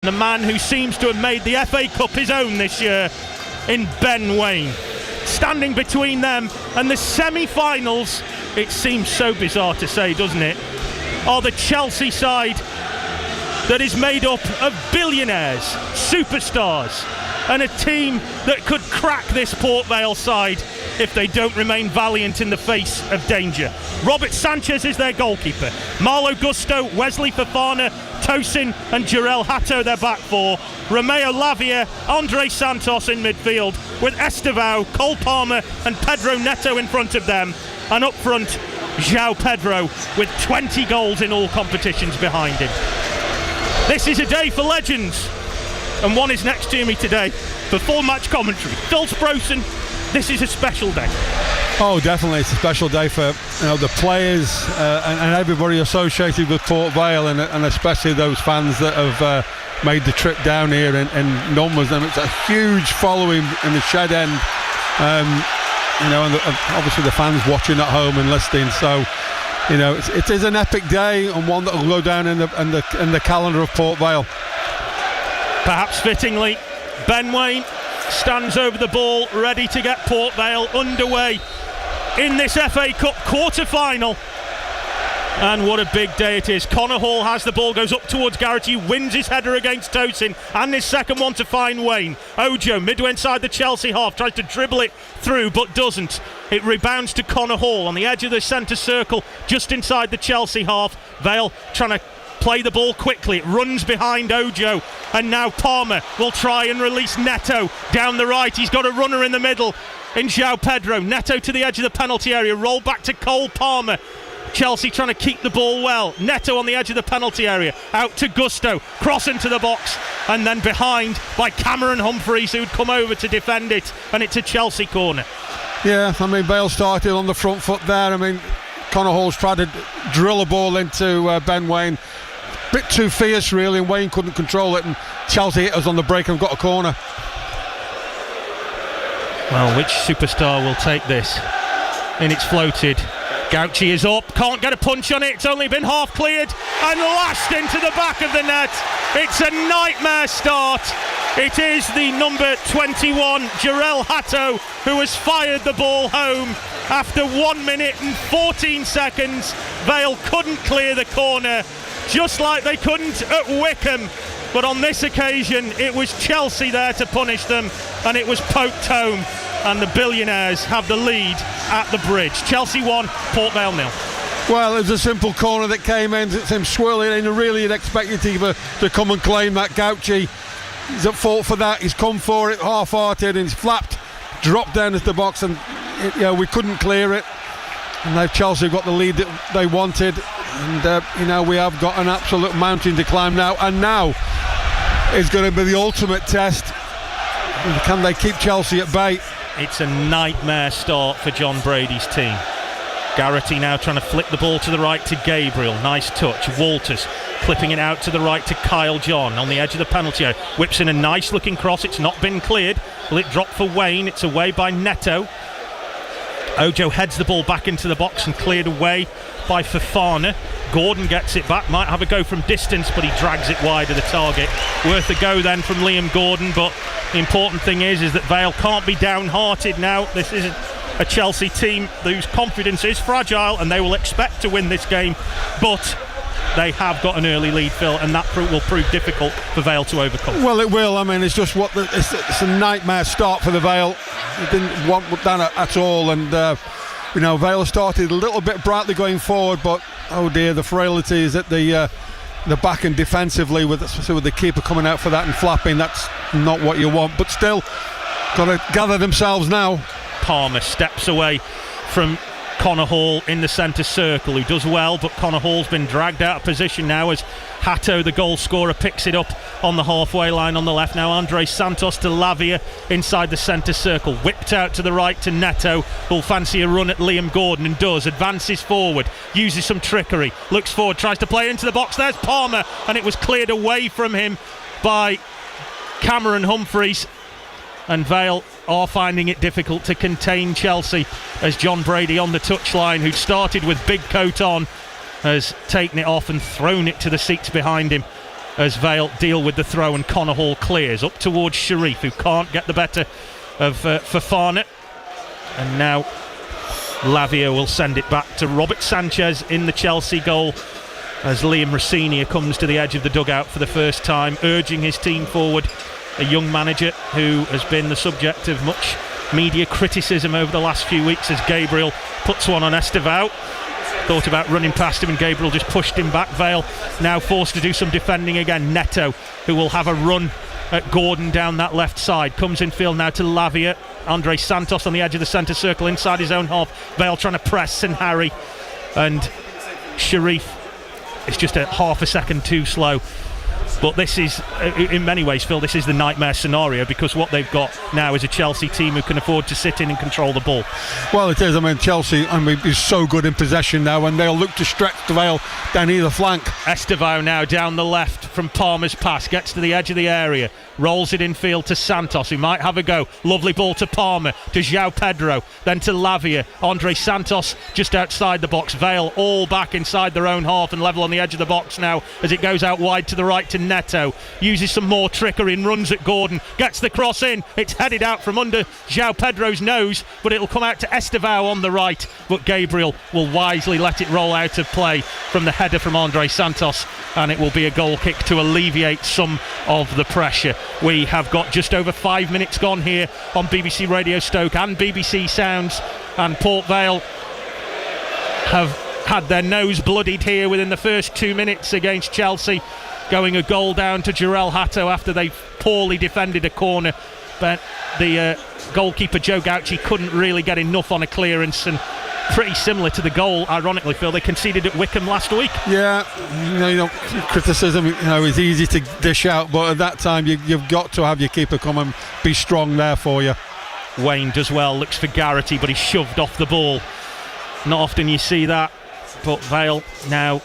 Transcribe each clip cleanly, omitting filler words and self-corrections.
The man who seems to have made the FA Cup his own this year in Ben Waine. Standing between them and the semi-finals, it seems so bizarre to say, doesn't it, are the Chelsea side that is made up of billionaires, superstars, and a team that could crack this Port Vale side if they don't remain valiant in the face of danger. Robert Sanchez is their goalkeeper. Malo Gusto, Wesley Fofana, Tosin and Jarell Hato their back four. Romeo Lavia, Andre Santos in midfield, with Estevao, Cole Palmer and Pedro Neto in front of them. And up front, João Pedro with 20 goals in all competitions behind him. This is a day for legends, and one is next to me today for full match commentary. Phil Sproson, this is a special day. Oh, definitely, it's a special day for the players and everybody associated with Port Vale, and especially those fans that have made the trip down here in numbers. And it's a huge following in the Shed End, and obviously the fans watching at home and listening. So it is an epic day, and one that will go down in the calendar of Port Vale. Perhaps fittingly, Ben Waine stands over the ball, ready to get Port Vale underway in this FA Cup quarter-final. And what a big day it is. Connor Hall has the ball, goes up towards Garrity, wins his header against Tosin, and his second one to find Waine. Ojo, midway inside the Chelsea half, tries to dribble it through, but doesn't. It rebounds to Connor Hall on the edge of the centre circle, just inside the Chelsea half. Vale trying to play the ball quickly, it runs behind Ojo, and now Palmer will try and release Neto down the right. He's got a runner in the middle in João Pedro. Neto to the edge of the penalty area, roll back to Cole Palmer. Chelsea trying to keep the ball well. Neto on the edge of the penalty area, out to Gusto, cross into the box, and then behind by Cameron Humphreys, who'd come over to defend it, and it's a Chelsea corner. Yeah, Vale started on the front foot there. Connor Hall's tried to drill a ball into Ben Waine. Bit too fierce really, and Waine couldn't control it, and Chelsea hit us on the break and got a corner. Well, which superstar will take this? And it's floated. Gauci is up, can't get a punch on it, it's only been half cleared and lashed into the back of the net. It's a nightmare start. It is the number 21, Jarell Hato, who has fired the ball home after 1 minute and 14 seconds. Vale couldn't clear the corner, just like they couldn't at Wickham. But on this occasion, it was Chelsea there to punish them, and it was poked home. And the billionaires have the lead at the bridge. Chelsea 1, Port Vale 0. Well, it was a simple corner that came in. It's him swirling in. Really, you'd expected him to come and claim that. Gauci, he's at fault for that. He's come for it half-hearted, and he's flapped, dropped down into the box, and we couldn't clear it. And now Chelsea got the lead that they wanted, and we have got an absolute mountain to climb now. And now is going to be the ultimate test. Can they keep Chelsea at bay? It's a nightmare start for John Brady's team. Garrity now trying to flick the ball to the right to Gabriel. Nice touch. Walters clipping it out to the right to Kyle John on the edge of the penalty area. Whips in a nice looking cross. It's not been cleared. Will it drop for Waine? It's away by Neto. Ojo heads the ball back into the box and cleared away by Fofana. Gordon gets it back, might have a go from distance, but he drags it wide of the target. Worth a go then from Liam Gordon, but the important thing is that Vale can't be downhearted now. This is a Chelsea team whose confidence is fragile, and they will expect to win this game, but they have got an early lead, Phil, and that will prove difficult for Vale to overcome. Well, it will. It's just it's a nightmare start for the Vale. It didn't want that at all, and Vale started a little bit brightly going forward, but oh dear, the frailties at the back and defensively, especially with the keeper coming out for that and flapping. That's not what you want, but still got to gather themselves now. Palmer steps away from Connor Hall in the centre circle, who does well, but Connor Hall's been dragged out of position now as Hato, the goal scorer, picks it up on the halfway line on the left. Now Andre Santos to Lavia inside the centre circle, whipped out to the right to Neto, who'll fancy a run at Liam Gordon, and does. Advances forward, uses some trickery, looks forward, tries to play into the box. There's Palmer, and it was cleared away from him by Cameron Humphreys. And Vale are finding it difficult to contain Chelsea as John Brady on the touchline, who'd started with big coat on, has taken it off and thrown it to the seats behind him as Vale deal with the throw, and Connor Hall clears up towards Sharif, who can't get the better of Fofana. And now Lavia will send it back to Robert Sanchez in the Chelsea goal, as Liam Rossini comes to the edge of the dugout for the first time, urging his team forward. A young manager who has been the subject of much media criticism over the last few weeks, as Gabriel puts one on Estevao. Thought about running past him and Gabriel just pushed him back. Vale now forced to do some defending again. Neto, who will have a run at Gordon down that left side, comes in field now to Lavia. Andre Santos on the edge of the centre circle inside his own half. Vale trying to press St Harry, and Sharif is just a half a second too slow. But this is, in many ways, Phil, this is the nightmare scenario, because what they've got now is a Chelsea team who can afford to sit in and control the ball. Well, it is. I mean, Chelsea is so good in possession now, and they'll look to stretch the Vale down either flank. Estevao now down the left from Palmer's pass, gets to the edge of the area, rolls it in field to Santos, who might have a go. Lovely ball to Palmer, to João Pedro, then to Lavia. Andre Santos just outside the box. Vale all back inside their own half and level on the edge of the box now, as it goes out wide to the right to Neto. Uses some more trickery and runs at Gordon, gets the cross in. It's headed out from under João Pedro's nose, but it'll come out to Estevao on the right, but Gabriel will wisely let it roll out of play from the header from Andre Santos, and it will be a goal kick to alleviate some of the pressure. We have got just over 5 minutes gone here on BBC Radio Stoke and BBC Sounds, and Port Vale have had their nose bloodied here within the first 2 minutes against Chelsea, going a goal down to Jarell Hatto after they poorly defended a corner, but the goalkeeper Joe Gauci couldn't really get enough on a clearance, and pretty similar to the goal, ironically, Phil, they conceded at Wickham last week. Yeah, criticism, is easy to dish out, but at that time you've got to have your keeper come and be strong there for you. Wayne does well, looks for Garrity, but he's shoved off the ball. Not often you see that, but Vale now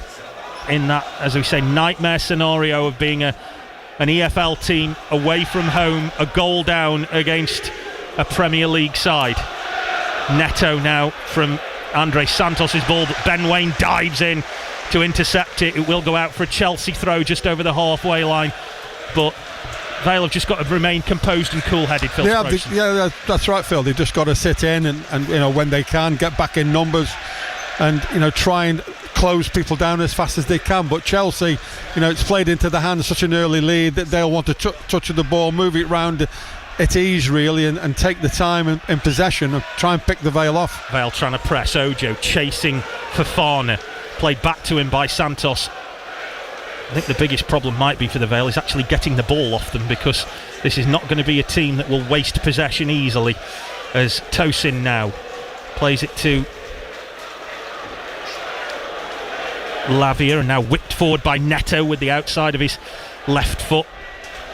in that, as we say, nightmare scenario of being an EFL team away from home, a goal down against a Premier League side. Neto now from Andre Santos' ball, but Ben Waine dives in to intercept it. It will go out for a Chelsea throw just over the halfway line, but Vale have just got to remain composed and cool-headed, Phil. Yeah, that's right, Phil. They've just got to sit in and when they can, get back in numbers and try and close people down as fast as they can. But Chelsea, it's played into the hands, such an early lead, that they'll want to touch the ball, move it round at ease really, and take the time in possession and try and pick the Vale off. Vale trying to press Ojo, chasing Fofana, played back to him by Santos. I think the biggest problem might be for the Vale is actually getting the ball off them, because this is not going to be a team that will waste possession easily, as Tosin now plays it to Lavia, and now whipped forward by Neto with the outside of his left foot.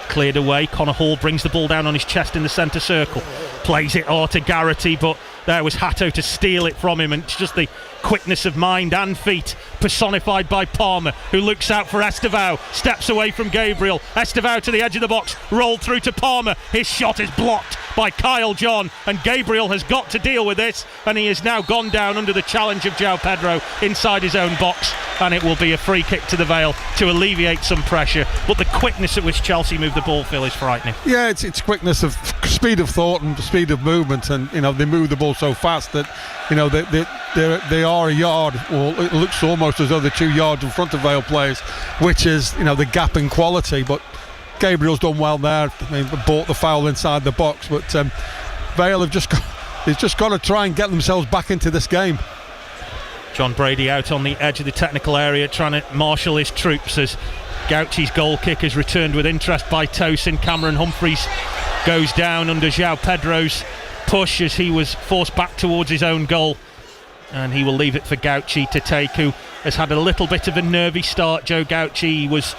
Cleared away. Connor Hall brings the ball down on his chest in the centre circle, plays it to Garrity, but there was Hatto to steal it from him, and it's just the quickness of mind and feet personified by Palmer, who looks out for Estevao, steps away from Gabriel. Estevao to the edge of the box, rolled through to Palmer. His shot is blocked by Kyle John, and Gabriel has got to deal with this, and he has now gone down under the challenge of João Pedro inside his own box, and it will be a free kick to the Vale to alleviate some pressure. But the quickness at which Chelsea move the ball, Phil, is frightening. Yeah, it's quickness of speed of thought and speed of movement, and they move the ball so fast that they are a yard, or it looks almost as though they're 2 yards in front of Vale players, which is the gap in quality. But Gabriel's done well there. Bought the foul inside the box, but Vale have just got to try and get themselves back into this game. John Brady out on the edge of the technical area, trying to marshal his troops, as Gauci's goal kick is returned with interest by Tosin. Cameron Humphreys goes down under João Pedro's push as he was forced back towards his own goal, and he will leave it for Gauci to take, who has had a little bit of a nervy start. Joe Gauci was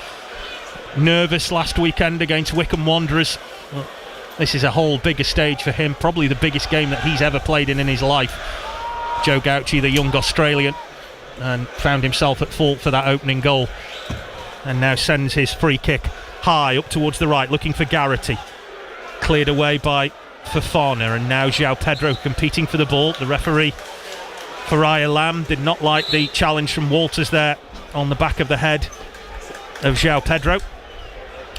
nervous last weekend against Wickham Wanderers. Well, this is a whole bigger stage for him, probably the biggest game that he's ever played in his life. Joe Gauci, the young Australian, and found himself at fault for that opening goal, and now sends his free kick high up towards the right, looking for Garrity. Cleared away by Fofana, and now João Pedro competing for the ball. The referee, Faria Lam, did not like the challenge from Walters there on the back of the head of João Pedro.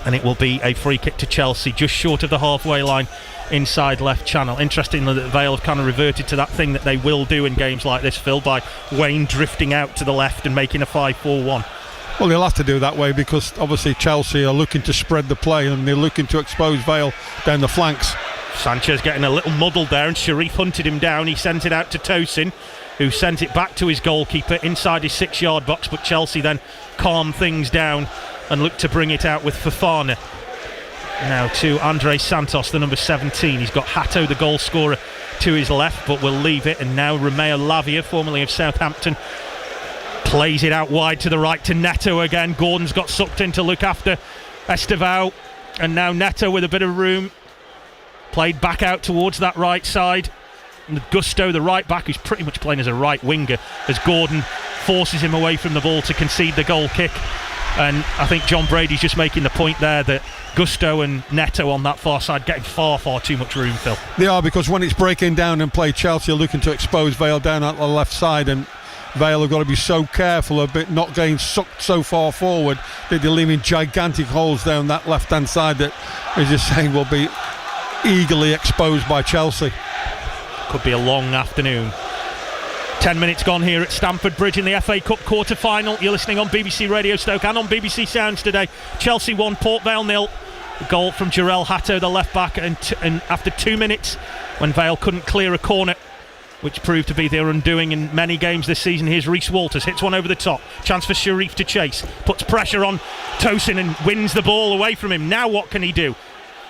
and it will be a free kick to Chelsea just short of the halfway line inside left channel. Interestingly that Vale have kind of reverted to that thing that they will do in games like this, Phil, by Wayne drifting out to the left and making a 5-4-1. Well, they'll have to do that way because obviously Chelsea are looking to spread the play and they're looking to expose Vale down the flanks. Sanchez getting a little muddled there, and Sharif hunted him down. He sent it out to Tosin, who sent it back to his goalkeeper inside his 6-yard box, but Chelsea then calmed things down and looked to bring it out with Fofana. Now to Andre Santos, the number 17. He's got Hato, the goal scorer, to his left, but will leave it. And now Romeo Lavia, formerly of Southampton, plays it out wide to the right to Neto again. Gordon's got sucked in to look after Estevao, and now Neto with a bit of room, played back out towards that right side. And Gusto, the right back, who's pretty much playing as a right winger, as Gordon forces him away from the ball to concede the goal kick. And I think John Brady's just making the point there that Gusto and Neto on that far side getting far too much room, Phil. They are, because when it's breaking down and play, Chelsea are looking to expose Vale down at the left side, and Vale have got to be so careful of it not getting sucked so far forward that they're leaving gigantic holes down that left hand side that, as you're saying, will be eagerly exposed by Chelsea. Could be a long afternoon. 10 minutes gone here at Stamford Bridge in the FA Cup quarter-final. You're listening on BBC Radio Stoke and on BBC Sounds today. Chelsea 1, Port Vale 0. A goal from Jarell Hato, the left back, and after 2 minutes, when Vale couldn't clear a corner, which proved to be their undoing in many games this season. Here's Reece Walters, hits one over the top. Chance for Sharif to chase. Puts pressure on Tosin and wins the ball away from him. Now what can he do?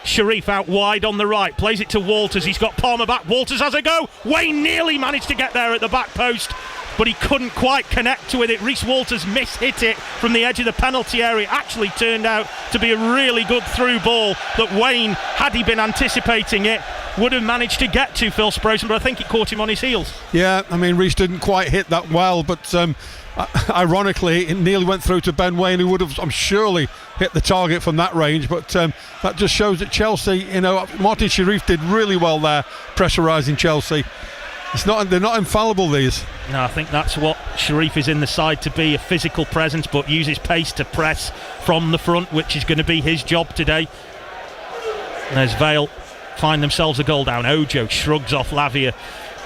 Sharif out wide on the right, plays it to Walters. He's got Palmer back. Walters has a go. Wayne nearly managed to get there at the back post, but he couldn't quite connect with it. Reece Walters mishit it from the edge of the penalty area. Actually turned out to be a really good through ball that Wayne, had he been anticipating it, would have managed to get to Phil Sproson, but I think it caught him on his heels. Yeah, I mean, Reece didn't quite hit that well, but ironically it nearly went through to Ben Wayne, who would have, I'm surely, hit the target from that range. But that just shows that Chelsea, Martin Sharif did really well there, pressurising Chelsea. They're not infallible, these. No, I think that's what Sharif is in the side to be, a physical presence, but uses pace to press from the front, which is going to be his job today. And as Vale find themselves a goal down, Ojo shrugs off Lavia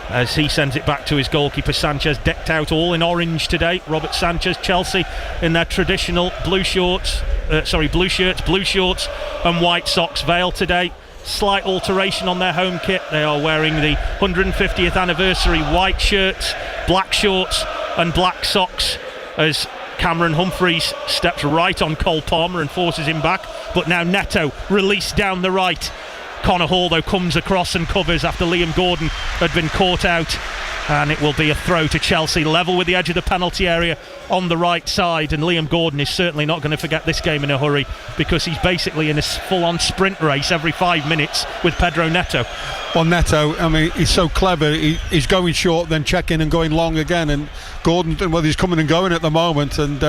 as he sends it back to his goalkeeper. Sanchez decked out all in orange today. Robert Sanchez. Chelsea in their traditional blue shirts, blue shorts and white socks. Vale today, slight alteration on their home kit. They are wearing the 150th anniversary white shirts, black shorts and black socks, as Cameron Humphreys steps right on Cole Palmer and forces him back. But now Neto released down the right. Connor Hall, though, comes across and covers after Liam Gordon had been caught out, and it will be a throw to Chelsea, level with the edge of the penalty area on the right side. And Liam Gordon is certainly not going to forget this game in a hurry, because he's basically in a full-on sprint race every 5 minutes with Pedro Neto. Well, Neto, I mean, he's so clever. He's going short, then checking and going long again. And Gordon, well, he's coming and going at the moment. And,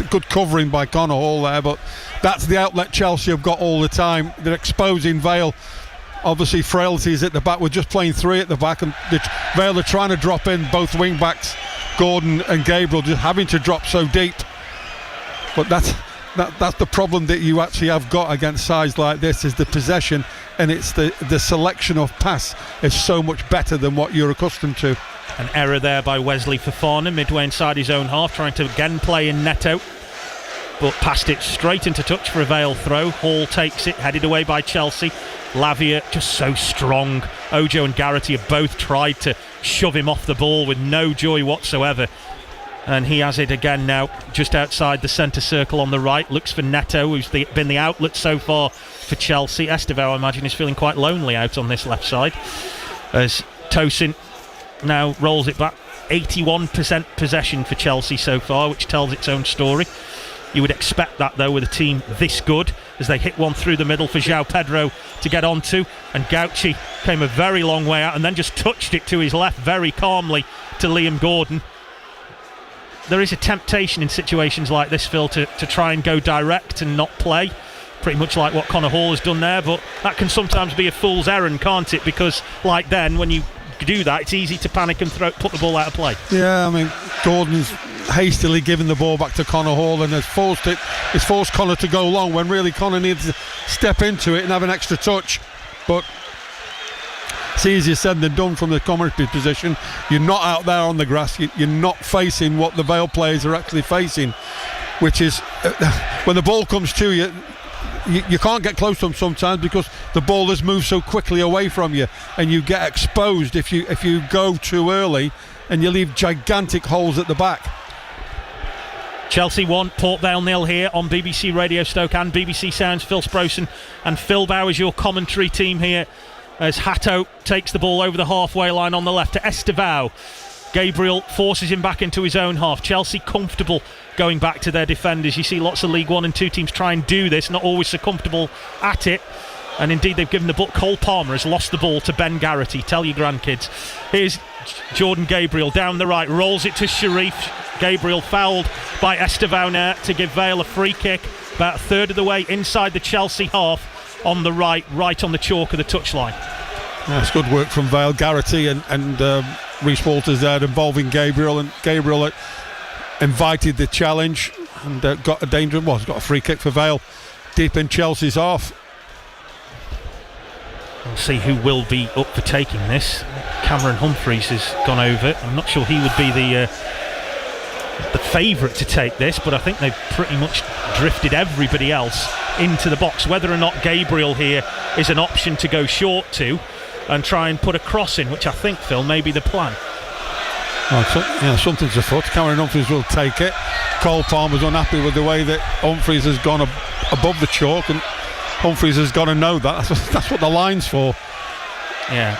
good covering by Connor Hall there. But that's the outlet Chelsea have got all the time. They're exposing Vale. Obviously, frailties at the back. We're just playing three at the back. And Vale are trying to drop in both wing backs, Gordon and Gabriel, just having to drop so deep. But that's the problem that you actually have got against sides like this, is the possession, and it's the selection of pass is so much better than what you're accustomed to. An error there by Wesley Fofana midway inside his own half, trying to again play in Neto, but passed it straight into touch for a Vale throw. Hall takes it, headed away by Chelsea. Lavia just so strong. Ojo and Garrity have both tried to shove him off the ball with no joy whatsoever. And he has it again now, just outside the centre circle on the right. Looks for Neto, who's been the outlet so far for Chelsea. Estevao, I imagine, is feeling quite lonely out on this left side, as Tosin now rolls it back. 81% possession for Chelsea so far, which tells its own story. You would expect that, though, with a team this good, as they hit one through the middle for João Pedro to get onto, and Gauci came a very long way out and then just touched it to his left very calmly to Liam Gordon. There is a temptation in situations like this, Phil, to try and go direct and not play, pretty much like what Connor Hall has done there, but that can sometimes be a fool's errand, can't it? Because when you do that, it's easy to panic and put the ball out of play. Yeah, I mean, Gordon's hastily given the ball back to Connor Hall and has forced Connor to go long when really Connor needs to step into it and have an extra touch. But it's easier said than done from the commentary position. You're not out there on the grass, you're not facing what the Vale players are actually facing, which is when the ball comes to you, you can't get close to them sometimes because the ball has moved so quickly away from you, and you get exposed if you go too early, and you leave gigantic holes at the back. Chelsea 1, Port Vale 0 here on BBC Radio Stoke and BBC Sounds. Phil Sproson and Phil Bowers, your commentary team here, as Hatto takes the ball over the halfway line on the left to Estevao. Gabriel forces him back into his own half. Chelsea comfortable going back to their defenders. You see lots of League 1 and 2 teams try and do this, not always so comfortable at it. And indeed they've given the ball. Cole Palmer has lost the ball to Ben Garrity. Tell your grandkids. Here's Jordan Gabriel down the right, rolls it to Sharif. Gabriel fouled by Estevao now to give Vale a free kick about a third of the way inside the Chelsea half on the right on the chalk of the touchline. That's good work from Vale. Garrity and Rhys Walters there involving Gabriel, and Gabriel invited the challenge and got a free kick for Vale deep in Chelsea's half. We'll see who will be up for taking this. Cameron Humphreys has gone over. I'm not sure he would be the favourite to take this, but I think they've pretty much drifted everybody else into the box. Whether or not Gabriel here is an option to go short to and try and put a cross in, which I think, Phil, may be the plan. Something's afoot. Cameron Humphreys will take it. Cole Palmer's unhappy with the way that Humphreys has gone above the chalk, and Humphreys has got to know that. That's what the line's for. Yeah.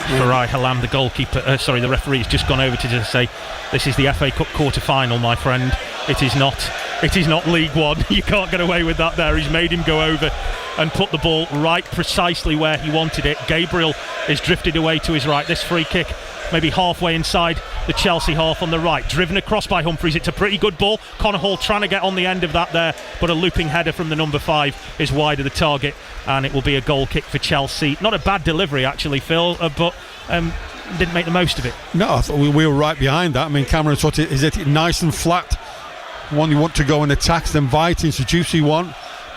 Farai Halam, the goalkeeper, the referee, has just gone over to just say, this is the FA Cup quarter-final, my friend. It is not League One. You can't get away with that there. He's made him go over and put the ball right precisely where he wanted it. Gabriel is drifted away to his right. This free kick maybe halfway inside the Chelsea half on the right, driven across by Humphreys. It's a pretty good ball. Connor Hall trying to get on the end of that there, but a looping header from the number 5 is wide of the target, and it will be a goal kick for Chelsea. Not a bad delivery actually, Phil, but didn't make the most of it. No, I thought we were right behind that. I mean, Cameron hit it nice and flat. One you want to go and attack, then inviting, it's a juicy one,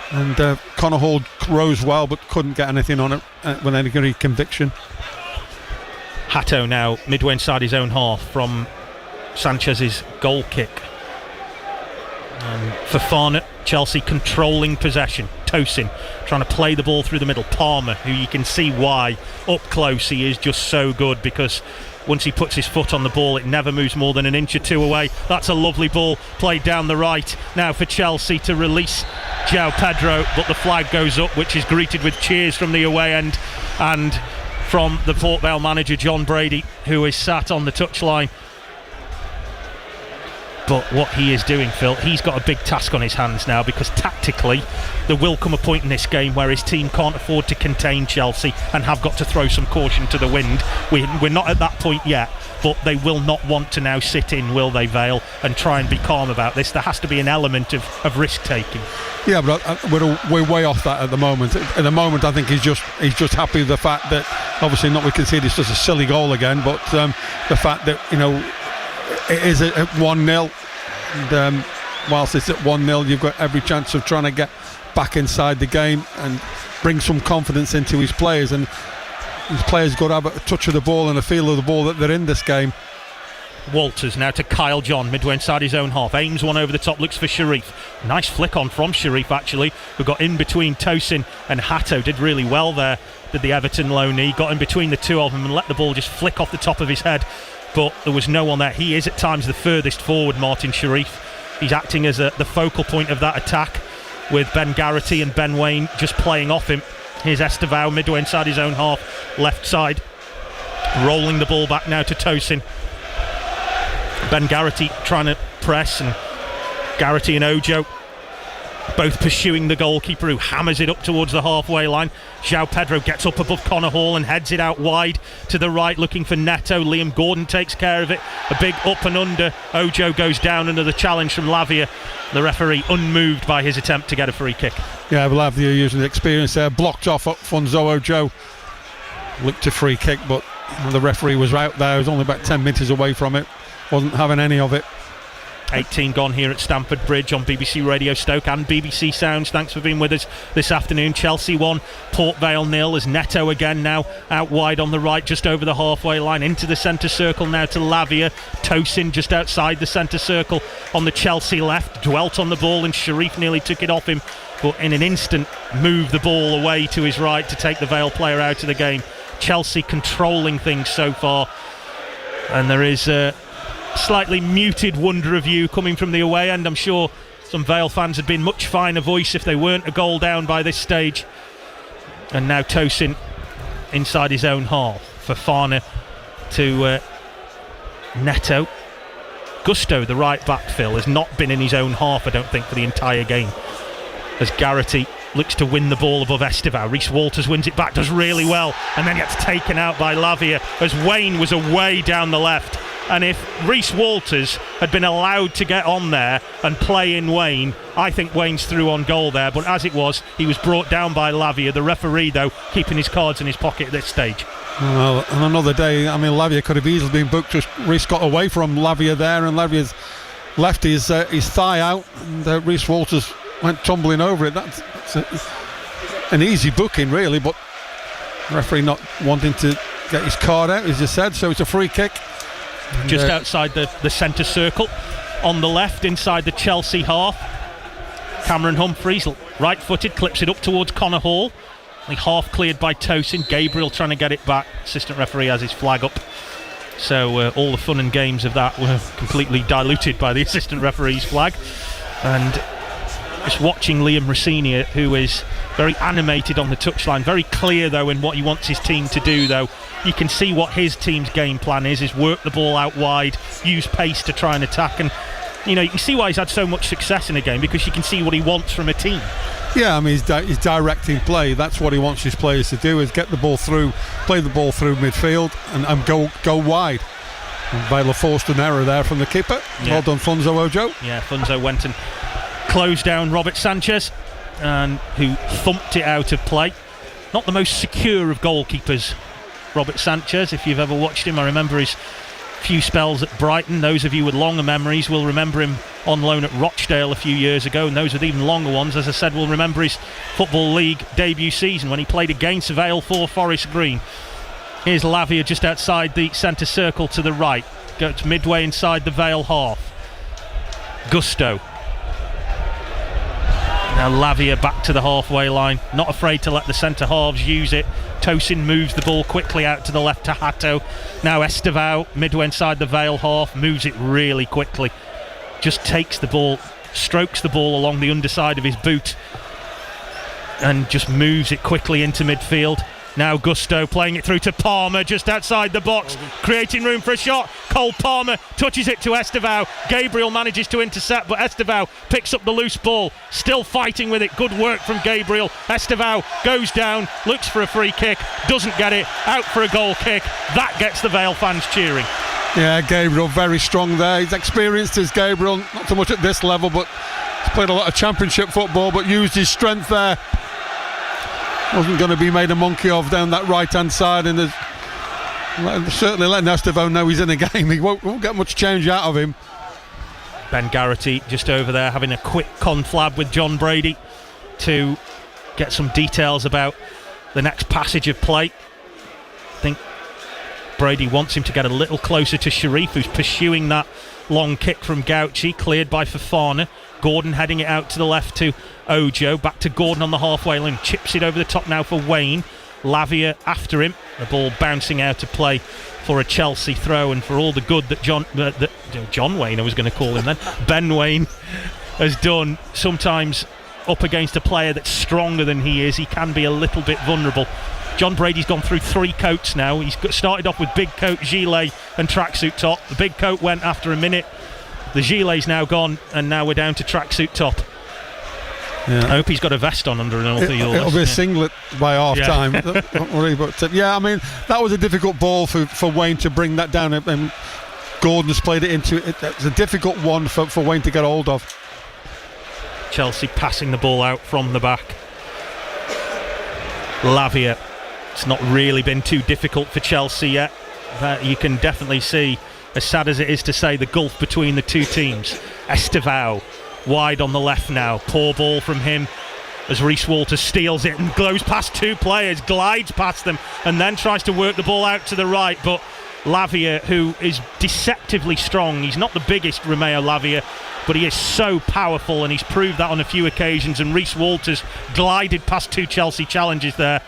and Connor Hall rose well but couldn't get anything on it with any conviction. Hatto now midway inside his own half from Sanchez's goal kick. Fofana, Chelsea controlling possession. Tosin trying to play the ball through the middle. Palmer, who you can see why up close he is just so good, because once he puts his foot on the ball it never moves more than an inch or two away. That's a lovely ball played down the right now for Chelsea to release João Pedro, but the flag goes up, which is greeted with cheers from the away end and from the Port Vale manager John Brady, who is sat on the touchline. But what he is doing, Phil, he's got a big task on his hands now, because tactically there will come a point in this game where his team can't afford to contain Chelsea and have got to throw some caution to the wind. We're not at that point yet, but they will not want to now sit in, will they, Vale, and try and be calm about this. There has to be an element of risk-taking. Yeah, but we're way off that at the moment. At the moment, I think he's just happy with the fact that, obviously not we can see it's just a silly goal again, but the fact that, it is at 1-0, and whilst it's at 1-0, you've got every chance of trying to get back inside the game and bring some confidence into his players, and his players got to have a touch of the ball and a feel of the ball that they're in this game. Walters now to Kyle John, midway inside his own half, aims one over the top, looks for Sharif. Nice flick on from Sharif actually, who got in between Tosin and Hatto. Did really well there, did the Everton loanee, got in between the two of them and let the ball just flick off the top of his head, but there was no one there. He is at times the furthest forward, Martin Sharif. He's acting as the focal point of that attack, with Ben Garrity and Ben Waine just playing off him. Here's Estevao midway inside his own half, left side, rolling the ball back now to Tosin. Ben Garrity trying to press, and Garrity and Ojo both pursuing the goalkeeper, who hammers it up towards the halfway line. João Pedro gets up above Connor Hall and heads it out wide to the right, looking for Neto. Liam Gordon takes care of it. A big up and under. Ojo goes down under the challenge from Lavia. The referee unmoved by his attempt to get a free kick. Yeah, Lavia using the experience there, blocked off Funzo Ojo. Looked a free kick, but the referee was out there. He was only about 10 metres away from it. Wasn't having any of it. 18 gone here at Stamford Bridge on BBC Radio Stoke and BBC Sounds. Thanks for being with us this afternoon. Chelsea 1, Port Vale 0 as Neto again now out wide on the right, just over the halfway line, into the centre circle now to Lavia. Tosin just outside the centre circle on the Chelsea left, dwelt on the ball and Sharif nearly took it off him, but in an instant moved the ball away to his right to take the Vale player out of the game. Chelsea controlling things so far, and there is a slightly muted wonder of you coming from the away end. I'm sure some Vale fans had been much finer voice if they weren't a goal down by this stage. And now Tosin inside his own half. Fofana to Neto. Gusto, the right back, Phil, has not been in his own half, I don't think, for the entire game, as Garrity looks to win the ball above Estevao. Reece Walters wins it back, does really well, and then gets taken out by Lavia as Wayne was away down the left. And if Reece Walters had been allowed to get on there and play in Wayne, I think Wayne's through on goal there. But as it was, he was brought down by Lavia. The referee, though, keeping his cards in his pocket at this stage. Well, on another day, I mean, Lavia could have easily been booked. Just Reece got away from Lavia there, and Lavia's left his thigh out, and Reece Walters went tumbling over it. That's an easy booking, really, but the referee not wanting to get his card out, as you said, so it's a free kick. Just outside the centre circle, on the left, inside the Chelsea half. Cameron Humphreys, right-footed, clips it up towards Connor Hall. Only half cleared by Tosin. Gabriel trying to get it back. Assistant referee has his flag up. So all the fun and games of that were completely diluted by the assistant referee's flag. And just watching Liam Rossini, who is very animated on the touchline, very clear though in what he wants his team to do, though. You can see what his team's game plan is work the ball out wide, use pace to try and attack, and you can see why he's had so much success in a game, because you can see what he wants from a team. Yeah, I mean, he's directing play. That's what he wants his players to do, is get the ball through, play the ball through midfield and go wide. And Vale forced an error there from the keeper. Yeah. Well done, Funzo Ojo. Yeah, Funzo went and closed down Robert Sanchez, and who thumped it out of play. Not the most secure of goalkeepers, Robert Sanchez. If you've ever watched him, I remember his few spells at Brighton. Those of you with longer memories will remember him on loan at Rochdale a few years ago, and those with even longer ones, as I said, will remember his Football League debut season when he played against Vale for Forest Green. Here's Lavia just outside the centre circle to the right. Goes midway inside the Vale half. Gusto. Now Lavia back to the halfway line, not afraid to let the centre halves use it. Tosin moves the ball quickly out to the left to Hato. Now Estevao, midway inside the Vale half, moves it really quickly. Just takes the ball, strokes the ball along the underside of his boot, and just moves it quickly into midfield. Now Gusto playing it through to Palmer just outside the box, creating room for a shot. Cole Palmer touches it to Estevao. Gabriel manages to intercept, but Estevao picks up the loose ball, still fighting with it. Good work from Gabriel. Estevao goes down, looks for a free kick, doesn't get it, out for a goal kick. That gets the Vale fans cheering. Yeah, Gabriel very strong there. He's experienced as Gabriel, not so much at this level, but he's played a lot of championship football, but used his strength there. Wasn't going to be made a monkey of down that right-hand side, and certainly letting Estevao know he's in a game. He won't get much change out of him. Ben Garrity just over there having a quick conflab with John Brady to get some details about the next passage of play. I think Brady wants him to get a little closer to Sharif, who's pursuing that long kick from Gauci, cleared by Fofana. Gordon heading it out to the left to Ojo, back to Gordon on the halfway line, chips it over the top now for Wayne. Lavia after him, the ball bouncing out of play for a Chelsea throw, and for all the good that John Wayne, I was going to call him then, Ben Wayne has done, sometimes up against a player that's stronger than he is, he can be a little bit vulnerable. John Brady's gone through 3 coats now. He's started off with big coat, gilet and tracksuit top. The big coat went after a minute. The gilet's now gone, and now we're down to tracksuit top. Yeah. I hope he's got a vest on under all the It'll be a singlet by half time. Don't worry. But yeah, I mean, that was a difficult ball for Wayne to bring that down, and Gordon's played it into it. It's a difficult one for Wayne to get hold of. Chelsea passing the ball out from the back. Lavia. It's not really been too difficult for Chelsea yet. You can definitely see, as sad as it is to say, the gulf between the two teams. Estevao wide on the left now. Poor ball from him as Reece Walters steals it and goes past two players, glides past them, and then tries to work the ball out to the right. But Lavia, who is deceptively strong, he's not the biggest Romeo Lavia, but he is so powerful, and he's proved that on a few occasions. And Reece Walters glided past two Chelsea challenges there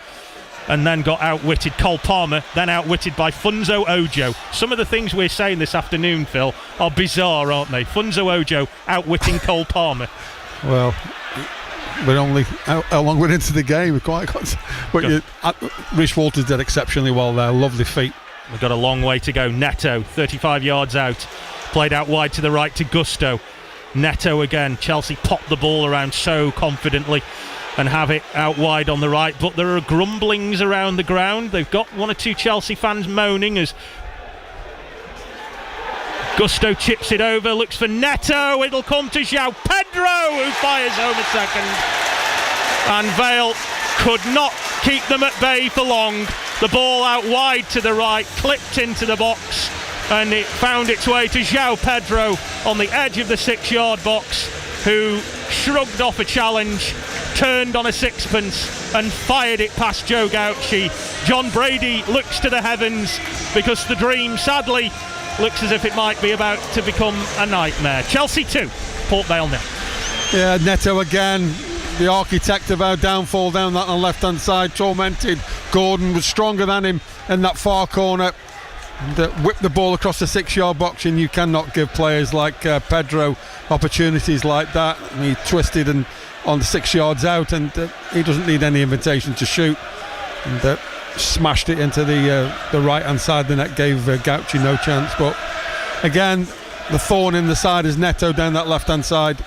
and then got outwitted. Cole Palmer then outwitted by Funso Ojo. Some of the things we're saying this afternoon, Phil, are bizarre, aren't they? Funso Ojo outwitting Cole Palmer. Well, we're only how long we're into the game. But Reece Walters did exceptionally well there. Lovely feet. We've got a long way to go. Neto, 35 yards out. Played out wide to the right to Gusto. Neto again. Chelsea pop the ball around so confidently and have it out wide on the right. But there are grumblings around the ground. They've got one or two Chelsea fans moaning as Gusto chips it over, looks for Neto. It'll come to João Pedro, who fires home a second. And Vale could not keep them at bay for long. The ball out wide to the right, clipped into the box, and it found its way to João Pedro on the edge of the 6-yard box, who shrugged off a challenge, turned on a sixpence and fired it past Joe Gauci. John Brady looks to the heavens because the dream, sadly, looks as if it might be about to become a nightmare. Chelsea 2, Port Vale 0. Yeah, Neto again, the architect of our downfall down that on the left-hand side, tormented. Gordon was stronger than him in that far corner and whipped the ball across the 6-yard box, and you cannot give players like Pedro opportunities like that. And he twisted and on the 6 yards out, and he doesn't need any invitation to shoot, and smashed it into the right-hand side of the net, gave Gauci no chance. But again, the thorn in the side is Neto down that left-hand side.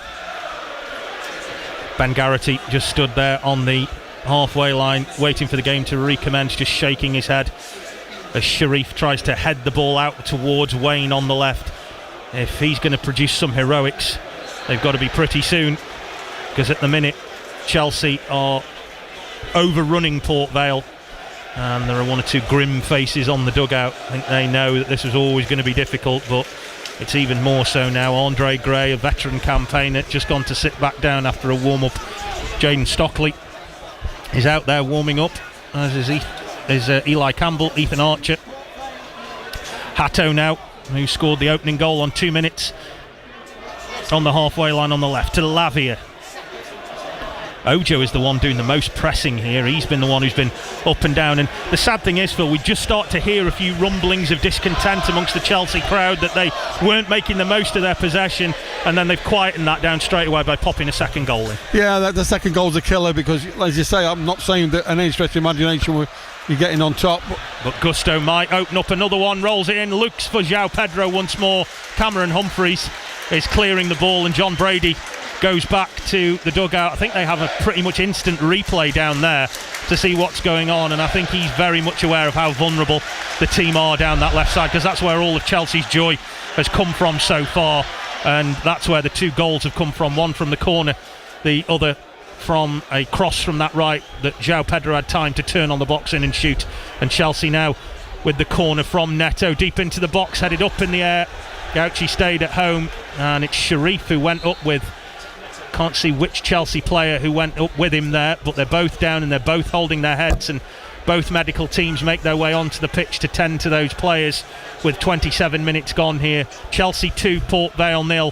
Ben Garrity just stood there on the halfway line waiting for the game to recommence, just shaking his head as Sharif tries to head the ball out towards Wayne on the left. If he's going to produce some heroics, they've got to be pretty soon, because at the minute Chelsea are overrunning Port Vale, and there are one or two grim faces on the dugout. I think they know that this was always going to be difficult, but it's even more so now. Andre Gray, a veteran campaigner, just gone to sit back down after a warm-up. Jaden Stockley is out there warming up, as is Eli Campbell, Ethan Archer. Hatto now, who scored the opening goal on 2 minutes, on the halfway line on the left to Lavia. Ojo is the one doing the most pressing here. He's been the one who's been up and down, and the sad thing is, Phil, we just start to hear a few rumblings of discontent amongst the Chelsea crowd that they weren't making the most of their possession, and then they've quietened that down straight away by popping a second goal in. Yeah, the second goal's a killer, because as you say, I'm not saying that in any stretch of imagination you're getting on top, but Gusto might open up another one, rolls it in, looks for João Pedro once more. Cameron Humphreys is clearing the ball, and John Brady goes back to the dugout. I think they have a pretty much instant replay down there to see what's going on, and I think he's very much aware of how vulnerable the team are down that left side, because that's where all of Chelsea's joy has come from so far, and that's where the two goals have come from. One from the corner, the other from a cross from that right that João Pedro had time to turn on the box in and shoot. And Chelsea now with the corner from Neto deep into the box, headed up in the air. Gauci stayed at home, and it's Sharif who went up with, can't see which Chelsea player who went up with him there, but they're both down and they're both holding their heads, and both medical teams make their way onto the pitch to tend to those players with 27 minutes gone here. Chelsea 2, Port Vale 0.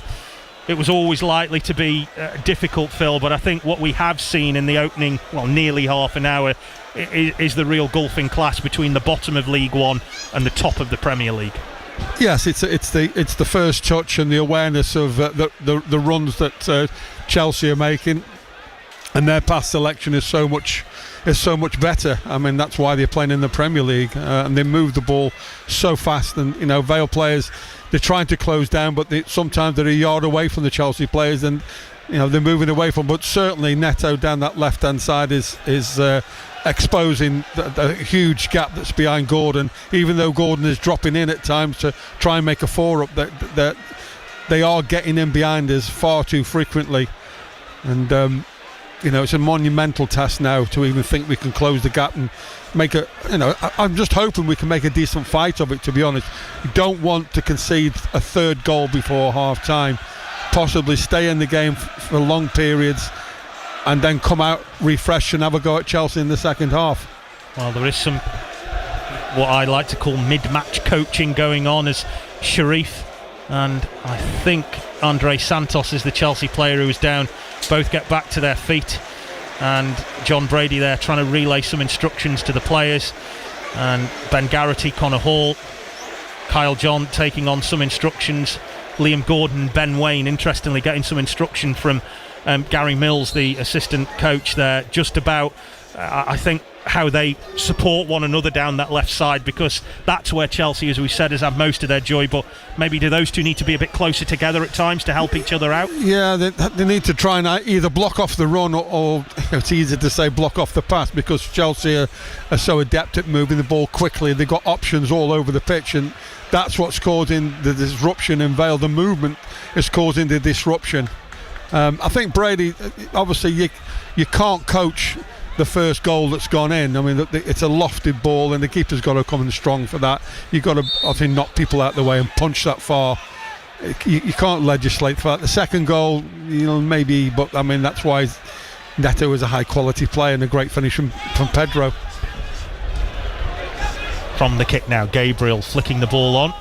It was always likely to be difficult, Phil, but I think what we have seen in the opening, nearly half an hour, is the real gulfing class between the bottom of League One and the top of the Premier League. Yes, it's the first touch and the awareness of the runs that Chelsea are making, and their pass selection is so much better. I mean, that's why they're playing in the Premier League, and they move the ball so fast. And Vale players, they're trying to close down, but sometimes they're a yard away from the Chelsea players, and they're moving away from. But certainly Neto down that left hand side is exposing the huge gap that's behind Gordon. Even though Gordon is dropping in at times to try and make a 4-up, that they are getting in behind us far too frequently, and it's a monumental task now to even think we can close the gap and make I'm just hoping we can make a decent fight of it, to be honest. You don't want to concede a third goal before half time, possibly stay in the game for long periods and then come out refreshed and have a go at Chelsea in the second half. Well, there is some what I like to call mid-match coaching going on as Sharif and I think Andre Santos is the Chelsea player who was down. Both get back to their feet, and John Brady there trying to relay some instructions to the players, and Ben Garrity, Connor Hall, Kyle John taking on some instructions, Liam Gordon, Ben Wayne interestingly getting some instruction from Gary Mills, the assistant coach there, just about I think how they support one another down that left side, because that's where Chelsea, as we said, has had most of their joy. But maybe do those two need to be a bit closer together at times to help each other out? Yeah, they need to try and either block off the run or it's easy to say block off the pass, because Chelsea are so adept at moving the ball quickly. They've got options all over the pitch, and that's what's causing the disruption in Vale. The movement is causing the disruption. I think Brady, obviously you can't coach the first goal that's gone in. I mean, it's a lofted ball and the keeper's got to come in strong for that. You've got to, I think, knock people out the way and punch that far. You can't legislate for that. The second goal, maybe, but I mean, that's why Neto is a high quality player and a great finish from Pedro. From the kick now, Gabriel flicking the ball on.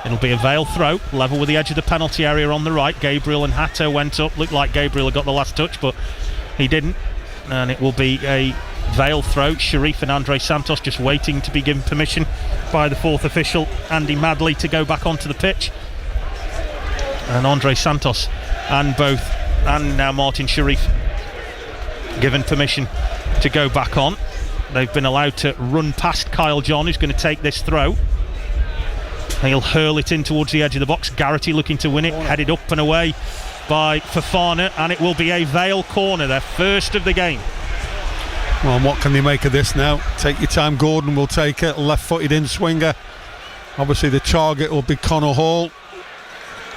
It'll be a Vale throw, level with the edge of the penalty area on the right. Gabriel and Hato went up. Looked like Gabriel had got the last touch, but he didn't. And it will be a Vale throw. Sharif and Andre Santos just waiting to be given permission by the fourth official, Andy Madley, to go back onto the pitch. And Andre Santos and now Martin Sharif given permission to go back on. They've been allowed to run past Kyle John, who's going to take this throw. He'll hurl it in towards the edge of the box. Garrity looking to win it, headed up and away by Fofana, and it will be a Vale corner, their first of the game. Well, and what can they make of this now? Take your time. Gordon will take it, left-footed in-swinger. Obviously the target will be Connor Hall,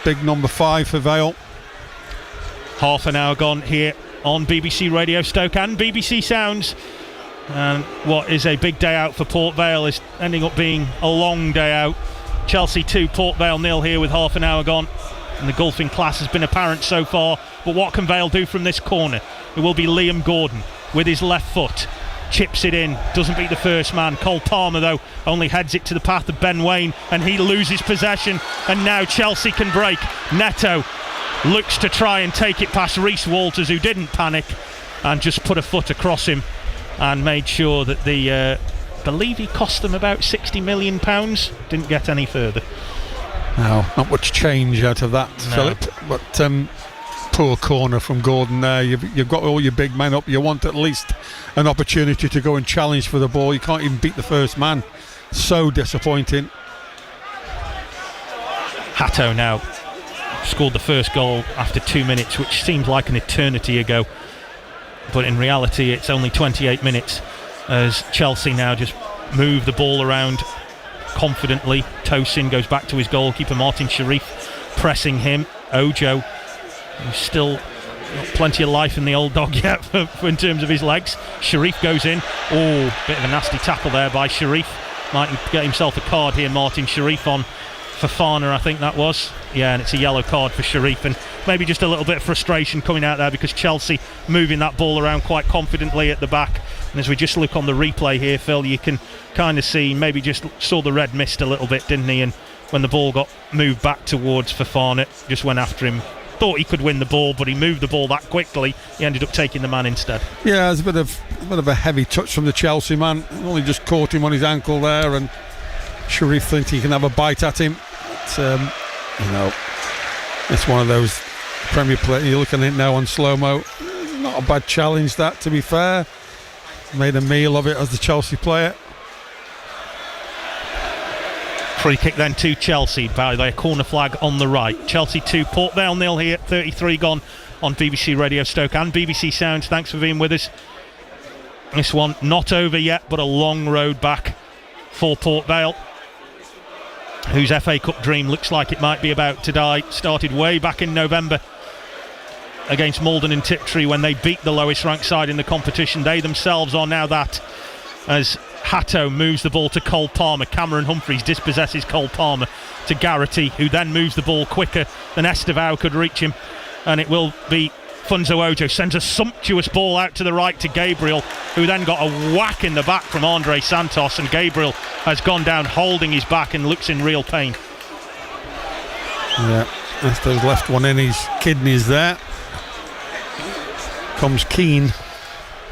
big number 5 for Vale. Half an hour gone here on BBC Radio Stoke and BBC Sounds, and what is a big day out for Port Vale is ending up being a long day out. Chelsea 2, Port Vale 0 here with half an hour gone, and the golfing class has been apparent so far. But what can Vale do from this corner? It will be Liam Gordon with his left foot, chips it in, doesn't beat the first man. Cole Palmer though only heads it to the path of Ben Wayne, and he loses possession, and now Chelsea can break. Neto looks to try and take it past Reece Walters, who didn't panic and just put a foot across him and made sure that the believe he cost them about £60 million. Didn't get any further. No, not much change out of that, no. Philip. But poor corner from Gordon there. You've got all your big men up. You want at least an opportunity to go and challenge for the ball. You can't even beat the first man. So disappointing. Hato now scored the first goal after 2 minutes, which seems like an eternity ago, but in reality it's only 28 minutes as Chelsea now just move the ball around confidently. Tosin goes back to his goalkeeper, Martin Sharif pressing him. Ojo, who's still got plenty of life in the old dog yet for in terms of his legs. Sharif goes in. Oh, bit of a nasty tackle there by Sharif. Might get himself a card here, Martin Sharif, on Fofana, I think that was. Yeah, and it's a yellow card for Sharif, and maybe just a little bit of frustration coming out there because Chelsea moving that ball around quite confidently at the back. And as we just look on the replay here, Phil, you can kind of see maybe just saw the red mist a little bit, didn't he? And when the ball got moved back towards Fofana, just went after him. Thought he could win the ball, but he moved the ball that quickly. He ended up taking the man instead. Yeah, there's a bit of a heavy touch from the Chelsea man. Only just caught him on his ankle there, and Sharif thinks he can have a bite at him. But, it's one of those Premier players. You're looking at it now on slow-mo. Not a bad challenge, that, to be fair. Made a meal of it as the Chelsea player. Free kick then to Chelsea by their corner flag on the right. Chelsea 2, Port Vale 0 here, 33 gone on BBC Radio Stoke and BBC Sounds. Thanks for being with us. This one not over yet, but a long road back for Port Vale, whose FA Cup dream looks like it might be about to die. Started way back in November against Malden and Tiptree when they beat the lowest ranked side in the competition. They themselves are now that as Hatto moves the ball to Cole Palmer. Cameron Humphreys dispossesses Cole Palmer to Garrity, who then moves the ball quicker than Estevao could reach him, and it will be Funso Ojo. Sends a sumptuous ball out to the right to Gabriel, who then got a whack in the back from Andre Santos, and Gabriel has gone down holding his back and looks in real pain. Yeah, Estes left one in his kidneys there. Comes Keane.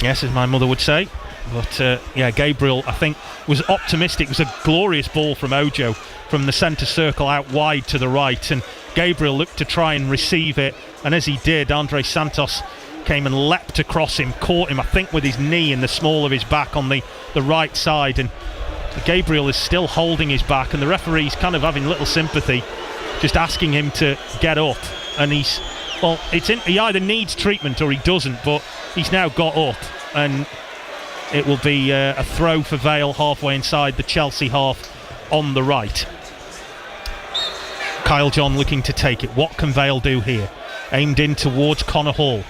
Yes, as my mother would say. But Gabriel, I think, was optimistic. It was a glorious ball from Ojo from the centre circle out wide to the right, and Gabriel looked to try and receive it, and as he did, Andre Santos came and leapt across him, caught him, I think, with his knee in the small of his back on the right side, and Gabriel is still holding his back, and the referee's kind of having little sympathy, just asking him to get up, and he either needs treatment or he doesn't, but he's now got up, and it will be a throw for Vale halfway inside the Chelsea half on the right. Kyle John looking to take it. What can Vale do here? Aimed in towards Connor Hall.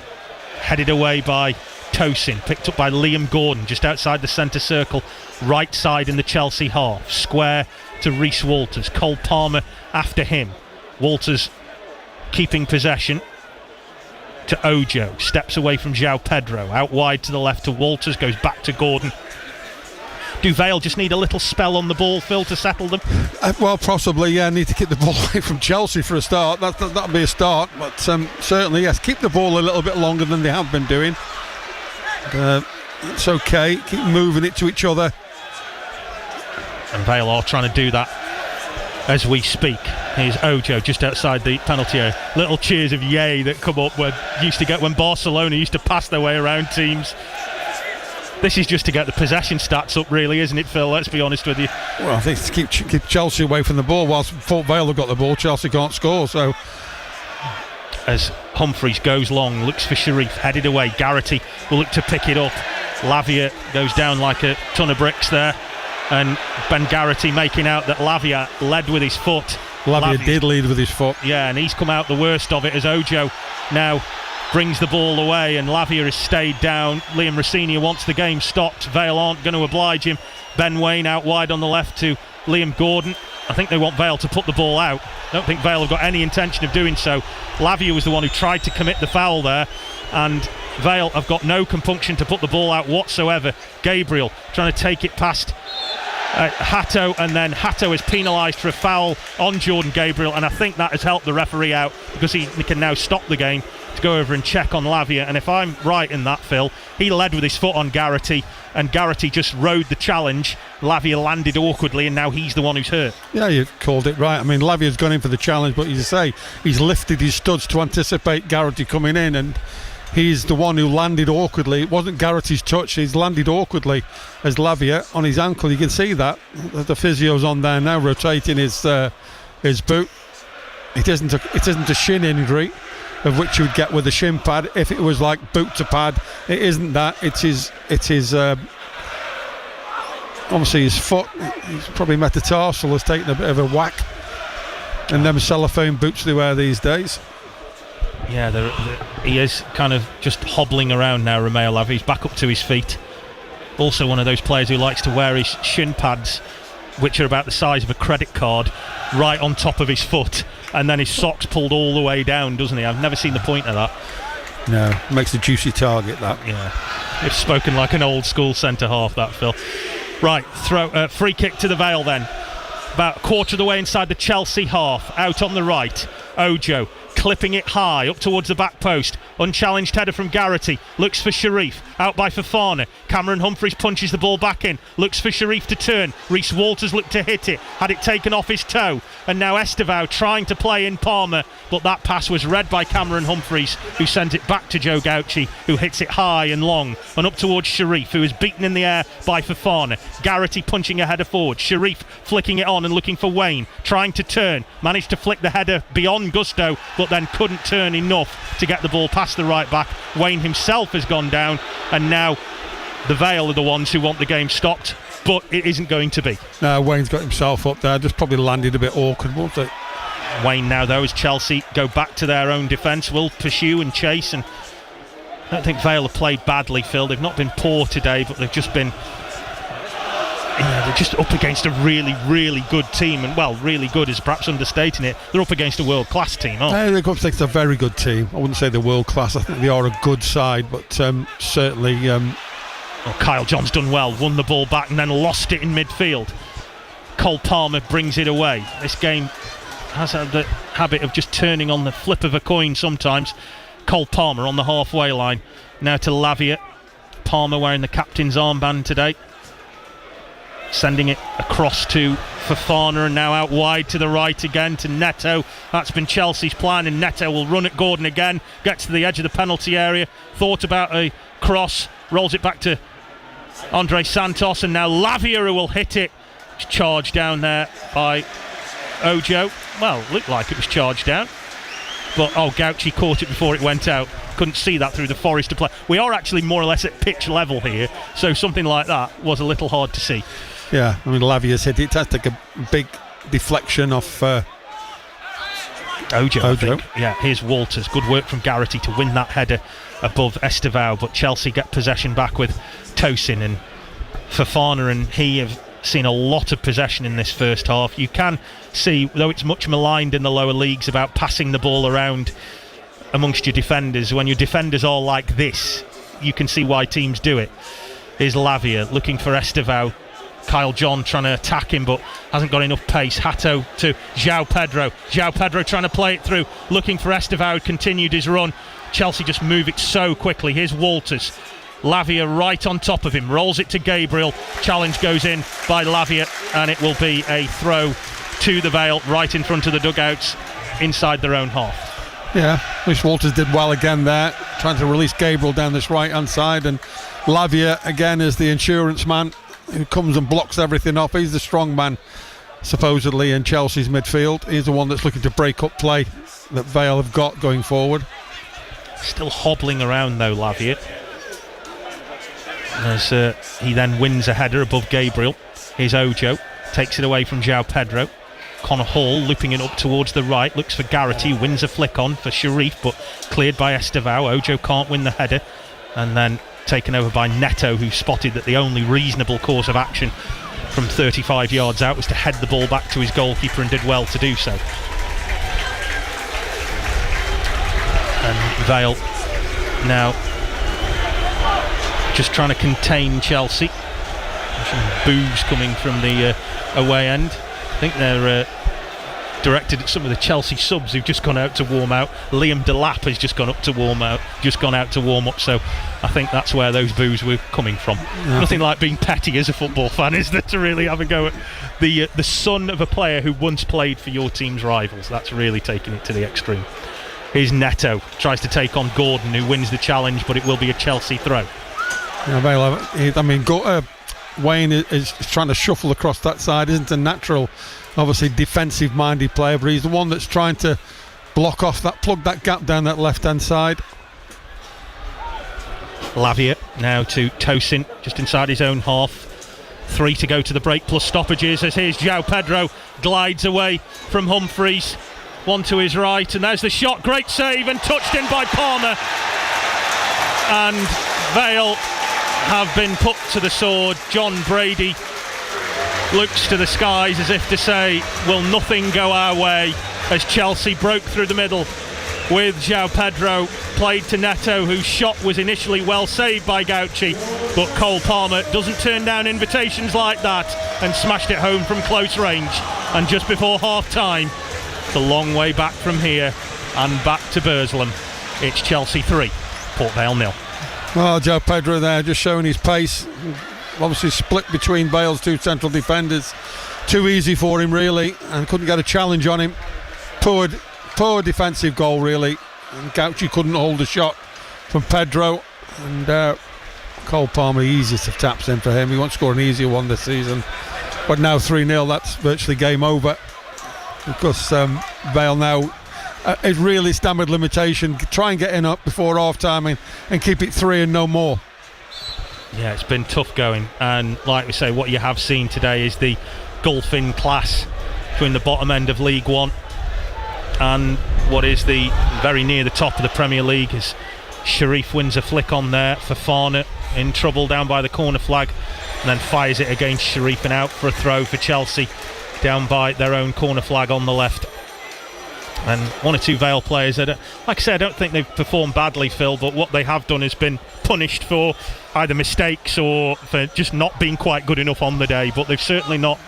Headed away by Tosin. Picked up by Liam Gordon just outside the centre circle. Right side in the Chelsea half. Square to Reece Walters. Cole Palmer after him. Walters keeping possession to Ojo, steps away from João Pedro, out wide to the left to Walters, goes back to Gordon. Do Vale just need a little spell on the ball, Phil, to settle them? Well, possibly, yeah. Need to keep the ball away from Chelsea for a start. That'll be a start, but certainly, yes, keep the ball a little bit longer than they have been doing. It's okay, keep moving it to each other. And Vale are trying to do that as we speak. Here's Ojo just outside the penalty area. Little cheers of yay that come up when Barcelona used to pass their way around teams. This is just to get the possession stats up, really, isn't it, Phil? Let's be honest with you. Well, I think it's to keep Chelsea away from the ball. Whilst Fort Vale have got the ball, Chelsea can't score. So as Humphreys goes long, looks for Sharif, headed away. Garrity will look to pick it up. Lavia goes down like a ton of bricks there, and Ben Garrity making out that Lavia led with his foot. Lavia did lead with his foot. Yeah, and he's come out the worst of it as Ojo now brings the ball away, and Lavia has stayed down. Liam Rossini wants the game stopped. Vale aren't going to oblige him. Ben Waine out wide on the left to Liam Gordon. I think they want Vale to put the ball out. I don't think Vale have got any intention of doing so. Lavia was the one who tried to commit the foul there, and Vale have got no compunction to put the ball out whatsoever. Gabriel trying to take it past Hatto, and then Hatto is penalised for a foul on Jordan Gabriel, and I think that has helped the referee out because he can now stop the game to go over and check on Lavia. And if I'm right in that, Phil, he led with his foot on Garrity, and Garrity just rode the challenge. Lavia landed awkwardly, and now he's the one who's hurt. Yeah, you called it right. I mean, Lavia's gone in for the challenge, but as you say, he's lifted his studs to anticipate Garrity coming in, and he's the one who landed awkwardly. It wasn't Garrity's touch. He's landed awkwardly as Lavia on his ankle. You can see that. The physio's on there now, rotating his boot. It isn't a shin injury, of which you would get with a shin pad if it was like boot to pad. It isn't that. It's his obviously his foot. He's probably metatarsal has taken a bit of a whack. And them cellophane boots they wear these days. Yeah, he is kind of just hobbling around now, Romeo Lavia. He's back up to his feet. Also one of those players who likes to wear his shin pads, which are about the size of a credit card, right on top of his foot, and then his socks pulled all the way down, doesn't he? I've never seen the point of that. No, makes a juicy target, that. Yeah, it's spoken like an old school centre half, that, Phil. Right, free kick to the Vale then. About a quarter of the way inside the Chelsea half, out on the right. Ojo clipping it high up towards the back post. Unchallenged header from Garrity. Looks for Sharif. Out by Fofana. Cameron Humphreys punches the ball back in. Looks for Sharif to turn. Reece Walters looked to hit it. Had it taken off his toe. And now Estevao trying to play in Palmer. But that pass was read by Cameron Humphreys, who sends it back to Joe Gauci, who hits it high and long. And up towards Sharif, who is beaten in the air by Fofana. Garrity punching a header forward. Sharif flicking it on and looking for Waine. Trying to turn. Managed to flick the header beyond gusto, but then couldn't turn enough to get the ball past the right back. Waine himself has gone down, and now the Vale are the ones who want the game stopped, but it isn't going to be. No, Wayne's got himself up there, just probably landed a bit awkward, won't it? Waine now, though, as Chelsea go back to their own defence, will pursue and chase, and I don't think Vale have played badly, Phil. They've not been poor today, but they've just been Yeah, they're just up against a really, really good team, and well, really good is perhaps understating it. They're up against a world-class team, aren't they? They're up against a very good team. I wouldn't say they're world-class. I think they are a good side, but certainly. Kyle John's done well, won the ball back and then lost it in midfield. Cole Palmer brings it away. This game has had the habit of just turning on the flip of a coin sometimes. Cole Palmer on the halfway line. Now to Lavia. Palmer wearing the captain's armband today. Sending it across to Fofana, and now out wide to the right again to Neto. That's been Chelsea's plan, and Neto will run at Gordon again. Gets to the edge of the penalty area. Thought about a cross. Rolls it back to Andre Santos, and now Lavia who will hit it. Charged down there by Ojo. Well, looked like it was charged down. But, Gauci caught it before it went out. Couldn't see that through the forest of play. We are actually more or less at pitch level here, so something like that was a little hard to see. Yeah, I mean, Lavia's hit it. It has to take a big deflection off Ojo. I think. Yeah, here's Walters. Good work from Garrity to win that header above Estevao, but Chelsea get possession back with Tosin, and Fofana and he have seen a lot of possession in this first half. You can see, though it's much maligned in the lower leagues about passing the ball around amongst your defenders, when your defenders are like this, you can see why teams do it. Here's Lavia looking for Estevao. Kyle John trying to attack him but hasn't got enough pace. Hato to João Pedro trying to play it through, looking for Estevao, continued his run. Chelsea just move it so quickly. Here's Walters. Lavia right on top of him, rolls it to Gabriel. Challenge goes in by Lavia, and it will be a throw to the Vale right in front of the dugouts inside their own half. Yeah, Chris Walters did well again there, trying to release Gabriel down this right hand side, and Lavia again is the insurance man who comes and blocks everything off. He's the strong man supposedly in Chelsea's midfield. He's the one that's looking to break up play that Vale have got going forward. Still hobbling around though, Lavia, as he then wins a header above Gabriel. Here's Ojo, takes it away from João Pedro. Connor Hall looping it up towards the right, looks for Garrity, wins a flick on for Sharif, but cleared by Estevao. Ojo can't win the header, and then taken over by Neto, who spotted that the only reasonable course of action from 35 yards out was to head the ball back to his goalkeeper, and did well to do so. And Vale now just trying to contain Chelsea. Some boos coming from the away end. I think they're directed at some of the Chelsea subs who've just gone out to warm out. Liam Delap has just gone out to warm up, so I think that's where those boos were coming from. Nothing like being petty as a football fan, is there, to really have a go at the son of a player who once played for your team's rivals. That's really taking it to the extreme. Here's Neto, tries to take on Gordon, who wins the challenge, but it will be a Chelsea throw. Wayne is trying to shuffle across that side. Isn't a natural, obviously defensive minded player, but he's the one that's trying to plug that gap down that left hand side. Lavia now to Tosin, just inside his own half. 3 to go to the break plus stoppages, as here's João Pedro, glides away from Humphreys. One to his right, and there's the shot. Great save, and touched in by Palmer. And Vale have been put to the sword. John Brady looks to the skies as if to say, will nothing go our way, as Chelsea broke through the middle with João Pedro, played to Neto, whose shot was initially well saved by Gauci, but Cole Palmer doesn't turn down invitations like that, and smashed it home from close range. And just before half time, it's a long way back from here and back to Burslem. It's Chelsea 3, Port Vale 0. Well, João Pedro there just showing his pace. Obviously split between Vale's two central defenders. Too easy for him really, and couldn't get a challenge on him. Poor defensive goal really. And Gauci couldn't hold a shot from Pedro. And Cole Palmer, the easiest of taps in for him. He won't score an easier one this season. But now 3-0, that's virtually game over. Because Vale now is really standard limitation. Try and get in up before half time and keep it 3 and no more. Yeah, it's been tough going, and like we say, what you have seen today is the gulfing class between the bottom end of League One and what is the very near the top of the Premier League. As Sharif wins a flick on there, Fofana in trouble down by the corner flag, and then fires it against Sharif and out for a throw for Chelsea down by their own corner flag on the left. And one or two Vale players, like I said, I don't think they've performed badly, Phil, but what they have done has been punished for either mistakes or for just not being quite good enough on the day. But they've certainly not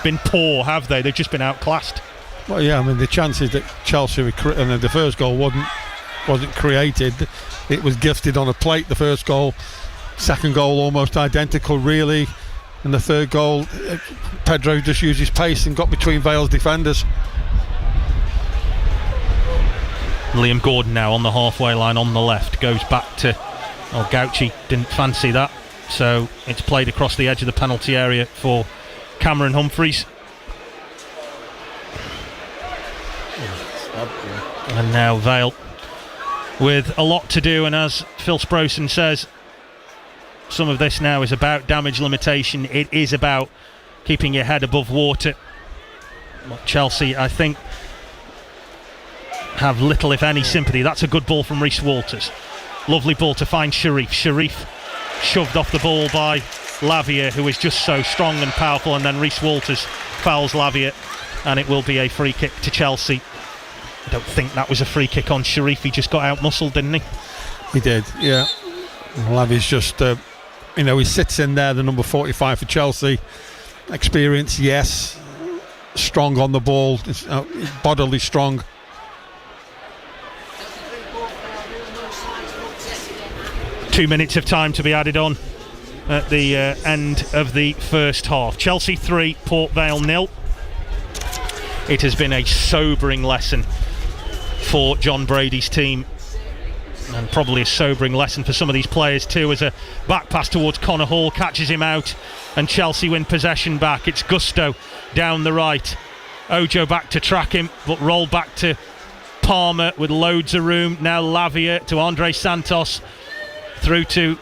been poor, have they? They've just been outclassed. Well, yeah, I mean, the chances that Chelsea and the first goal wasn't created. It was gifted on a plate, the first goal. Second goal almost identical, really. And the third goal, Pedro just used his pace and got between Vale's defenders. Liam Gordon now on the halfway line on the left, goes back to Gauci, didn't fancy that, so it's played across the edge of the penalty area for Cameron Humphreys. And now Vale with a lot to do, and as Phil Sproson says, some of this now is about damage limitation. It is about keeping your head above water. Chelsea, I think, have little if any sympathy. That's a good ball from Reece Walters. Lovely ball to find Sharif. Sharif shoved off the ball by Lavia, who is just so strong and powerful, and then Reece Walters fouls Lavia, and it will be a free kick to Chelsea. I don't think that was a free kick on Sharif. He just got out-muscled, didn't he? He did, yeah. Lavia's just, he sits in there, the number 45 for Chelsea. Experience, yes. Strong on the ball, bodily strong. Two minutes of time to be added on at the end of the first half. Chelsea 3, Port Vale 0. It has been a sobering lesson for John Brady's team, and probably a sobering lesson for some of these players too, as a back pass towards Connor Hall catches him out and Chelsea win possession back. It's Gusto down the right, Ojo back to track him, but roll back to Palmer with loads of room. Now Lavia to Andre Santos, through to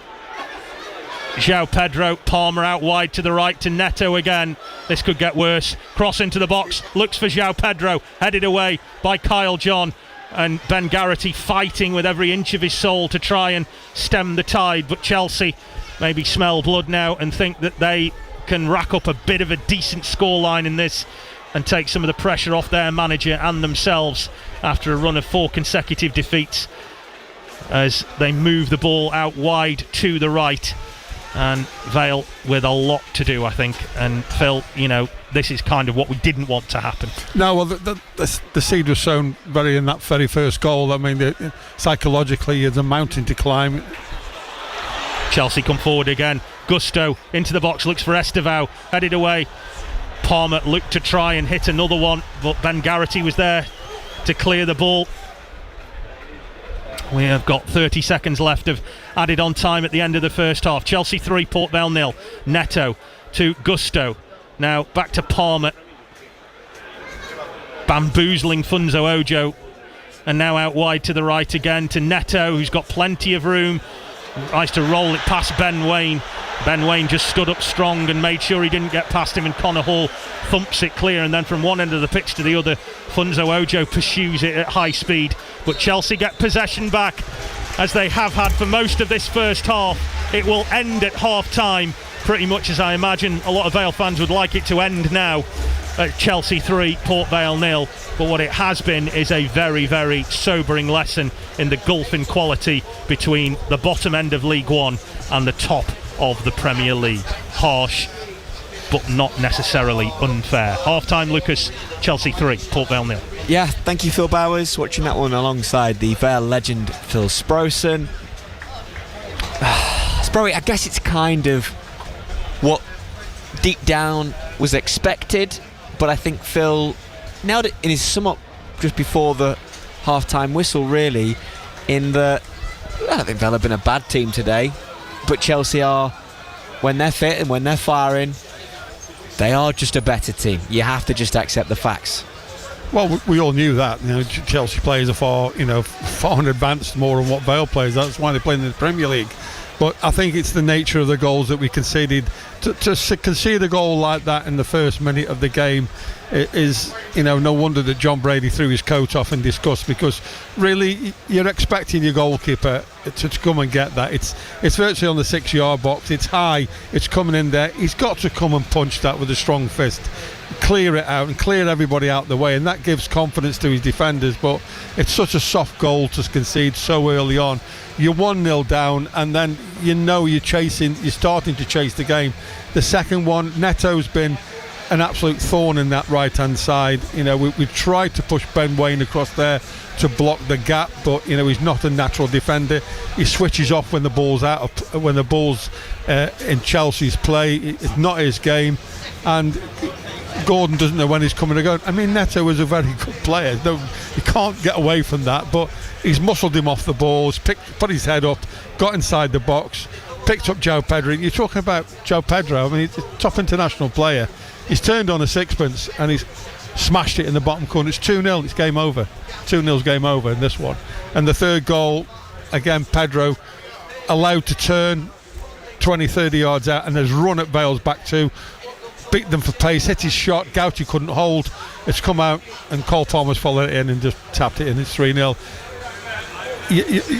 João Pedro. Palmer out wide to the right to Neto again. This could get worse. Cross into the box, looks for João Pedro, headed away by Kyle John, and Ben Garrity fighting with every inch of his soul to try and stem the tide. But Chelsea maybe smell blood now and think that they can rack up a bit of a decent scoreline in this and take some of the pressure off their manager and themselves after a run of 4 consecutive defeats, as they move the ball out wide to the right. And Vale with a lot to do, I think. And Phil, this is kind of what we didn't want to happen. No, well, the seed was sown in that very first goal. I mean, psychologically, it's a mountain to climb. Chelsea come forward again. Gusto into the box, looks for Estevao, headed away. Palmer looked to try and hit another one, but Ben Garrity was there to clear the ball. We have got 30 seconds left of added on time at the end of the first half. Chelsea 3, Port Vale 0. Neto to Gusto. Now back to Palmer. Bamboozling Funzo Ojo. And now out wide to the right again to Neto, who's got plenty of room. Tries to roll it past Ben Waine. Ben Waine just stood up strong and made sure he didn't get past him, and Connor Hall thumps it clear, and then from one end of the pitch to the other, Funzo Ojo pursues it at high speed. But Chelsea get possession back, as they have had for most of this first half. It will end at half time, pretty much as I imagine a lot of Vale fans would like it to end now, at Chelsea 3, Port Vale 0. But what it has been is a very, very sobering lesson in the gulf in quality between the bottom end of League One and the top of the Premier League. Harsh, but not necessarily unfair. Half-time, Lucas. Chelsea 3, Port Vale 0. Yeah, thank you, Phil Bowers, watching that one alongside the Vale legend Phil Sproson. Sprowy, I guess it's kind of what deep down was expected, but I think Phil nailed it in his sum up just before the half-time whistle, really, in that I don't think Vale have been a bad team today, but Chelsea are, when they're fit and when they're firing, they are just a better team. You have to just accept the facts. Well, we all knew that. Chelsea players are far advanced more than what Vale plays. That's why they play in the Premier League. But I think it's the nature of the goals that we conceded. To concede a goal like that in the first minute of the game is, no wonder that John Brady threw his coat off in disgust, because really you're expecting your goalkeeper to come and get that. It's virtually on the 6-yard box. It's high. It's coming in there. He's got to come and punch that with a strong fist, clear it out and clear everybody out the way, and that gives confidence to his defenders. But it's such a soft goal to concede so early on. You're 1-0 down, and then you're starting to chase the game. The second one, Neto's been an absolute thorn in that right-hand side. We tried to push Ben Waine across there to block the gap, but he's not a natural defender. He switches off when the ball's in Chelsea's play. It's not his game, and Gordon doesn't know when he's coming to go. I mean, Neto is a very good player. No, you can't get away from that, but he's muscled him off the balls, put his head up, got inside the box, picked up João Pedro. You're talking about João Pedro. I mean, he's a top international player. He's turned on a sixpence and he's smashed it in the bottom corner. It's 2-0. It's game over. 2-0's game over in this one. And the third goal, again, Pedro allowed to turn 20, 30 yards out and has run at Vale's back two, beat them for pace, hit his shot. Gauci couldn't hold. It's come out and Cole Palmer's followed it in and just tapped it in. It's 3-0.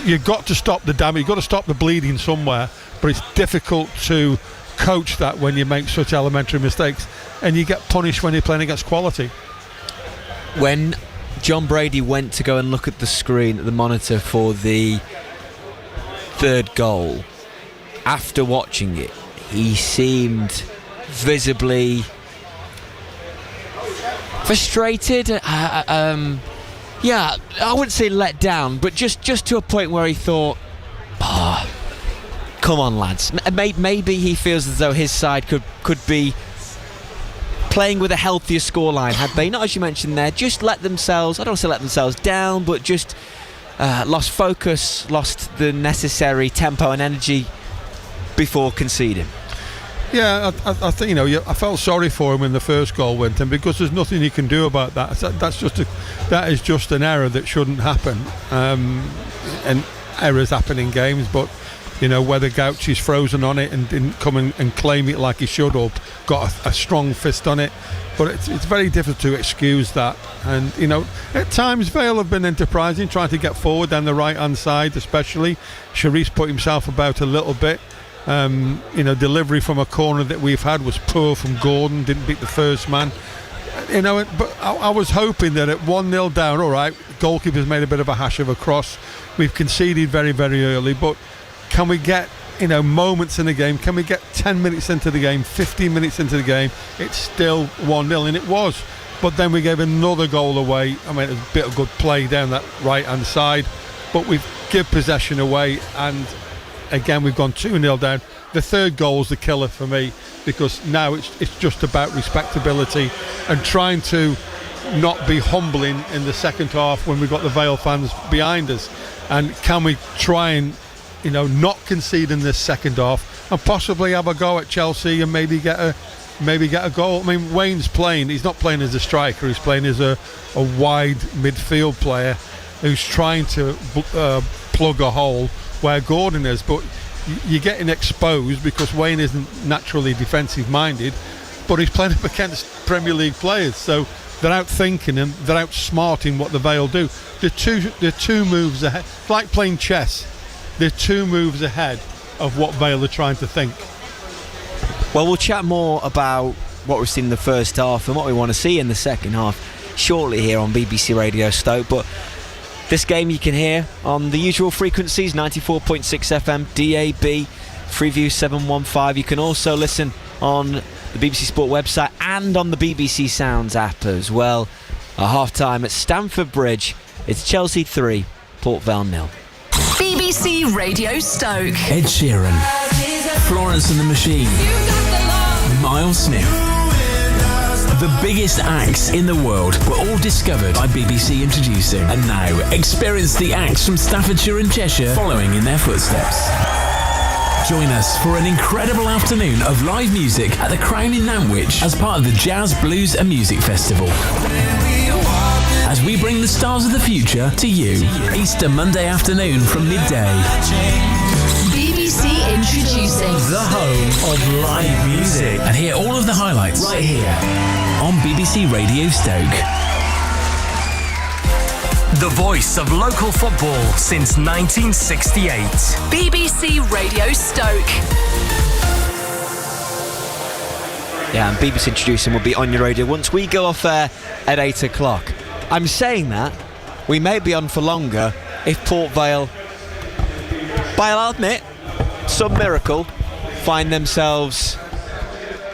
You've got to stop the damage. You've got to stop the bleeding somewhere. But it's difficult to coach that when you make such elementary mistakes, and you get punished when you're playing against quality. When John Brady went to go and look at the screen at the monitor for the third goal, after watching it, he seemed visibly frustrated. I wouldn't say let down, but just to a point where he thought, come on, lads. Maybe he feels as though his side could be playing with a healthier scoreline had they not, as you mentioned there, just let themselves, I don't want to say let themselves down, but just lost focus, lost the necessary tempo and energy before conceding. Yeah, I think I felt sorry for him when the first goal went in, because there's nothing you can do about that. That is just an error that shouldn't happen, and errors happen in games. But whether Gauci's frozen on it and didn't come and claim it like he should, or got a strong fist on it, but it's very difficult to excuse that. And at times Vale have been enterprising, trying to get forward down the right hand side, especially. Sharice put himself about a little bit. Delivery from a corner that we've had was poor from Gordon, didn't beat the first man. But I was hoping that at 1-0 down, all right, goalkeeper's made a bit of a hash of a cross. We've conceded very, very early, but can we get moments in the game? Can we get 10 minutes into the game, 15 minutes into the game? It's still 1-0, and it was. But then we gave another goal away. I mean, it was a bit of good play down that right-hand side, but we've give possession away, and again we've gone 2-0 down. The third goal's the killer for me, because now it's just about respectability and trying to not be humbling in the second half when we've got the Vale fans behind us. And can we try and not concede in this second half and possibly have a go at Chelsea and maybe get a goal? I mean, Wayne's playing, he's not playing as a striker, he's playing as a wide midfield player who's trying to plug a hole where Gordon is. But you're getting exposed because Wayne isn't naturally defensive minded, but he's playing up against Premier League players, so they're out thinking and they're out smarting what the Vale do. They're two moves ahead, like playing chess. They're 2 moves ahead of what Vale are trying to think. Well, we'll chat more about what we've seen in the first half and what we want to see in the second half shortly here on BBC Radio Stoke. But this game you can hear on the usual frequencies, 94.6 FM, DAB, Freeview 715. You can also listen on the BBC Sport website and on the BBC Sounds app as well. At half-time at Stamford Bridge, it's Chelsea 3, Port Vale 0. BBC Radio Stoke. Ed Sheeran, Florence and the Machine, Miles Smith. The biggest acts in the world were all discovered by BBC Introducing. And now, experience the acts from Staffordshire and Cheshire following in their footsteps. Join us for an incredible afternoon of live music at the Crown in Nantwich as part of the Jazz, Blues and Music Festival. As we bring the stars of the future to you, Easter Monday afternoon from midday. BBC Introducing. The home of live music. And hear all of the highlights right here on BBC Radio Stoke. The voice of local football since 1968. BBC Radio Stoke. Yeah, and BBC Introducing will be on your radio once we go off air at 8 o'clock. I'm saying that we may be on for longer if Port Vale, I'll admit, some miracle, find themselves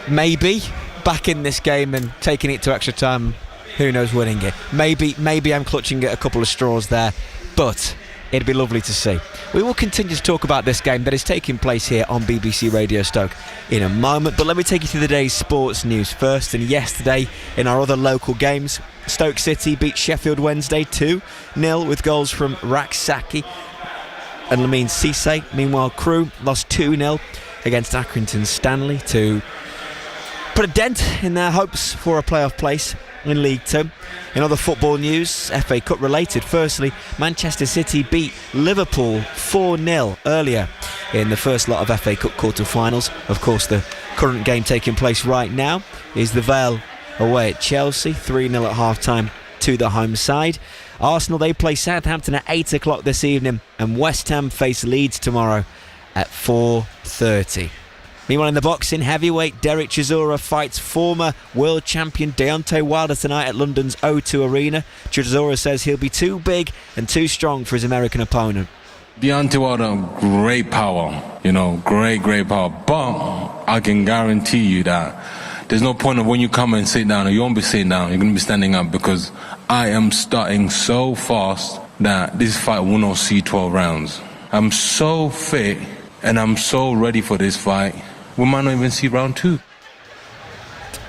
maybe back in this game and taking it to extra time. Who knows, winning it. Maybe I'm clutching at a couple of straws there, but it'd be lovely to see. We will continue to talk about this game that is taking place here on BBC Radio Stoke in a moment, but let me take you through the day's sports news first. And yesterday, in our other local games, Stoke City beat Sheffield Wednesday 2-0 with goals from Raksaki and Lamine Cisse. Meanwhile, Crewe lost 2-0 against Accrington Stanley to put a dent in their hopes for a playoff place in League 2. In other football news, FA Cup related, firstly, Manchester City beat Liverpool 4-0 earlier in the first lot of FA Cup quarter-finals. Of course, the current game taking place right now is the Vale away at Chelsea, 3-0 at half-time to the home side. Arsenal, they play Southampton at 8 o'clock this evening, and West Ham face Leeds tomorrow at 4:30. Meanwhile, in the boxing heavyweight, Derek Chisora fights former world champion Deontay Wilder tonight at London's O2 Arena. Chisora says he'll be too big and too strong for his American opponent. Deontay Wilder, great power, great power. But I can guarantee you that there's no point of when you come and sit down, or you won't be sitting down, you're going to be standing up, because I am starting so fast that this fight will not see 12 rounds. I'm so fit and I'm so ready for this fight. We might not even see round 2.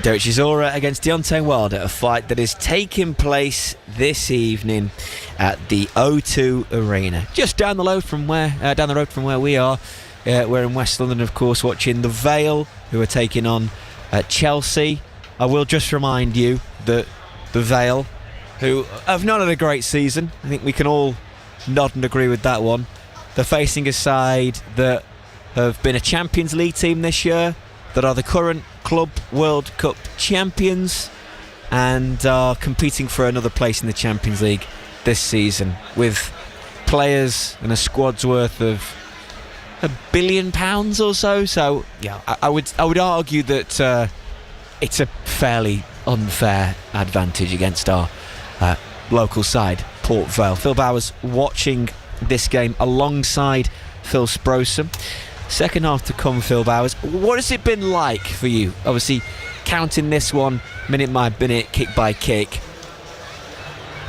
Derek Chisora against Deontay Wilder, a fight that is taking place this evening at the O2 Arena, just down the road from where we are. We're in West London, of course, watching the Vale, who are taking on Chelsea. I will just remind you that the Vale, who have not had a great season, I think we can all nod and agree with that one. They're facing a side that have been a Champions League team this year, that are the current Club World Cup champions, and are competing for another place in the Champions League this season, with players and a squad's worth of £1 billion or so. So yeah, I would argue that it's a fairly unfair advantage against our local side, Port Vale. Phil Bowers watching this game alongside Phil Sprosome. Second half to come, Phil Bowers. What has it been like for you? Obviously, counting this one minute by minute, kick by kick.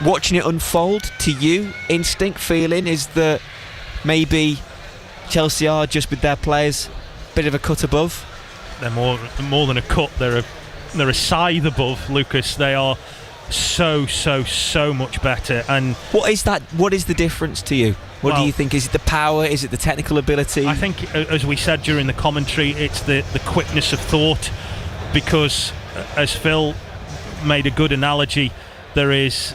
Watching it unfold, to you, instinct feeling is that maybe Chelsea are, just with their players, a bit of a cut above? They're more than a cut. They're a scythe above, Lucas. They are so much better. And what is that? What is the difference to you? What do you think? Is it the power? Is it the technical ability? I think, as we said during the commentary, it's the quickness of thought, because as Phil made a good analogy, there is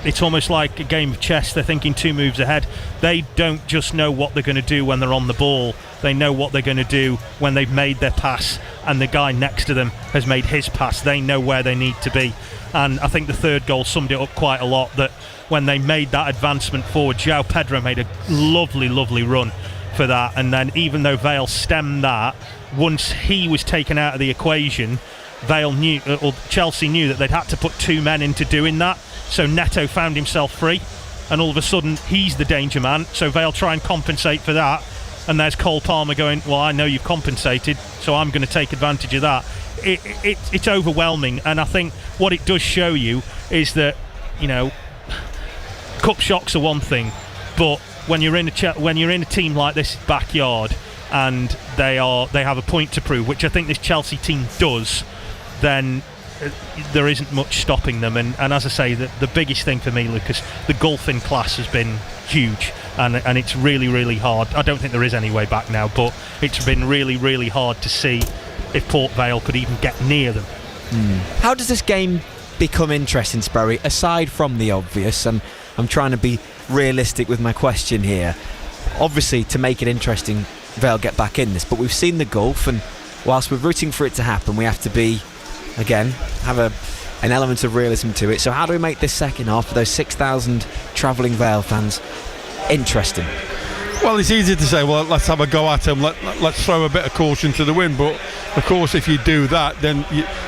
it's almost like a game of chess. They're thinking 2 moves ahead. They don't just know what they're going to do when they're on the ball. They know what they're going to do when they've made their pass and the guy next to them has made his pass. They know where they need to be. And I think the third goal summed it up quite a lot, that when they made that advancement forward, João Pedro made a lovely run for that. And then even though Vale stemmed that, once he was taken out of the equation, Chelsea knew that they'd had to put 2 men into doing that. So Neto found himself free, and all of a sudden he's the danger man. So Vale try and compensate for that, and there's Cole Palmer going, well, I know you've compensated, so I'm going to take advantage of that. It's overwhelming, and I think what it does show you is that, cup shocks are one thing, but when you're in a team like this backyard and they have a point to prove, which I think this Chelsea team does, then there isn't much stopping them. And as I say, the biggest thing for me, Lucas, the golfing class has been huge, and it's really hard. I don't think there is any way back now, but it's been really hard to see if Port Vale could even get near them. How does this game become interesting, Sperry, aside from the obvious? And I'm trying to be realistic with my question here. Obviously, to make it interesting, Vale get back in this, but we've seen the golf, and whilst we're rooting for it to happen, we have to be, again, have a an element of realism to it. So how do we make this second half for those 6,000 travelling Vale fans interesting? Well, it's easy to say, well, let's have a go at them, let's throw a bit of caution to the wind, but of course if you do that, then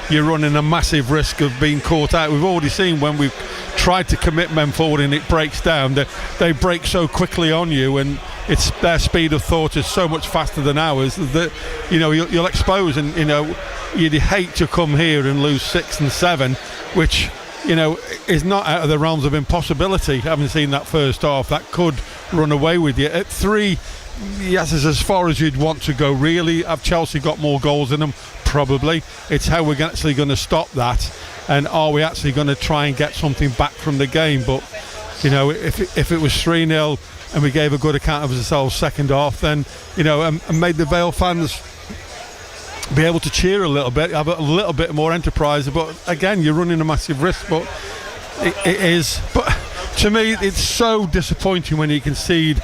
you're running a massive risk of being caught out. We've already seen when we've tried to commit men forward and it breaks down, that they break so quickly on you, and it's their speed of thought is so much faster than ours that you'll expose, and you'd hate to come here and lose 6 and 7, which is not out of the realms of impossibility. Having seen that first half, that could run away with you. At 3, yes, it's as far as you'd want to go, really. Have Chelsea got more goals in them? Probably. It's how we're actually going to stop that, and are we actually going to try and get something back from the game? But if it was 3-0 and we gave a good account of ourselves second half, then and made the Vale fans be able to cheer a little bit, have a little bit more enterprise. But again, you're running a massive risk. But it is. But to me, it's so disappointing when you concede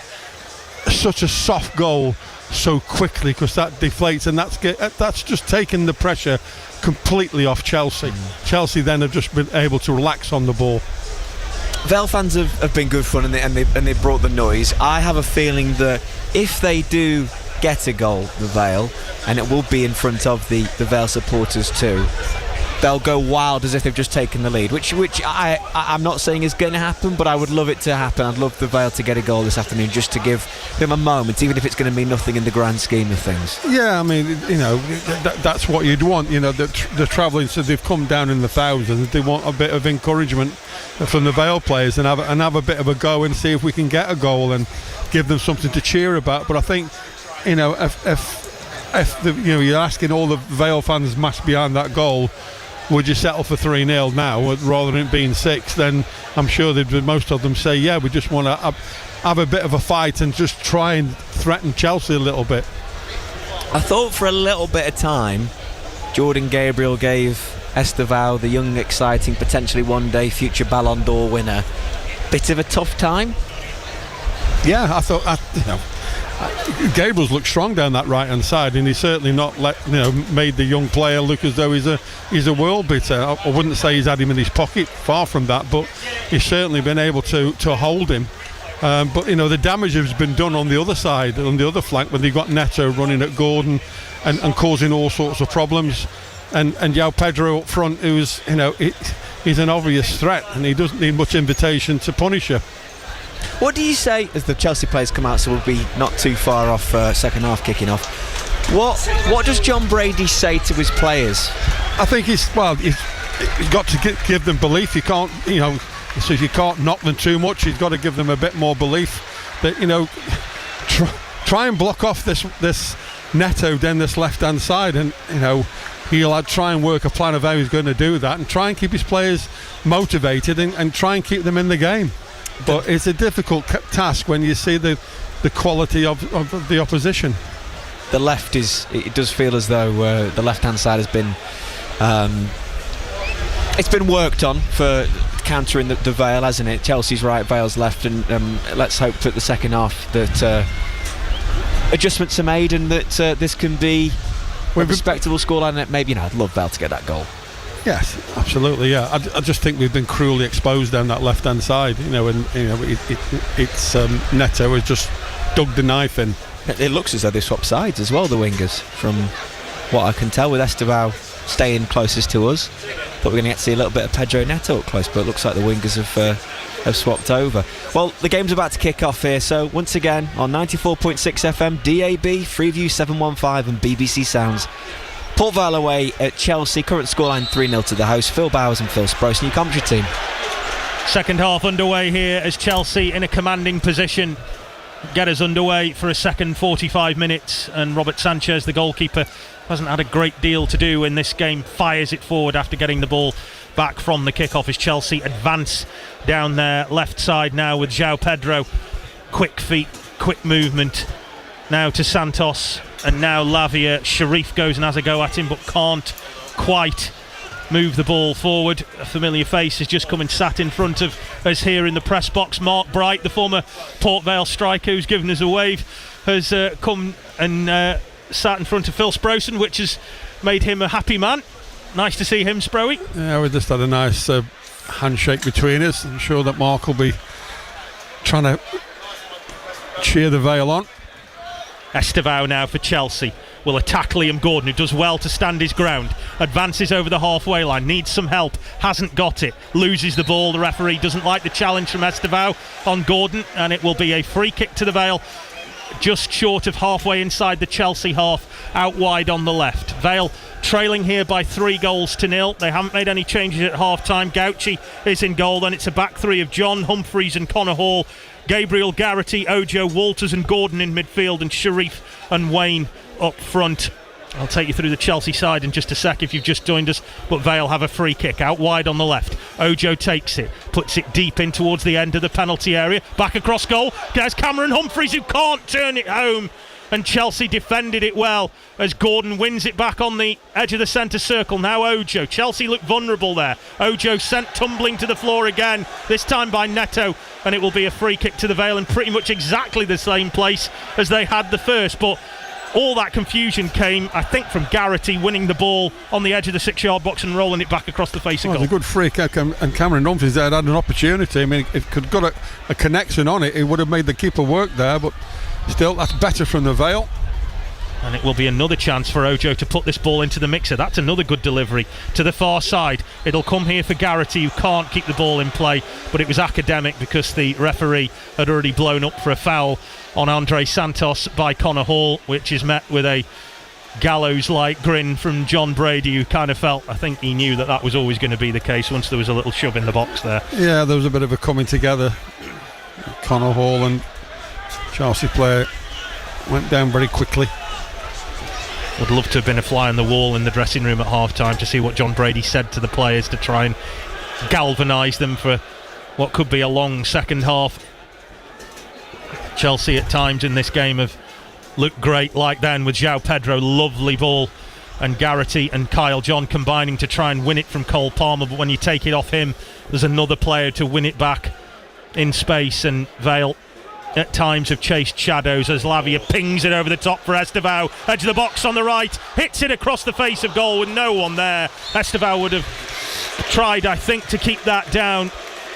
such a soft goal so quickly, because that deflates, and that's just taken the pressure completely off Chelsea. Chelsea then have just been able to relax on the ball. Vale fans have been good fun, and they brought the noise. I have a feeling that if they do get a goal, the Vale, and it will be in front of the Vale supporters too, they'll go wild as if they've just taken the lead, which I'm not saying is going to happen, but I would love it to happen. I'd love the Vale to get a goal this afternoon, just to give them a moment, even if it's going to mean nothing in the grand scheme of things. Yeah, I mean, that's what you'd want. The travelling, so they've come down in the thousands. They want a bit of encouragement from the Vale players, and have a bit of a go and see if we can get a goal and give them something to cheer about. But I think, if you're asking all the Vale fans massed behind that goal, would you settle for 3-0 now rather than it being 6? Then I'm sure most of them say, yeah, we just want to have a bit of a fight and just try and threaten Chelsea a little bit. I thought for a little bit of time Jordan Gabriel gave Estevao, the young, exciting, potentially one day future Ballon d'Or winner, bit of a tough time. Yeah, I thought Gabriel's looked strong down that right hand side, and he's certainly not made the young player look as though he's a world beater. I wouldn't say he's had him in his pocket, far from that, but he's certainly been able to hold him. But the damage has been done on the other side, on the other flank, when they got Neto running at Gordon and causing all sorts of problems, and João Pedro up front, who's he's an obvious threat, and he doesn't need much invitation to punish you. What do you say as the Chelsea players come out? So we'll be not too far off second half kicking off. What does John Brady say to his players? I think he's got to give them belief. You can't, so you can't knock them too much. He's got to give them a bit more belief that try and block off this Neto down this left hand side, and he'll try and work a plan of how he's going to do that, and try and keep his players motivated and try and keep them in the game. But it's a difficult task when you see the quality of the opposition. The left it does feel as though the left hand side has been it's been worked on for countering the Vale, hasn't it? Chelsea's right, Vale's left, and let's hope that the second half that adjustments are made, and that this can be a respectable scoreline. Maybe I'd love Vale to get that goal. Yes, absolutely. Yeah, I just think we've been cruelly exposed down that left-hand side. It's Neto has just dug the knife in. It looks as though they swap sides as well, the wingers, from what I can tell, with Estevao staying closest to us. Thought we were going to get to see a little bit of Pedro Neto up close, but it looks like the wingers have swapped over. Well, the game's about to kick off here, so once again on 94.6 FM, DAB, Freeview 715 and BBC Sounds. Port Vale away at Chelsea, current scoreline 3-0 to the host. Phil Bowers and Phil Sprouse, new commentary team. Second half underway here as Chelsea in a commanding position get us underway for a second 45 minutes, and Robert Sanchez, the goalkeeper, hasn't had a great deal to do in this game, fires it forward after getting the ball back from the kick-off as Chelsea advance down their left side now with João Pedro. Quick feet, quick movement now to Santos, and now Lavia. Sharif goes and has a go at him but can't quite move the ball forward. A familiar face has just come and sat in front of us here in the press box. Mark Bright, the former Port Vale striker who's given us a wave, has come and sat in front of Phil Sprouse, which has made him a happy man. Nice to see him, Sproey. Yeah, we just had a nice handshake between us. I'm sure that Mark will be trying to cheer the Vale on. Estevao now for Chelsea will attack Liam Gordon, who does well to stand his ground, advances over the halfway line, needs some help, hasn't got it, loses the ball. The referee doesn't like the challenge from Estevao on Gordon, and it will be a free kick to the Vale, just short of halfway inside the Chelsea half, out wide on the left. Vale trailing here by 3-0. They haven't made any changes at half-time. Gauci is in goal, and it's a back three of John, Humphreys and Connor Hall, Gabriel, Garrity, Ojo, Walters and Gordon in midfield, and Sharif and Wayne up front. I'll take you through the Chelsea side in just a sec if you've just joined us, but Vale have a free kick out wide on the left. Ojo takes it, puts it deep in towards the end of the penalty area, back across goal. There's Cameron Humphreys, who can't turn it home, and Chelsea defended it well as Gordon wins it back on the edge of the centre circle. Now Ojo. Chelsea look vulnerable there. Ojo sent tumbling to the floor again, this time by Neto, and it will be a free kick to the Vale in pretty much exactly the same place as they had the first. But all that confusion came, I think, from Garrity winning the ball on the edge of the 6-yard box and rolling it back across the face of goal. It was a good free kick, and Cameron Humphreys had an opportunity. I mean, if it could got a connection on it, it would have made the keeper work there, but still, that's better from the Vale. And it will be another chance for Ojo to put this ball into the mixer. That's another good delivery to the far side. It'll come here for Garrity, who can't keep the ball in play, but it was academic because the referee had already blown up for a foul on Andre Santos by Connor Hall, which is met with a gallows-like grin from John Brady, who kind of felt, I think he knew that was always going to be the case once there was a little shove in the box there. Yeah, there was a bit of a coming together. Connor Hall and Chelsea player went down very quickly. Would love to have been a fly on the wall in the dressing room at half-time to see what John Brady said to the players to try and galvanise them for what could be a long second half. Chelsea at times in this game have looked great, like then with João Pedro, lovely ball, and Garrity and Kyle John combining to try and win it from Cole Palmer, but when you take it off him, there's another player to win it back in space, and Vale at times have chased shadows as Lavia pings it over the top for Estevao, edge of the box on the right, hits it across the face of goal with no one there. Estevao would have tried, I think, to keep that down,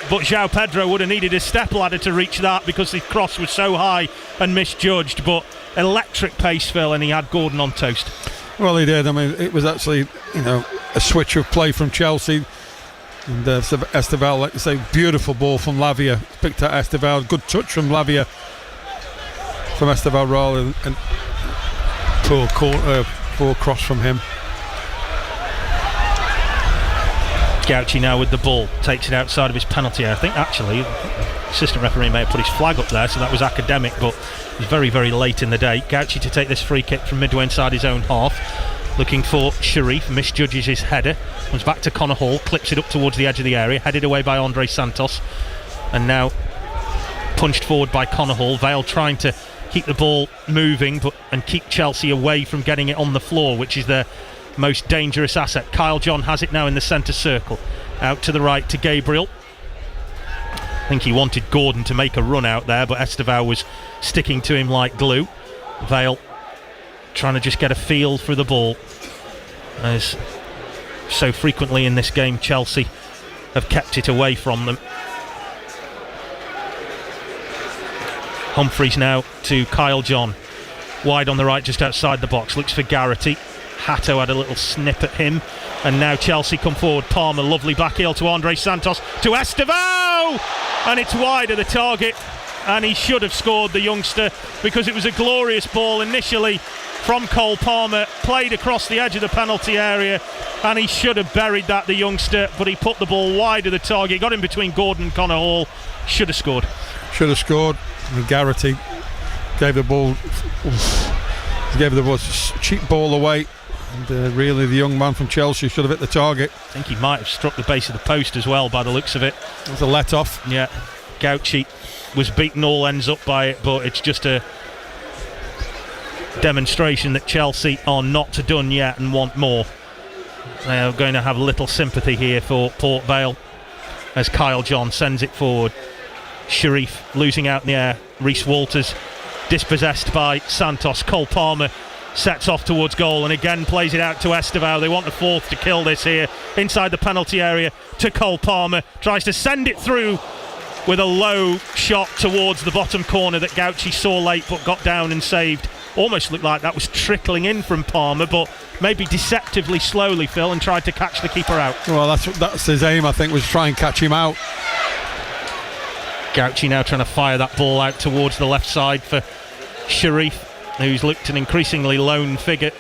but João Pedro would have needed a step ladder to reach that because the cross was so high and misjudged. But electric pace, Phil, and he had Gordon on toast. Well, he did. I mean, it was actually, a switch of play from Chelsea. And Estevao, like you say, beautiful ball from Lavia. Picked out Estevao, good touch from Lavia. From Estevao rather, and poor cross from him. Gauci now with the ball, takes it outside of his penalty area. I think actually assistant referee may have put his flag up there, so that was academic, but it was very, very late in the day. Gauci to take this free kick from midway inside his own half, looking for Sharif, misjudges his header, comes back to Connor Hall, clips it up towards the edge of the area, headed away by Andre Santos, and now punched forward by Connor Hall. Vale trying to keep the ball moving and keep Chelsea away from getting it on the floor, which is their most dangerous asset. Kyle John has it now in the centre circle, out to the right to Gabriel. I think he wanted Gordon to make a run out there, but Estevao was sticking to him like glue. Vale trying to just get a feel for the ball, as so frequently in this game Chelsea have kept it away from them. Humphreys now to Kyle John, wide on the right just outside the box, looks for Garrity. Hatto had a little snip at him, and now Chelsea come forward. Palmer, lovely back heel to Andre Santos, to Estevao, and it's wide of the target, and he should have scored, the youngster, because it was a glorious ball initially from Cole Palmer, played across the edge of the penalty area, and he should have buried that, the youngster, but he put the ball wide of the target, got in between Gordon and Connor Hall. Should have scored. And Garrity gave the ball cheap ball away, and really the young man from Chelsea should have hit the target. I think he might have struck the base of the post as well by the looks of it. It was a let off. Yeah, Gauci was beaten all ends up by it, but it's just a demonstration that Chelsea are not done yet and want more. They are going to have little sympathy here for Port Vale as Kyle John sends it forward. Sharif losing out in the air. Reece Walters dispossessed by Santos. Cole Palmer sets off towards goal and again plays it out to Estevao. They want the fourth to kill this here. Inside the penalty area to Cole Palmer. Tries to send it through with a low shot towards the bottom corner that Gauci saw late but got down and saved. Almost looked like that was trickling in from Palmer, but maybe deceptively slowly, Phil, and tried to catch the keeper out. Well, that's his aim, I think, was try and catch him out. Gauci now trying to fire that ball out towards the left side for Sharif, who's looked an increasingly lone figure.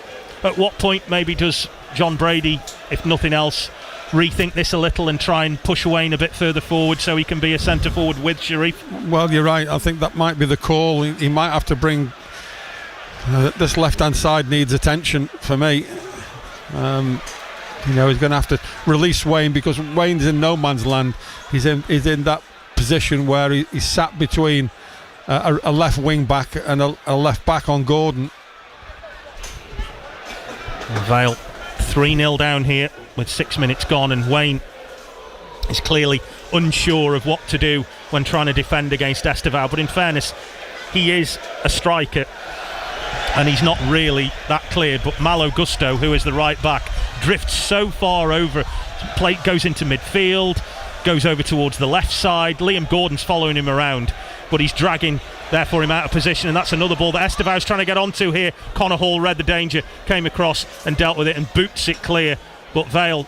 At what point maybe does John Brady, if nothing else, rethink this a little and try and push Wayne a bit further forward so he can be a centre forward with Sharif? Well, you're right. I think that might be the call. He might have to bring this left-hand side needs attention for me. He's going to have to release Wayne because Wayne's in no man's land. He's in that position where he's sat between a left wing back and a left back on Gordon. Vale 3-0 down here with 6 minutes gone, and Wayne is clearly unsure of what to do when trying to defend against Estevao. But in fairness, he is a striker and he's not really that cleared. But Malo Gusto, who is the right back, drifts so far over, plate goes into midfield, goes over towards the left side. Liam Gordon's following him around, but he's dragging therefore him out of position, and that's another ball that Estevao's trying to get onto here. Connor Hall read the danger, came across and dealt with it and boots it clear. But Vale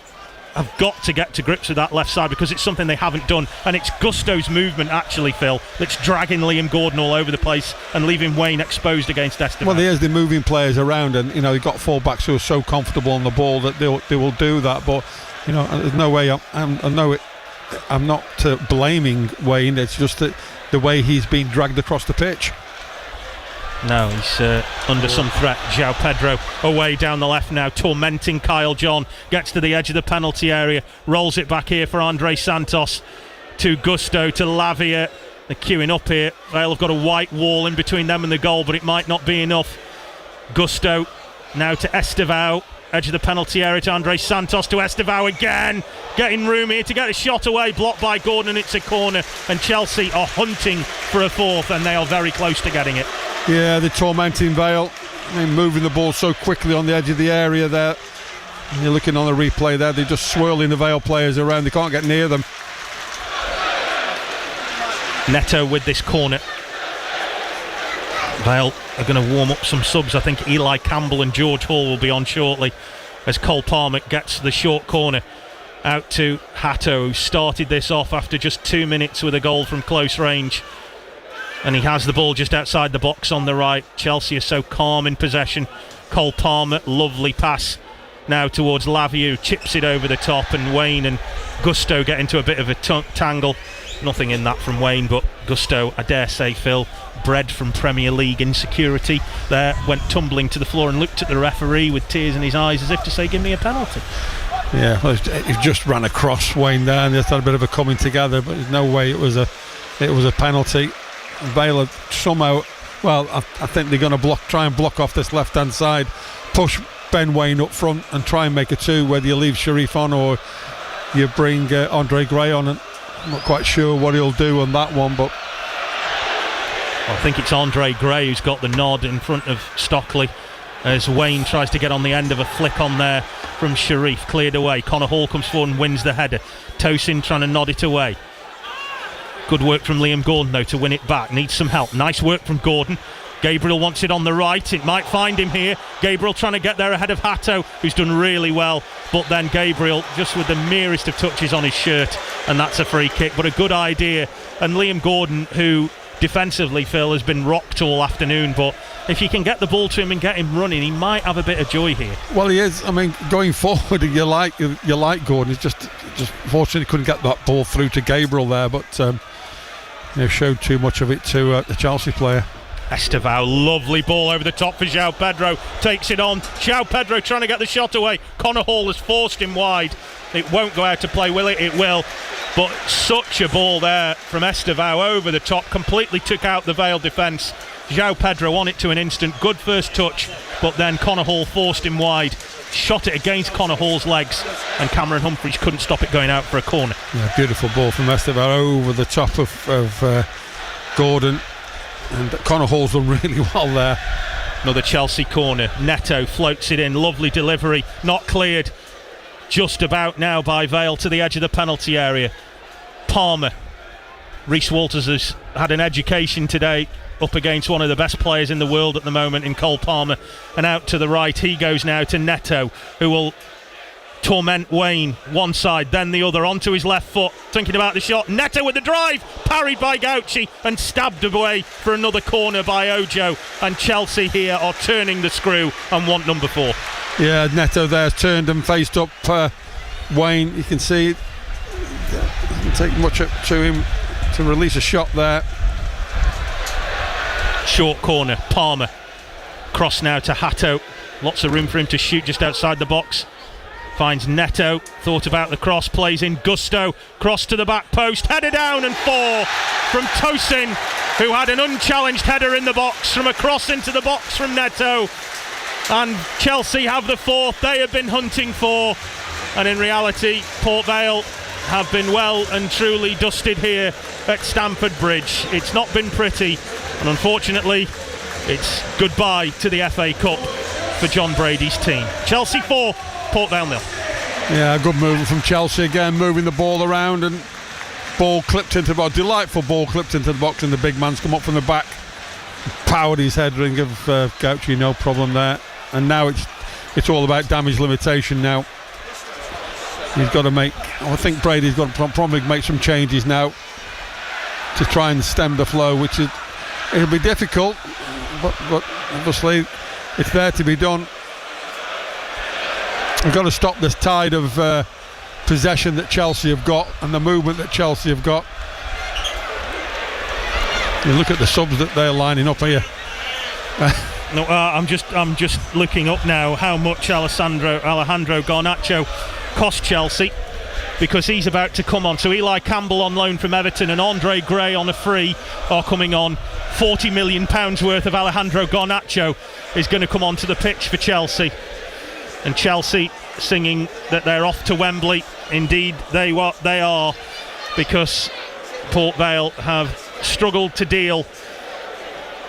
have got to get to grips with that left side because it's something they haven't done, and it's Gusto's movement actually, Phil, that's dragging Liam Gordon all over the place and leaving Wayne exposed against Estevao. Well, there's the moving players around, and you've got full-backs who are so comfortable on the ball that they will do that. But there's no way I'm not blaming Wayne. It's just that the way he's been dragged across the pitch. No, he's under some threat. João Pedro away down the left now, tormenting Kyle John. Gets to the edge of the penalty area, rolls it back here for Andre Santos, to Gusto, to Lavia. They're queuing up here. Vale have got a white wall in between them and the goal, but it might not be enough. Gusto now to Estevao, edge of the penalty area to Andre Santos, to Estevao again, getting room here to get a shot away, blocked by Gordon, and it's a corner, and Chelsea are hunting for a fourth, and they are very close to getting it. Yeah, they're tormenting Vale. Moving the ball so quickly on the edge of the area there. And you're looking on the replay there, they're just swirling the Vale players around, they can't get near them. Neto with this corner. Vale are going to warm up some subs. I think Eli Campbell and George Hall will be on shortly as Cole Palmer gets the short corner out to Hatto, who started this off after just 2 minutes with a goal from close range. And he has the ball just outside the box on the right. Chelsea are so calm in possession. Cole Palmer, lovely pass now towards Lavia, chips it over the top, and Wayne and Gusto get into a bit of a tangle. Nothing in that from Wayne, but Gusto, I dare say, Phil, bred from Premier League insecurity, there went tumbling to the floor and looked at the referee with tears in his eyes as if to say, give me a penalty. Yeah, well, he just ran across Wayne there and just had a bit of a coming together, but there's no way it was a penalty. Vale somehow, well, I think they're going to try and block off this left hand side, push Ben Wayne up front and try and make a two, whether you leave Sharif on or you bring Andre Gray on. And I'm not quite sure what he'll do on that one, but I think it's Andre Gray who's got the nod in front of Stockley as Wayne tries to get on the end of a flick on there from Sharif, cleared away. Connor Hall comes forward and wins the header. Tosin trying to nod it away. Good work from Liam Gordon though to win it back. Needs some help. Nice work from Gordon. Gabriel wants it on the right. It might find him here. Gabriel trying to get there ahead of Hatto, who's done really well. But then Gabriel just with the merest of touches on his shirt, and that's a free kick. But a good idea. And Liam Gordon, who defensively, Phil, has been rocked all afternoon, but if you can get the ball to him and get him running, he might have a bit of joy here. Well, he is. I mean, going forward, you like Gordon. He's just fortunately couldn't get that ball through to Gabriel there, but showed too much of it to the Chelsea player. Estevao, lovely ball over the top for João Pedro, takes it on. João Pedro trying to get the shot away. Connor Hall has forced him wide. It won't go out to play, will it? It will. But such a ball there from Estevao over the top, completely took out the Vale defence. João Pedro on it to an instant, good first touch, but then Connor Hall forced him wide, shot it against Connor Hall's legs, and Cameron Humphreys couldn't stop it going out for a corner. Yeah, beautiful ball from Estevao over the top of Gordon, and Connor Hall's done really well there. Another Chelsea corner. Neto floats it in. Lovely delivery. Not cleared. Just about now by Vale to the edge of the penalty area. Palmer. Reece Walters has had an education today up against one of the best players in the world at the moment in Cole Palmer. And out to the right he goes now to Neto, who will torment Wayne one side, then the other, onto his left foot, thinking about the shot. Neto with the drive, parried by Gauci and stabbed away for another corner by Ojo. And Chelsea here are turning the screw and want number 4. Yeah, Neto there's turned and faced up Wayne. You can see it doesn't take much up to him to release a shot there. Short corner, Palmer. Cross now to Hatto. Lots of room for him to shoot just outside the box. Finds Neto, thought about the cross, plays in Gusto, cross to the back post, header down and 4 from Tosin, who had an unchallenged header in the box from a cross into the box from Neto. And Chelsea have the 4th they have been hunting for, and in reality Port Vale have been well and truly dusted here at Stamford Bridge. It's not been pretty, and unfortunately it's goodbye to the FA Cup for John Brady's team. Chelsea 4, Port Vale 0. Yeah, good movement from Chelsea again, moving the ball around, and ball clipped into the box. Delightful ball clipped into the box, and the big man's come up from the back, powered his header and give Gauci no problem there. And now it's all about damage limitation now. He's got to make, I think Brady's got to probably make some changes now to try and stem the flow, which it'll be difficult, but obviously it's there to be done. We've got to stop this tide of possession that Chelsea have got and the movement that Chelsea have got. You look at the subs that they're lining up here. No, I'm just looking up now how much Alejandro Garnacho cost Chelsea, because he's about to come on. So Eli Campbell on loan from Everton and Andre Gray on a free are coming on. £40 million worth of Alejandro Garnacho is going to come onto the pitch for Chelsea. And Chelsea singing that they're off to Wembley. Indeed they are, because Port Vale have struggled to deal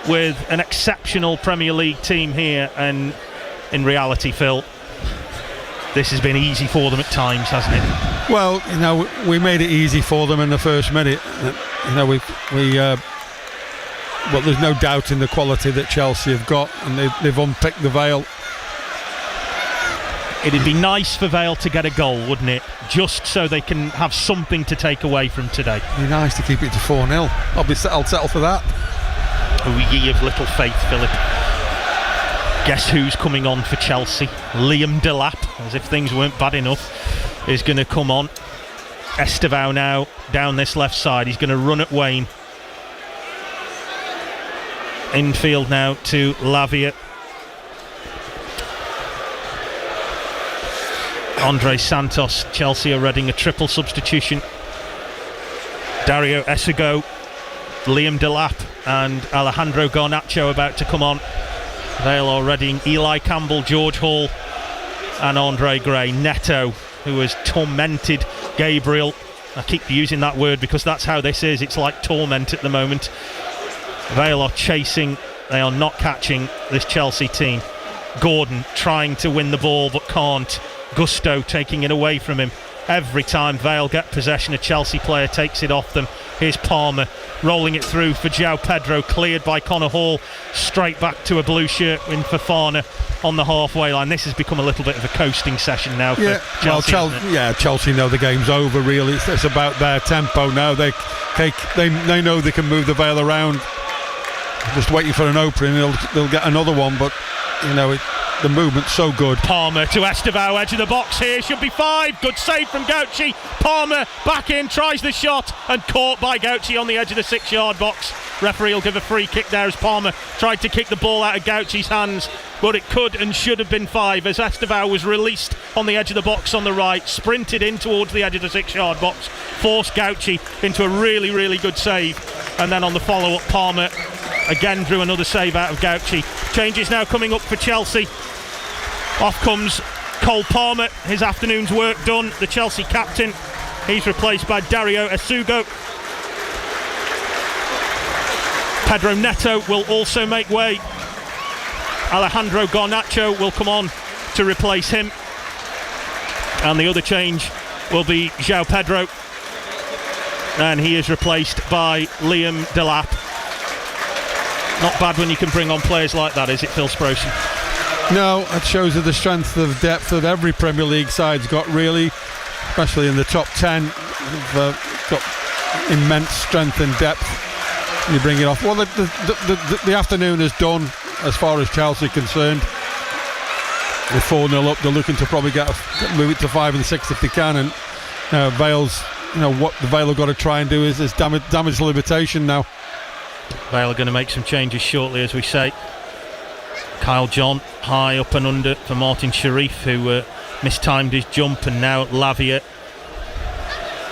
with an exceptional Premier League team here, and in reality, Phil, this has been easy for them at times, hasn't it? Well, we made it easy for them in the first minute. Well, there's no doubt in the quality that Chelsea have got, and they've unpicked the Vale. It'd be nice for Vale to get a goal, wouldn't it? Just so they can have something to take away from today. It'd be nice to keep it to 4-0. I'll settle for that. Oh, ye of little faith, Philip. Guess who's coming on for Chelsea? Liam Delap, as if things weren't bad enough, is going to come on. Estevao now down this left side. He's going to run at Wayne. Infield now to Lavia. Andre Santos. Chelsea are readying a triple substitution. Dario Essugo, Liam Delap and Alejandro Garnacho about to come on. Vale are readying Eli Campbell, George Hall and Andre Gray. Neto, who has tormented Gabriel. I keep using that word because that's how this is. It's like torment at the moment. Vale are chasing, they are not catching this Chelsea team. Gordon trying to win the ball but can't. Gusto taking it away from him. Every time Vale get possession, a Chelsea player takes it off them. Here's Palmer rolling it through for João Pedro, cleared by Connor Hall. Straight back to a blue shirt in Fofana on the halfway line. This has become a little bit of a coasting session now for Chelsea. Chelsea know the game's over really. It's about their tempo now. They know they can move the Vale around. Just waiting for an opening, they'll get another one, but the movement's so good. Palmer to Estevao, edge of the box here, should be 5. Good save from Gauci. Palmer back in, tries the shot and caught by Gauci on the edge of the 6-yard box. Referee will give a free kick there as Palmer tried to kick the ball out of Gauci's hands, but it could and should have been 5 as Estevao was released on the edge of the box on the right, sprinted in towards the edge of the 6-yard box, forced Gauci into a really, really good save, and then on the follow-up Palmer again drew another save out of Gauci. Changes now coming up for Chelsea. Off comes Cole Palmer, his afternoon's work done, the Chelsea captain. He's replaced by Dario Essugo. Pedro Neto will also make way. Alejandro Garnacho will come on to replace him, and the other change will be João Pedro, and he is replaced by Liam Delap. Not bad when you can bring on players like that, is it, Phil Sproson? No, it shows you the strength of depth that every Premier League side's got, really, especially in the top 10. They've got immense strength and depth. You bring it off. Well, the afternoon is done as far as Chelsea are concerned. They're 4-0 up. They're looking to probably move it to 5 and 6 if they can. And Vale's, what the Vale have got to try and do is damage the limitation now. Vale are going to make some changes shortly, as we say. Kyle John high up and under for Martin Sharif, who mistimed his jump, and now Lavia,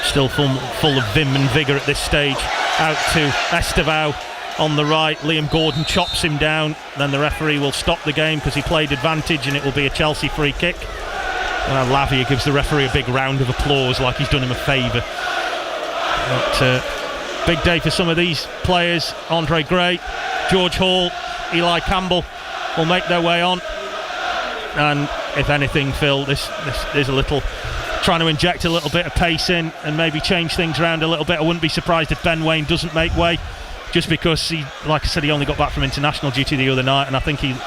still full of vim and vigour at this stage, out to Estevao on the right. Liam Gordon chops him down, then the referee will stop the game because he played advantage, and it will be a Chelsea free kick. Lavia gives the referee a big round of applause like he's done him a favour. But big day for some of these players. Andre Gray, George Hall, Eli Campbell will make their way on, and if anything, Phil, this is a little trying to inject a little bit of pace in and maybe change things around a little bit. I wouldn't be surprised if Ben Waine doesn't make way, just because he, like I said, he only got back from international duty the other night, and I think he's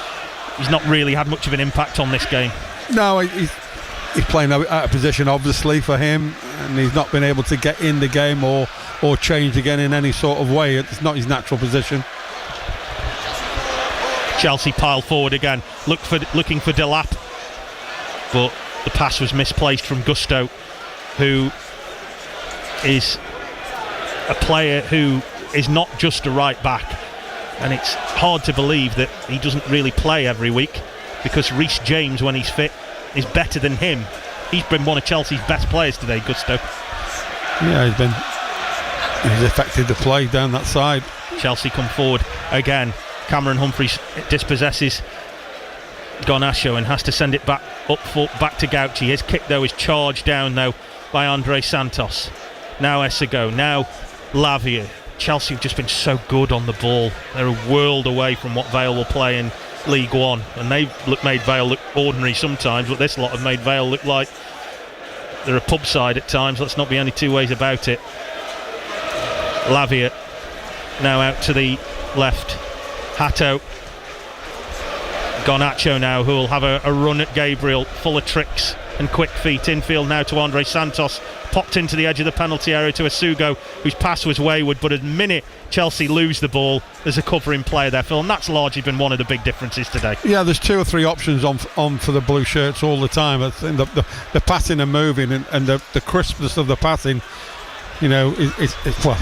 not really had much of an impact on this game. No, he's playing out of position, obviously, for him, and he's not been able to get in the game or change again in any sort of way. It's not his natural position. Chelsea pile forward again, looking for Delap, but the pass was misplaced from Gusto, who is a player who is not just a right back, and it's hard to believe that he doesn't really play every week, because Reece James, when he's fit, is better than him. He's been one of Chelsea's best players today, Gusto. Yeah, he's affected the play down that side. Chelsea come forward again. Cameron Humphreys dispossesses Garnacho and has to send it back to Gauci. His kick though is charged down though by Andre Santos. Now Essigo, now Lavia. Chelsea have just been so good on the ball. They're a world away from what Vale will play in League One, and they've made Vale look ordinary sometimes, but this lot have made Vale look like they're a pub side at times. Let's not be any two ways about it. Lavia now out to the left. Hato. Garnacho now, who will have a run at Gabriel, full of tricks and quick feet. Infield now to Andre Santos, popped into the edge of the penalty area to Asugo, whose pass was wayward, but at the minute Chelsea lose the ball, there's a covering player there, Phil, and that's largely been one of the big differences today. Yeah, there's 2 or 3 options on for the blue shirts all the time. I think the passing and moving and the crispness of the passing, is well.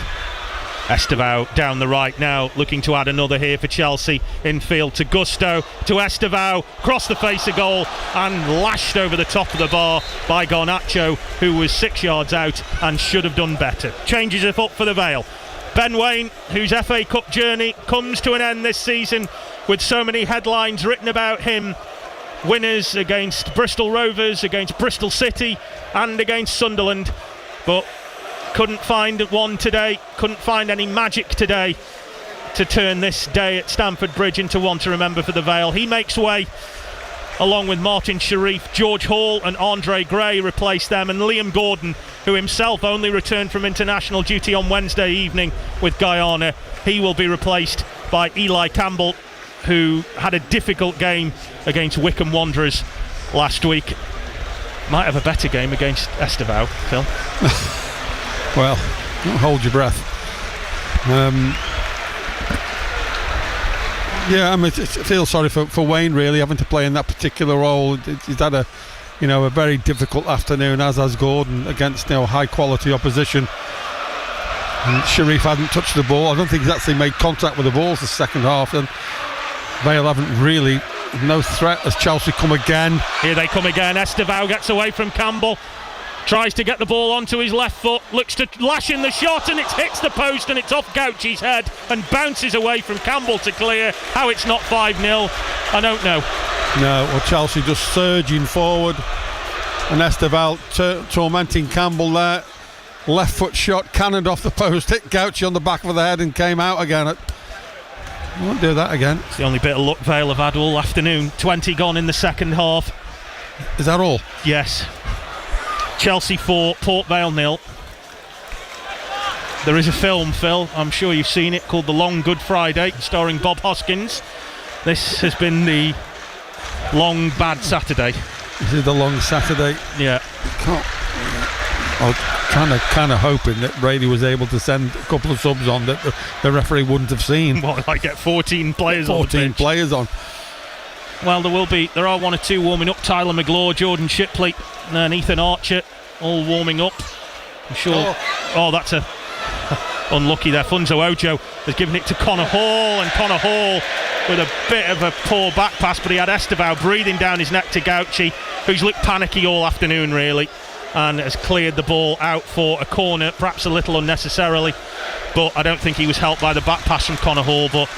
Estevao down the right now, looking to add another here for Chelsea. Infield to Gusto, to Estevao, cross the face of goal and lashed over the top of the bar by Garnacho, who was 6 yards out and should have done better. Changes it up for the Vale. Ben Waine, whose FA Cup journey comes to an end this season with so many headlines written about him. Winners against Bristol Rovers, against Bristol City and against Sunderland, but couldn't find one today, couldn't find any magic today to turn this day at Stamford Bridge into one to remember for the Vale. He makes way along with Martin Sharif. George Hall and Andre Gray replace them, and Liam Gordon, who himself only returned from international duty on Wednesday evening with Guyana, he will be replaced by Eli Campbell, who had a difficult game against Wycombe Wanderers last week. Might have a better game against Estevao, Phil. Well, don't hold your breath. I feel sorry for Waine, really, having to play in that particular role. He's had a very difficult afternoon, as has Gordon, against high quality opposition. And Sharif hadn't touched the ball. I don't think he's actually made contact with the balls the second half. And Vale haven't really, no threat as Chelsea come again. Here they come again. Estevao gets away from Campbell. Tries to get the ball onto his left foot, looks to lash in the shot, and it hits the post and it's off Gauci's head and bounces away from Campbell to clear. How it's not 5-0, I don't know. No, well, Chelsea just surging forward, and Estevao tormenting Campbell there. Left foot shot, cannoned off the post, hit Gauci on the back of the head and came out again. Won't do that again. It's the only bit of luck Vale have had all afternoon. 20 gone in the second half. Is that all? Yes. Chelsea 4, Port Vale 0. There is a film, Phil, I'm sure you've seen it, called The Long Good Friday, starring Bob Hoskins. This has been the long bad Saturday. This is the long Saturday. Yeah. I was kind of hoping that Brady was able to send a couple of subs on that the referee wouldn't have seen. What, like get 14 players 14 on the pitch? players on. Well, there are one or two warming up. Tyler McGlaw, Jordan Shipley and Ethan Archer all warming up. I'm sure. Oh, that's a unlucky there. Funzo Ojo has given it to Connor Hall, and Connor Hall with a bit of a poor back pass, but he had Estevao breathing down his neck to Gauci, who's looked panicky all afternoon really, and has cleared the ball out for a corner, perhaps a little unnecessarily, but I don't think he was helped by the back pass from Connor Hall. But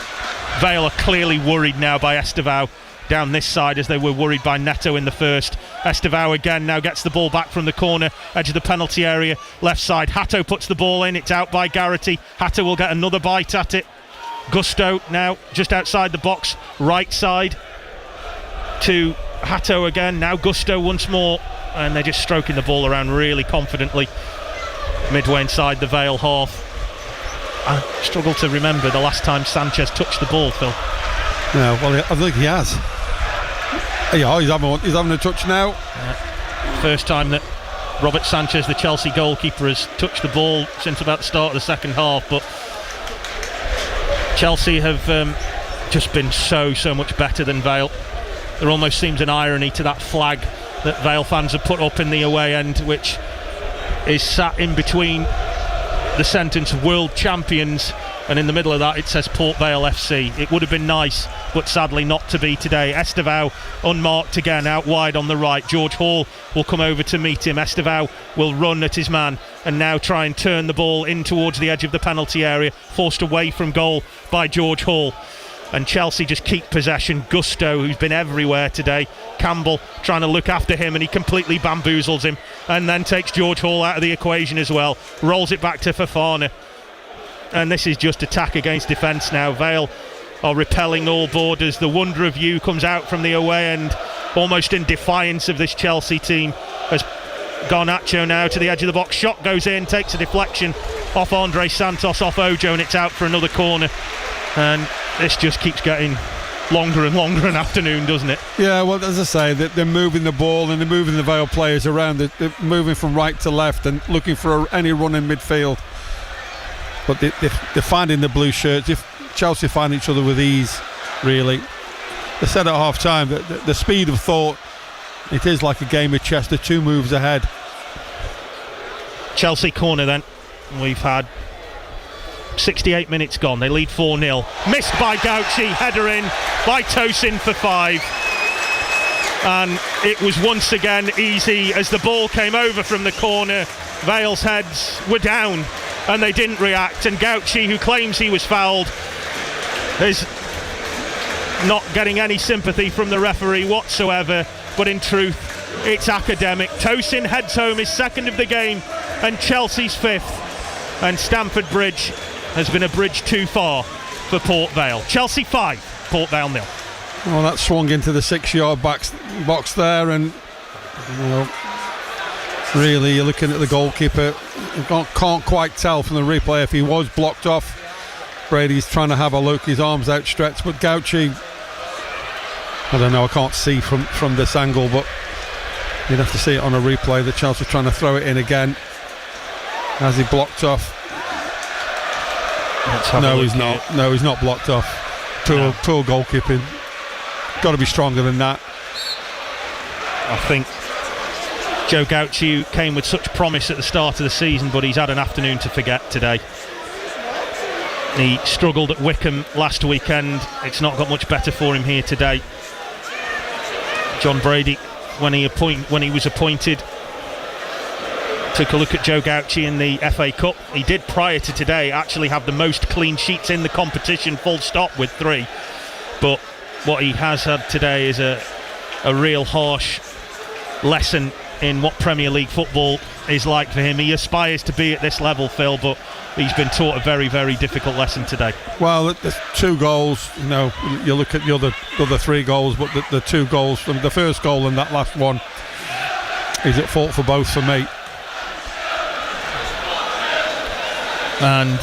Vale are clearly worried now by Estevao down this side, as they were worried by Neto in the first. Estevao again now gets the ball back from the corner, edge of the penalty area, left side. Hatto puts the ball in, it's out by Garrity. Hatto will get another bite at it. Gusto now just outside the box, right side to Hatto again, now Gusto once more, and they're just stroking the ball around really confidently midway inside the Vale half. I struggle to remember the last time Sanchez touched the ball, Phil. No, well, I think he has. Yeah, he's having a touch now. First time that Robert Sanchez, the Chelsea goalkeeper, has touched the ball since about the start of the second half. But Chelsea have just been so much better than Vale. There almost seems an irony to that flag that Vale fans have put up in the away end, which is sat in between the sentence "World Champions" and in the middle of that it says Port Vale FC. It would have been nice, but sadly not to be today. Estevao unmarked again out wide on the right. George Hall will come over to meet him. Estevao will run at his man and now try and turn the ball in towards the edge of the penalty area, forced away from goal by George Hall. And Chelsea just keep possession. Gusto, who's been everywhere today, Campbell trying to look after him, and he completely bamboozles him and then takes George Hall out of the equation as well. Rolls it back to Fofana. And this is just attack against defence now. Vale are repelling all borders. The wonder of you comes out from the away end, almost in defiance of this Chelsea team, as Garnacho now to the edge of the box. Shot goes in, takes a deflection off Andre Santos, off Ojo, and it's out for another corner. And this just keeps getting longer and longer an afternoon, doesn't it? Yeah, well, as I say, they're moving the ball and they're moving the Vale players around. They're moving from right to left and looking for any run in midfield. But they're finding the blue shirts. If Chelsea find each other with ease, really. They said at half time that the speed of thought, it is like a game of chess. They're 2 moves ahead. Chelsea corner then. We've had 68 minutes gone. They lead 4-0. Missed by Gauci, header in by Tosin for 5. And it was once again easy as the ball came over from the corner. Vale's heads were down and they didn't react, and Gauci, who claims he was fouled, is not getting any sympathy from the referee whatsoever, but in truth it's academic. Tosin heads home his second of the game and Chelsea's 5th, and Stamford Bridge has been a bridge too far for Port Vale. Chelsea 5, Port Vale 0. Well, that swung into the 6-yard box there, and really you're looking at the goalkeeper. You can't quite tell from the replay if he was blocked off. Brady's trying to have a look, his arms outstretched, but Gauci, I don't know, I can't see from this angle, but you'd have to see it on a replay that Chelsea's trying to throw it in again. Has he blocked off? No, he's not. No, he's not blocked off. Poor goalkeeping. Got to be stronger than that. I think Joe Gauci came with such promise at the start of the season, but he's had an afternoon to forget today. He struggled at Wickham last weekend. It's not got much better for him here today. John Brady, when he was appointed, took a look at Joe Gauci in the FA Cup. He did, prior to today, actually have the most clean sheets in the competition, full stop, with 3. But what he has had today is a real harsh lesson in what Premier League football is like for him. He aspires to be at this level, Phil, but he's been taught a very, very difficult lesson today. Well, there's 2 goals. You look at the other 3 goals, but the 2 goals, the first goal and that last one, is at fault for both for me. And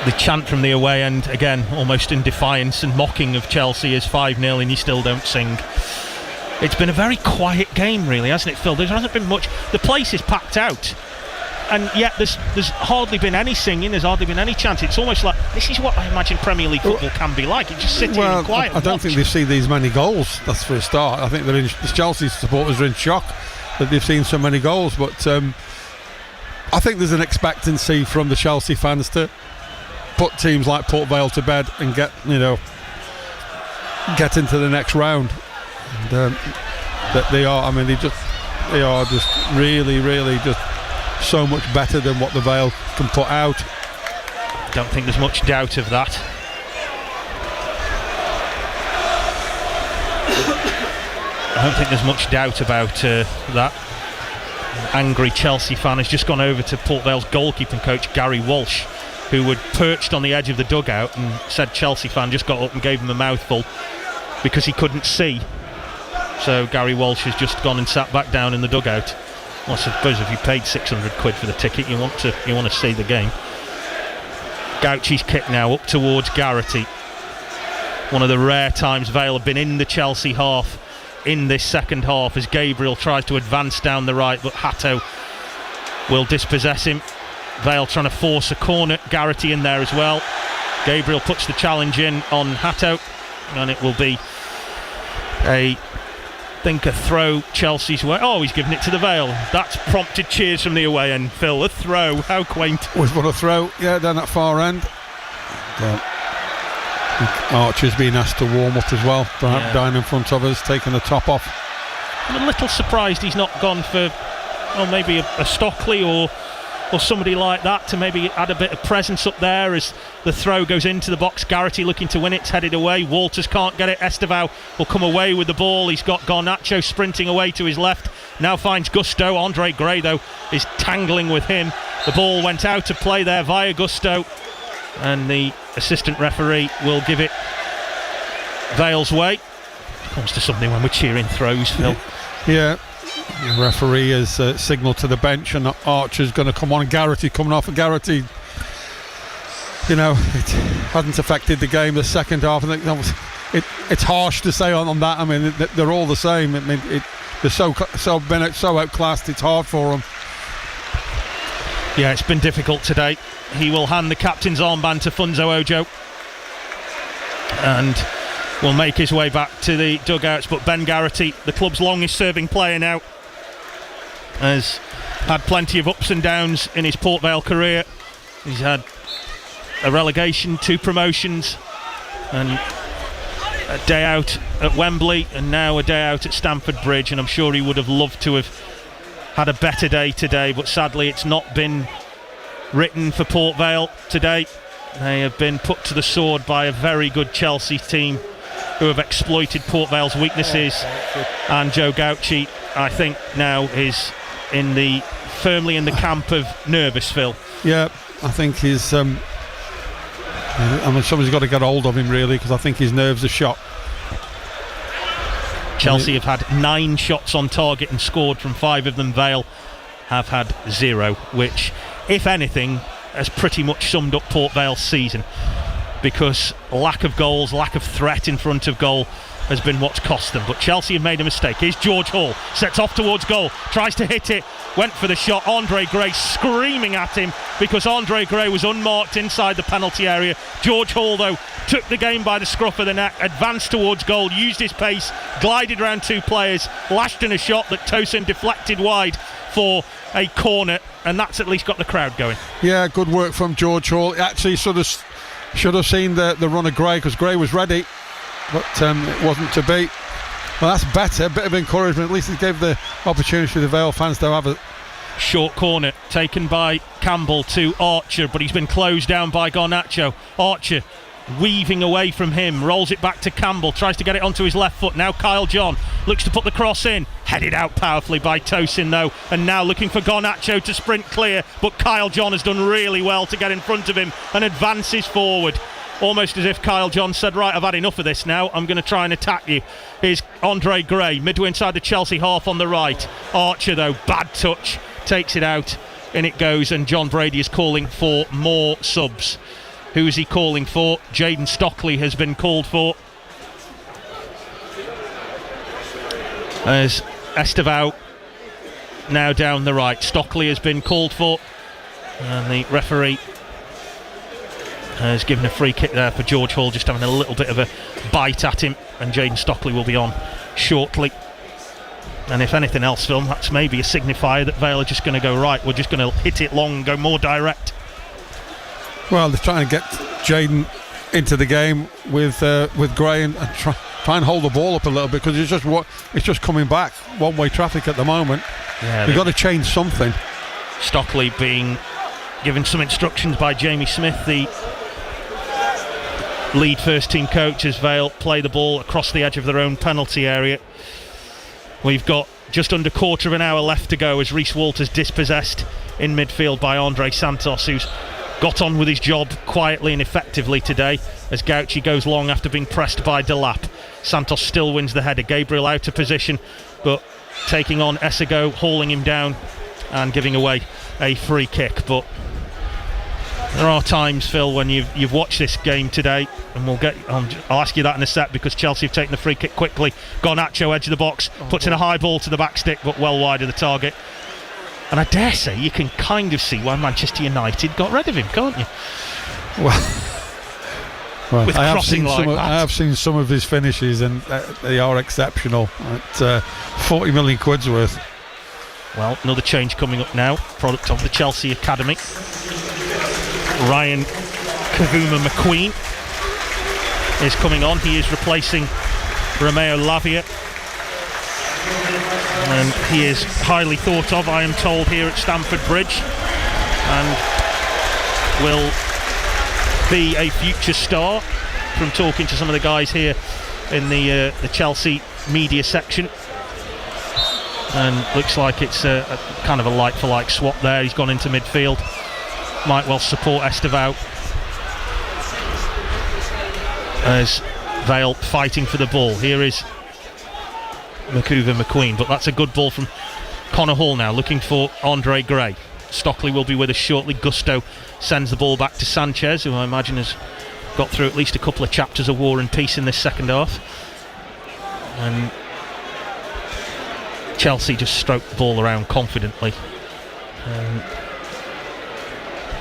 the chant from the away end, again, almost in defiance and mocking of Chelsea, is 5-0 and you still don't sing. It's been a very quiet game, really, hasn't it, Phil? There hasn't been much. The place is packed out, and yet there's hardly been any singing, there's hardly been any chanting. It's almost like this is what I imagine Premier League football can be like. You just sit here and quiet. I don't think they've seen these many goals, that's for a start. I think the Chelsea supporters are in shock that they've seen so many goals, but I think there's an expectancy from the Chelsea fans to put teams like Port Vale to bed and get into the next round. And that they are just really, really just so much better than what the Vale can put out. Don't think there's much doubt of that. I don't think there's much doubt about that. An angry Chelsea fan has just gone over to Port Vale's goalkeeping coach Gary Walsh, who had perched on the edge of the dugout, and said Chelsea fan just got up and gave him a mouthful because he couldn't see. So Gary Walsh has just gone and sat back down in the dugout. Well, I suppose if you paid £600 for the ticket, you want to see the game. Gauchi's kick now up towards Garrity. One of the rare times Vale have been in the Chelsea half in this second half, as Gabriel tries to advance down the right, but Hatto will dispossess him. Vale trying to force a corner. Garrity in there as well. Gabriel puts the challenge in on Hatto, and it will be a throw Chelsea's way. Oh, he's given it to the Vale. That's prompted cheers from the away end, Phil. A throw, how quaint. We've got a throw, down that far end. Archer's been asked to warm up as well, down in front of us, taking the top off. I'm a little surprised he's not gone for maybe a Stockley or somebody like that to maybe add a bit of presence up there as the throw goes into the box. Garrity looking to win it, it's headed away. Walters can't get it. Estevao will come away with the ball. He's got Garnacho sprinting away to his left. Now finds Gusto. Andre Gray, though, is tangling with him. The ball went out of play there via Gusto, and the assistant referee will give it Vale's way. It comes to something when we're cheering throws, Phil. Yeah. The referee has signalled to the bench, and Archer's going to come on. Garrity coming off, and Garrity, it hasn't affected the game the second half. I think it's harsh to say on that. I mean, they're all the same. I mean, they're so outclassed. It's hard for them. Yeah, it's been difficult today. He will hand the captain's armband to Funzo Ojo and will make his way back to the dugouts. But Ben Garrity, the club's longest serving player now, has had plenty of ups and downs in his Port Vale career. He's had a relegation, 2 promotions, and a day out at Wembley, and now a day out at Stamford Bridge, and I'm sure he would have loved to have had a better day today, but sadly it's not been written for Port Vale today. They have been put to the sword by a very good Chelsea team who have exploited Port Vale's weaknesses, and Joe Gauchi, I think, now is firmly in the camp of nervous, Phil. Yeah, I think he's somebody's got to get hold of him, really, because I think his nerves are shot. Chelsea have had 9 shots on target and scored from 5 of them. Vale have had 0, which, if anything, has pretty much summed up Port Vale's season, because lack of goals, lack of threat in front of goal has been what's cost them. But Chelsea have made a mistake. Here's George Hall, sets off towards goal, tries to hit it, went for the shot. Andre Gray screaming at him because Andre Gray was unmarked inside the penalty area. George Hall, though, took the game by the scruff of the neck, advanced towards goal, used his pace, glided around 2 players, lashed in a shot that Tosin deflected wide for a corner, and that's at least got the crowd going. Yeah, good work from George Hall. Actually should have seen the run of Gray, because Gray was ready, but it wasn't to be. Well, that's better, a bit of encouragement. At least it gave the opportunity to the Vale fans to have a short corner taken by Campbell to Archer, but he's been closed down by Garnacho. Archer weaving away from him, rolls it back to Campbell, tries to get it onto his left foot. Now Kyle John looks to put the cross in, headed out powerfully by Tosin though, and now looking for Garnacho to sprint clear, but Kyle John has done really well to get in front of him and advances forward, almost as if Kyle John said, right, I've had enough of this now, I'm going to try and attack you. Here's Andre Gray, midway inside the Chelsea half on the right. Archer though, bad touch, takes it out, in it goes, and John Brady is calling for more subs. Who is he calling for? Jaden Stockley has been called for. As Estevao now down the right. Stockley has been called for. And the referee has given a free kick there for George Hall, just having a little bit of a bite at him. And Jaden Stockley will be on shortly. And if anything else, Phil, that's maybe a signifier that Vale are just going to go, right, we're just going to hit it long and go more direct. Well, they're trying to get Jaden into the game with Gray and try and hold the ball up a little bit, because it's just coming back one-way traffic at the moment. Yeah, they've got to change something. Stockley being given some instructions by Jamie Smith, the lead first team coach, as Vale play the ball across the edge of their own penalty area. We've got just under quarter of an hour left to go as Reece Walters dispossessed in midfield by Andre Santos, who's got on with his job quietly and effectively today, as Gauci goes long after being pressed by Delap. Santos still wins the header. Gabriel out of position, but taking on Essego, hauling him down and giving away a free kick. But there are times, Phil, when you've watched this game today, and I'll ask you that in a sec, because Chelsea have taken the free kick quickly. Garnacho edge of the box, puts in a high ball to the back stick, but well wide of the target. And I dare say you can kind of see why Manchester United got rid of him, can't you? Well, With I have seen some of his finishes, and they are exceptional. At 40 million quid's worth. Well, another change coming up now, product of the Chelsea Academy. Ryan Kavuma McQueen is coming on. He is replacing Romeo Lavia. And he is highly thought of, I am told, here at Stamford Bridge, and will be a future star, from talking to some of the guys here in the Chelsea media section. And looks like it's a kind of a like-for-like swap there. He's gone into midfield, might well support Estevao as Vale fighting for the ball. Here is Makuva McQueen, but that's a good ball from Connor Hall now, looking for Andre Gray. Stockley will be with us shortly. Gusto sends the ball back to Sanchez, who I imagine has got through at least a couple of chapters of War and Peace in this second half. And Chelsea just stroked the ball around confidently.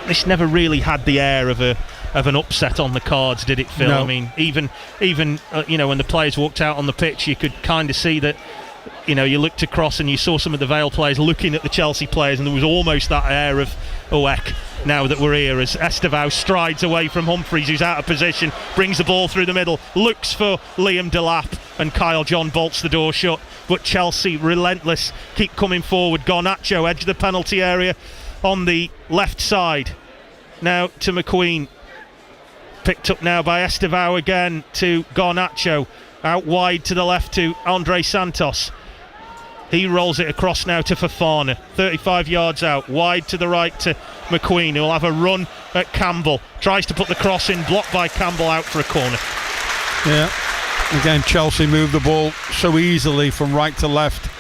This never really had the air of an upset on the cards, did it, Phil? No. I mean, even when the players walked out on the pitch, you could kind of see that, you looked across and you saw some of the Vale players looking at the Chelsea players, and there was almost that air of, heck, now that we're here, as Estevao strides away from Humphreys, who's out of position, brings the ball through the middle, looks for Liam Delap, and Kyle John bolts the door shut. But Chelsea, relentless, keep coming forward. Garnacho, edge of the penalty area on the left side. Now to McQueen. Picked up now by Estevao again to Garnacho. Out wide to the left to Andre Santos. He rolls it across now to Fofana. 35 yards out. Wide to the right to McQueen, who will have a run at Campbell. Tries to put the cross in, blocked by Campbell, out for a corner. Yeah. Again, Chelsea move the ball so easily from right to left.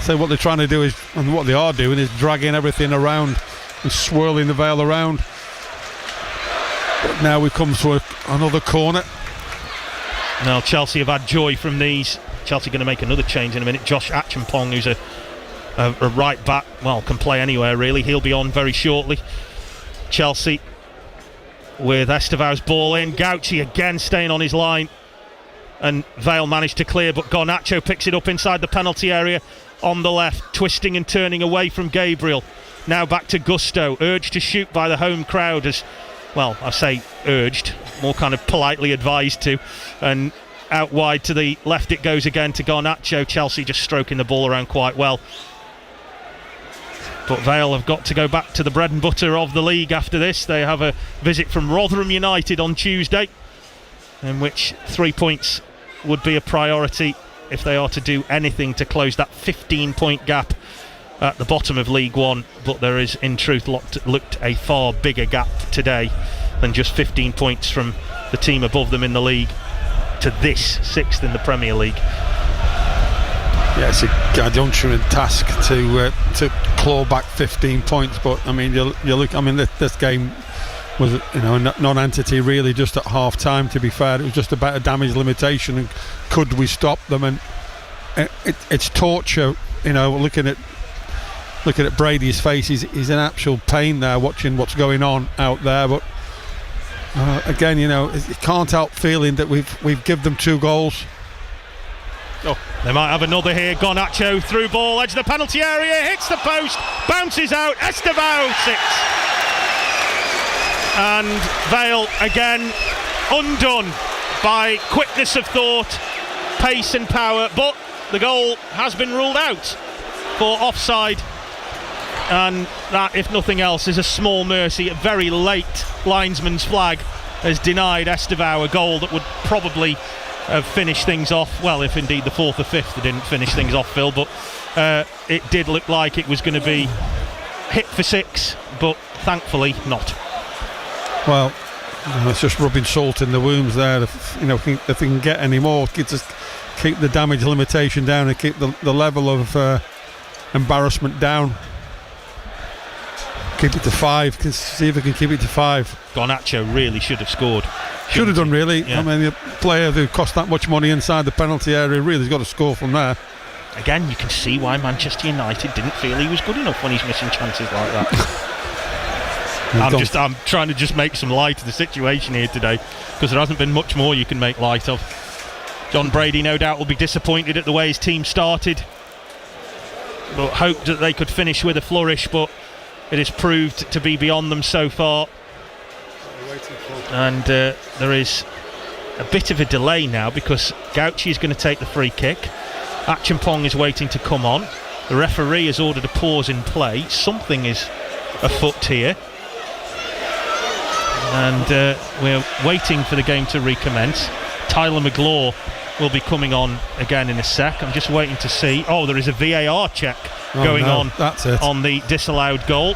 So what they're trying to do is, and what they are doing, is dragging everything around and swirling the Vale around. But now we come to another corner. Now Chelsea have had joy from these. Chelsea going to make another change in a minute. Josh Acheampong, who's a right back, can play anywhere really. He'll be on very shortly. Chelsea with Estevao's ball in. Gauci again staying on his line. And Vale managed to clear, but Garnacho picks it up inside the penalty area on the left, twisting and turning away from Gabriel. Now back to Gusto, urged to shoot by the home crowd, as, I say urged, more kind of politely advised to, and out wide to the left it goes again to Garnacho. Chelsea just stroking the ball around quite well. But Vale have got to go back to the bread and butter of the league after this. They have a visit from Rotherham United on Tuesday. in which 3 points would be a priority if they are to do anything to close that 15-point gap at the bottom of League One. But there is, in truth, looked a far bigger gap today than just 15 points from the team above them in the league to this 6th in the Premier League. Yeah, it's a gargantuan task to claw back 15 points, but I mean, you look. I mean, this game was, you know, a non-entity really just at half time. To be fair, it was just about a damage limitation, and could we stop them? And it's torture, you know. Looking at Brady's face, he's in actual pain there, watching what's going on out there. But again, you know, you can't help feeling that we've given them 2 goals. Oh, they might have another here. Garnacho through ball, edge of the penalty area, hits the post, bounces out. Estevao 6. And Vale again undone by quickness of thought, pace and power, but the goal has been ruled out for offside, and that, if nothing else, is a small mercy. A very late linesman's flag has denied Estevao a goal that would probably have finished things off. Well, if indeed the 4th or 5th they didn't finish things off, Phil, but it did look like it was going to be hit for 6, but thankfully not. Well, you know, it's just rubbing salt in the wounds there. If they can get any more, just keep the damage limitation down and keep the level of embarrassment down. Keep it to 5. See if we can keep it to 5. Garnacho really should have scored. Should have done, really. Yeah. I mean, the player who cost that much money inside the penalty area really has got to score from there. Again, you can see why Manchester United didn't feel he was good enough when he's missing chances like that. I'm trying to just make some light of the situation here today, because there hasn't been much more you can make light of. John Brady no doubt will be disappointed at the way his team started, but hoped that they could finish with a flourish, but it has proved to be beyond them so far. And there is a bit of a delay now, because Gauchi is going to take the free kick. Acheampong is waiting to come on. The referee has ordered a pause in play. Something is afoot here, and we're waiting for the game to recommence. Tyler McGlaw will be coming on again in a sec. I'm just waiting to see. Oh, there is a VAR check going on. That's it. On the disallowed goal.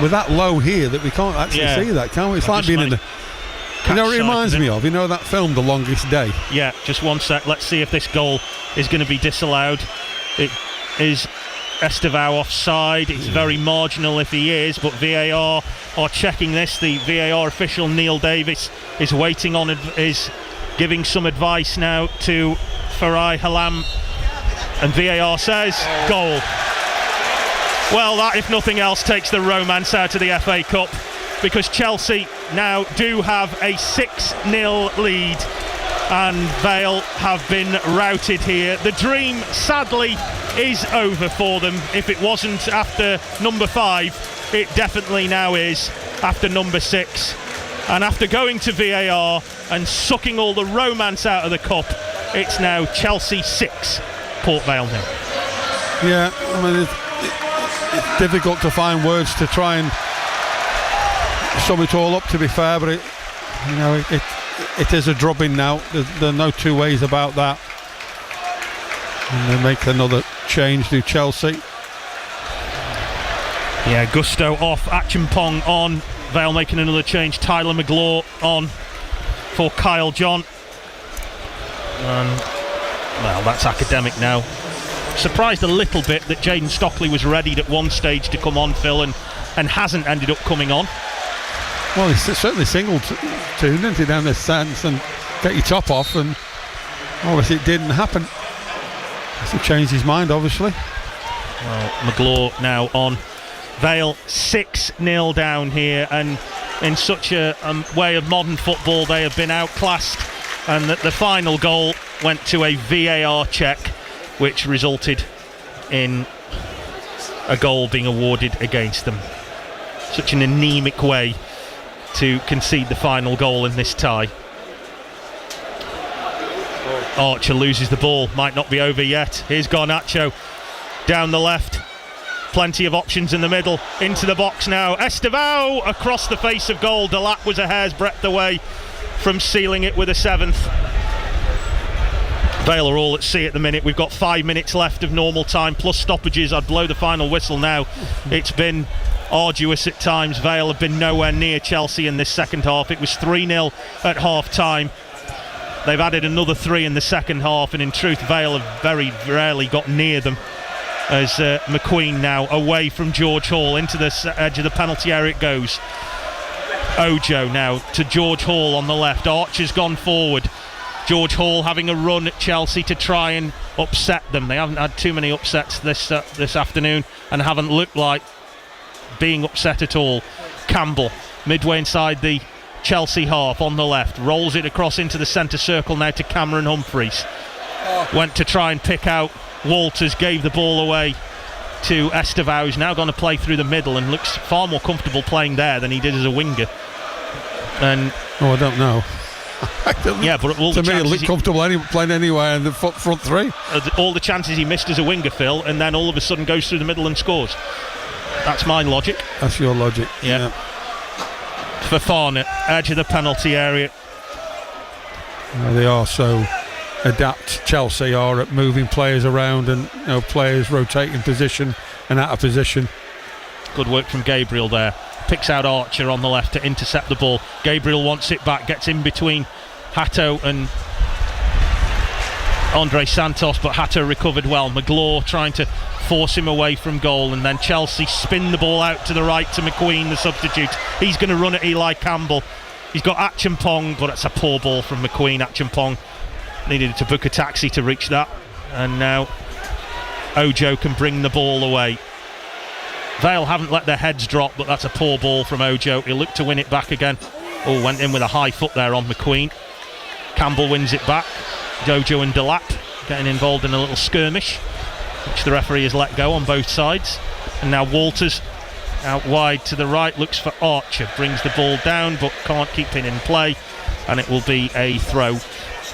We're that low here that we can't actually see that, can we? It's like being in the... You know what it reminds me of? You know that film, The Longest Day? Yeah, just one sec. Let's see if this goal is going to be disallowed. It is Estevao offside. It's very marginal if he is, but VAR are checking this. The VAR official, Neil Davis, is waiting on... is giving some advice now to Farai Halam, and VAR says goal. Well, that, if nothing else, takes the romance out of the FA Cup, because Chelsea now do have a 6-0 lead, and Vale have been routed here. The dream, sadly, is over for them. If it wasn't after number 5, it definitely now is after number 6. And after going to VAR and sucking all the romance out of the cup, it's now Chelsea 6, Port Vale 0. Yeah, I mean, it's difficult to find words to try and sum it all up, to be fair, but it is a drubbing now. There are no two ways about that. And they make another change to Chelsea. Yeah, Gusto off, Acheampong on. Vale making another change. Tyler McGlaw on for Kyle John. Well, that's academic now. Surprised a little bit that Jayden Stockley was readied at one stage to come on, Phil, and hasn't ended up coming on. Well, he certainly singled to, didn't he, down this sense, and get your top off, and obviously it didn't happen. He changed his mind, obviously. Well, McGlaw now on. Vale 6-0 down here, and in such a way of modern football they have been outclassed, and the final goal went to a VAR check, which resulted in a goal being awarded against them. Such an anemic way to concede the final goal in this tie. Archer loses the ball, might not be over yet. Here's Garnacho down the left. Plenty of options in the middle, into the box now. Estevao across the face of goal. Delap was a hair's breadth away from sealing it with a 7th. Vale are all at sea at the minute. We've got 5 minutes left of normal time plus stoppages. I'd blow the final whistle now. It's been arduous at times. Vale have been nowhere near Chelsea in this second half. It was 3-0 at half time. They've added another 3 in the second half, and in truth Vale have very rarely got near them, as McQueen now away from George Hall into the edge of the penalty area it goes. Ojo now to George Hall on the left. Archer's gone forward. George Hall having a run at Chelsea to try and upset them. They haven't had too many upsets this afternoon and haven't looked like being upset at all. Campbell midway inside the Chelsea half on the left, rolls it across into the centre circle now to Cameron Humphreys. Went to try and pick out Walters, gave the ball away to Estevao, now going to play through the middle and looks far more comfortable playing there than he did as a winger. And I don't know. Yeah, but all to the me it chances looked comfortable playing anywhere in the front 3. All the chances he missed as a winger, Phil, and then all of a sudden goes through the middle and scores. That's my logic. That's your logic. Yeah. Fafana, edge of the penalty area. They are so adept, Chelsea are, at moving players around and players rotating position and out of position. Good work from Gabriel there. Picks out Archer on the left to intercept the ball. Gabriel wants it back, gets in between Hato and Andre Santos, but Hato recovered well. McGlaw trying to force him away from goal, and then Chelsea spin the ball out to the right to McQueen, the substitute. He's going to run at Eli Campbell. He's got Acheampong, but it's a poor ball from McQueen. Acheampong needed to book a taxi to reach that, and now Ojo can bring the ball away. Vale haven't let their heads drop, but that's a poor ball from Ojo. He'll look to win it back again. Went in with a high foot there on McQueen. Campbell wins it back. Ojo and Delap getting involved in a little skirmish, which the referee has let go on both sides. And now Walters out wide to the right, looks for Archer, brings the ball down but can't keep it in play, and it will be a throw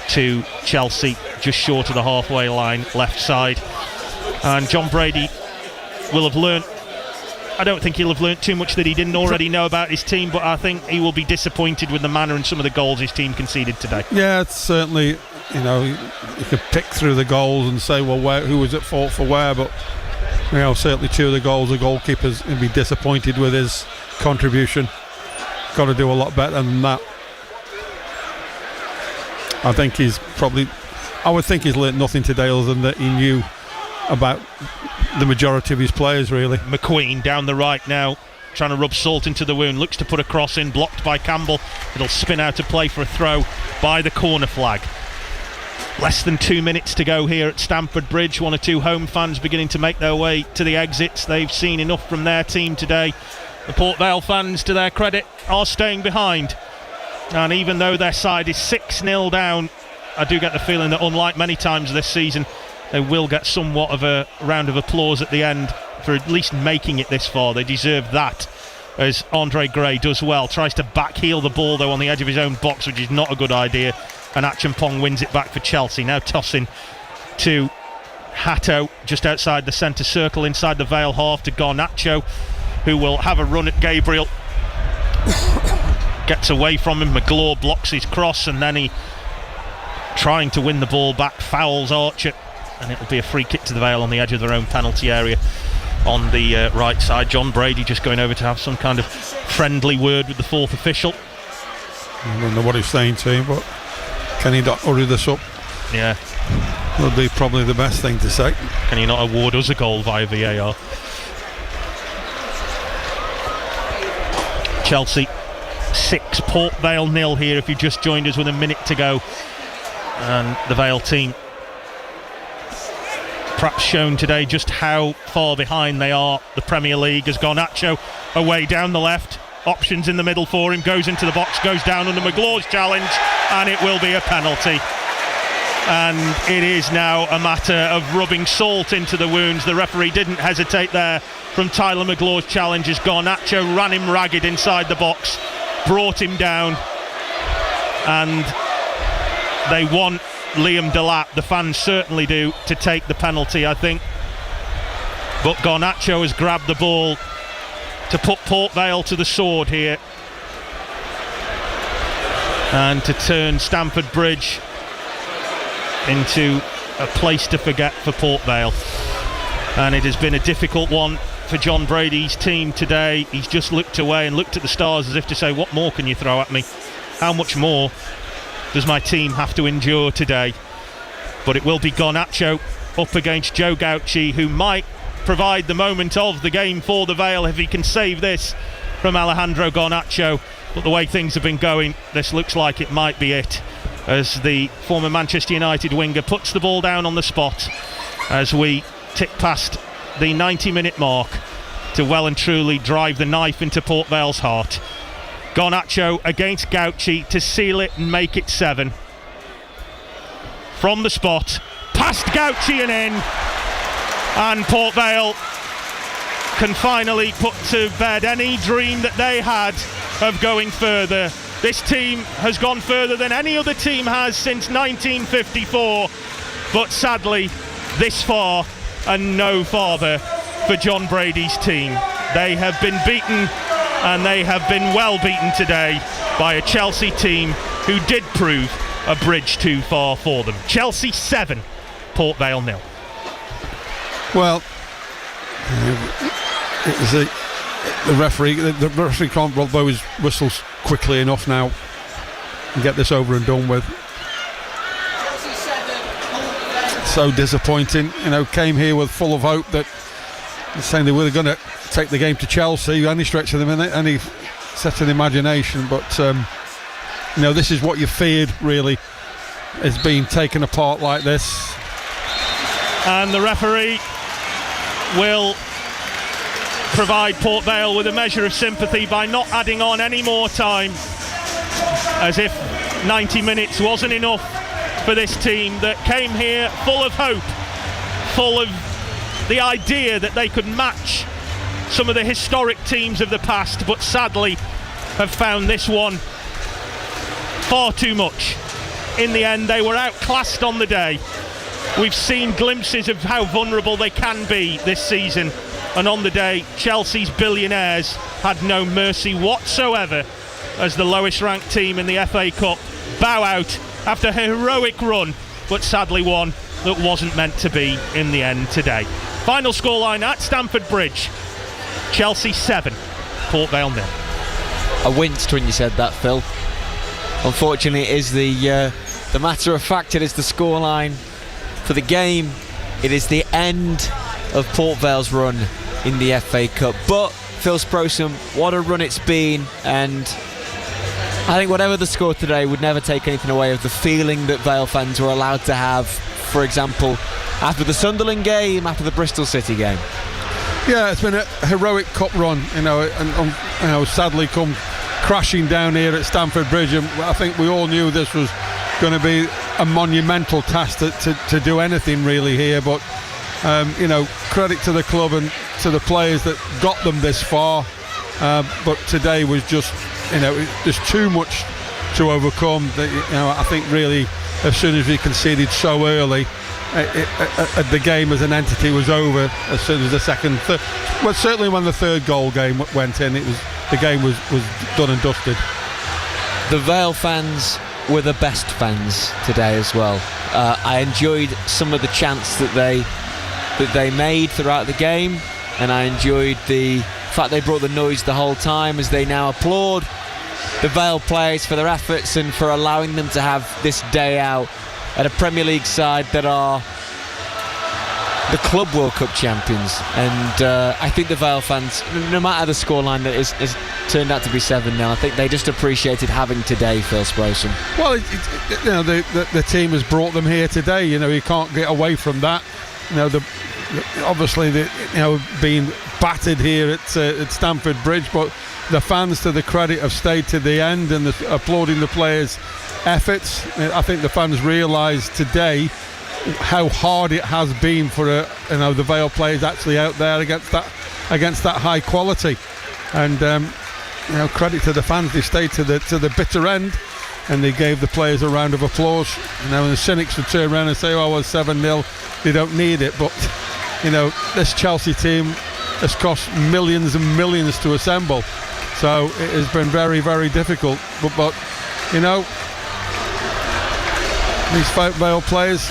to Chelsea just short of the halfway line, left side. And John Brady will have learnt, I don't think he'll have learnt too much that he didn't already know about his team, but I think he will be disappointed with the manner and some of the goals his team conceded today. Yeah, it's certainly, you could pick through the goals and say, well, who was at fault for where, but certainly 2 of the goals, the goalkeeper's going to be disappointed with his contribution. Got to do a lot better than that. I would think he's learnt nothing today other than that he knew about the majority of his players, really. McQueen down the right now, trying to rub salt into the wound, looks to put a cross in, blocked by Campbell. It'll spin out of play for a throw by the corner flag. Less than 2 minutes to go here at Stamford Bridge. 1 or 2 home fans beginning to make their way to the exits. They've seen enough from their team today. The Port Vale fans, to their credit, are staying behind. And even though their side is 6-0 down, I do get the feeling that, unlike many times this season, they will get somewhat of a round of applause at the end for at least making it this far. They deserve that, as Andre Gray does well. Tries to backheel the ball though on the edge of his own box, which is not a good idea, and Acheampong wins it back for Chelsea. Now tossing to Hato just outside the centre circle inside the Vale half to Garnacho, who will have a run at Gabriel. Gets away from him. McGlaw blocks his cross, and then he, trying to win the ball back, fouls Archer, and it'll be a free kick to the Vale on the edge of their own penalty area on the right side. John Brady just going over to have some kind of friendly word with the 4th official. I don't know what he's saying to him, but can he not hurry this up? Yeah, would be probably the best thing to say. Can he not award us a goal via VAR? Chelsea 6, Port Vale 0 here if you just joined us with a minute to go. And the Vale team perhaps shown today just how far behind they are the Premier League. Has Garnacho away down the left, options in the middle for him, goes into the box, goes down under McGlaw's challenge, and it will be a penalty. And it is now a matter of rubbing salt into the wounds. The referee didn't hesitate there from Tyler McGlaw's challenge as Garnacho ran him ragged inside the box, brought him down, and they want Liam Delap, the fans certainly do, to take the penalty, I think. But Garnacho has grabbed the ball to put Port Vale to the sword here. and to turn Stamford Bridge into a place to forget for Port Vale. And it has been a difficult one for John Brady's team today. He's just looked away and looked at the stars as if to say, what more can you throw at me? How much more does my team have to endure today? But it will be Garnacho up against Joe Gauci, who might provide the moment of the game for the Vale if he can save this from Alejandro Garnacho. But the way things have been going, this looks like it might be it, as the former Manchester United winger puts the ball down on the spot as we tick past the 90-minute mark to well and truly drive the knife into Port Vale's heart. Garnacho against Gauci to seal it and make it 7. From the spot, past Gauci and in, and Port Vale can finally put to bed any dream that they had of going further. This team has gone further than any other team has since 1954, but sadly this far and no farther for John Brady's team. They have been beaten, and they have been well beaten today by a Chelsea team who did prove a bridge too far for them. Chelsea 7, Port Vale 0. Well, it was the referee can't blow his whistles quickly enough now and get this over and done with. So disappointing, came here with full of hope that saying they were going to take the game to Chelsea any stretch of the minute, any set of imagination, but this is what you feared, really, is being taken apart like this. And the referee will provide Port Vale with a measure of sympathy by not adding on any more time, as if 90 minutes wasn't enough for this team that came here full of hope, full of the idea that they could match some of the historic teams of the past, but sadly have found this one far too much. In the end, they were outclassed on the day. We've seen glimpses of how vulnerable they can be this season, and on the day, Chelsea's billionaires had no mercy whatsoever as the lowest ranked team in the FA Cup bow out after a heroic run, but sadly one that wasn't meant to be in the end today. Final scoreline at Stamford Bridge: Chelsea 7, Port Vale 0. I winced when you said that, Phil. Unfortunately, it is the matter of fact. It is the scoreline for the game. It is the end of Port Vale's run in the FA Cup. But Phil Sprosum, what a run it's been, and I think whatever the score today would never take anything away of the feeling that Vale fans were allowed to have, for example, after the Sunderland game, after the Bristol City game. Yeah, it's been a heroic cup run, and sadly come crashing down here at Stamford Bridge, and I think we all knew this was going to be a monumental task to do anything really here, but credit to the club and to the players that got them this far, but today was just there's too much to overcome. I think really as soon as we conceded so early, the game as an entity was over as soon as the certainly when the third goal game went in, the game was done and dusted. The Vale fans were the best fans today as well. I enjoyed some of the chants that they made throughout the game, and I enjoyed the fact they brought the noise the whole time as they now applaud the Vale players for their efforts and for allowing them to have this day out at a Premier League side that are the Club World Cup champions. And I think the Vale fans, no matter the scoreline that is turned out to be 7-0, I think they just appreciated having today, Phil Sprosum. Well, the team has brought them here today. You can't get away from that. Obviously being battered here at Stamford Bridge, but the fans, to the credit, have stayed to the end and applauding the players' efforts. I think the fans realise today how hard it has been for the Vale players actually out there against that high quality, and credit to the fans, they stayed to the bitter end, and they gave the players a round of applause. And the cynics would turn around and say, oh well, 7-0, they don't need it, but this Chelsea team has cost millions and millions to assemble, so it has been very, very difficult, but you know, these Vale players,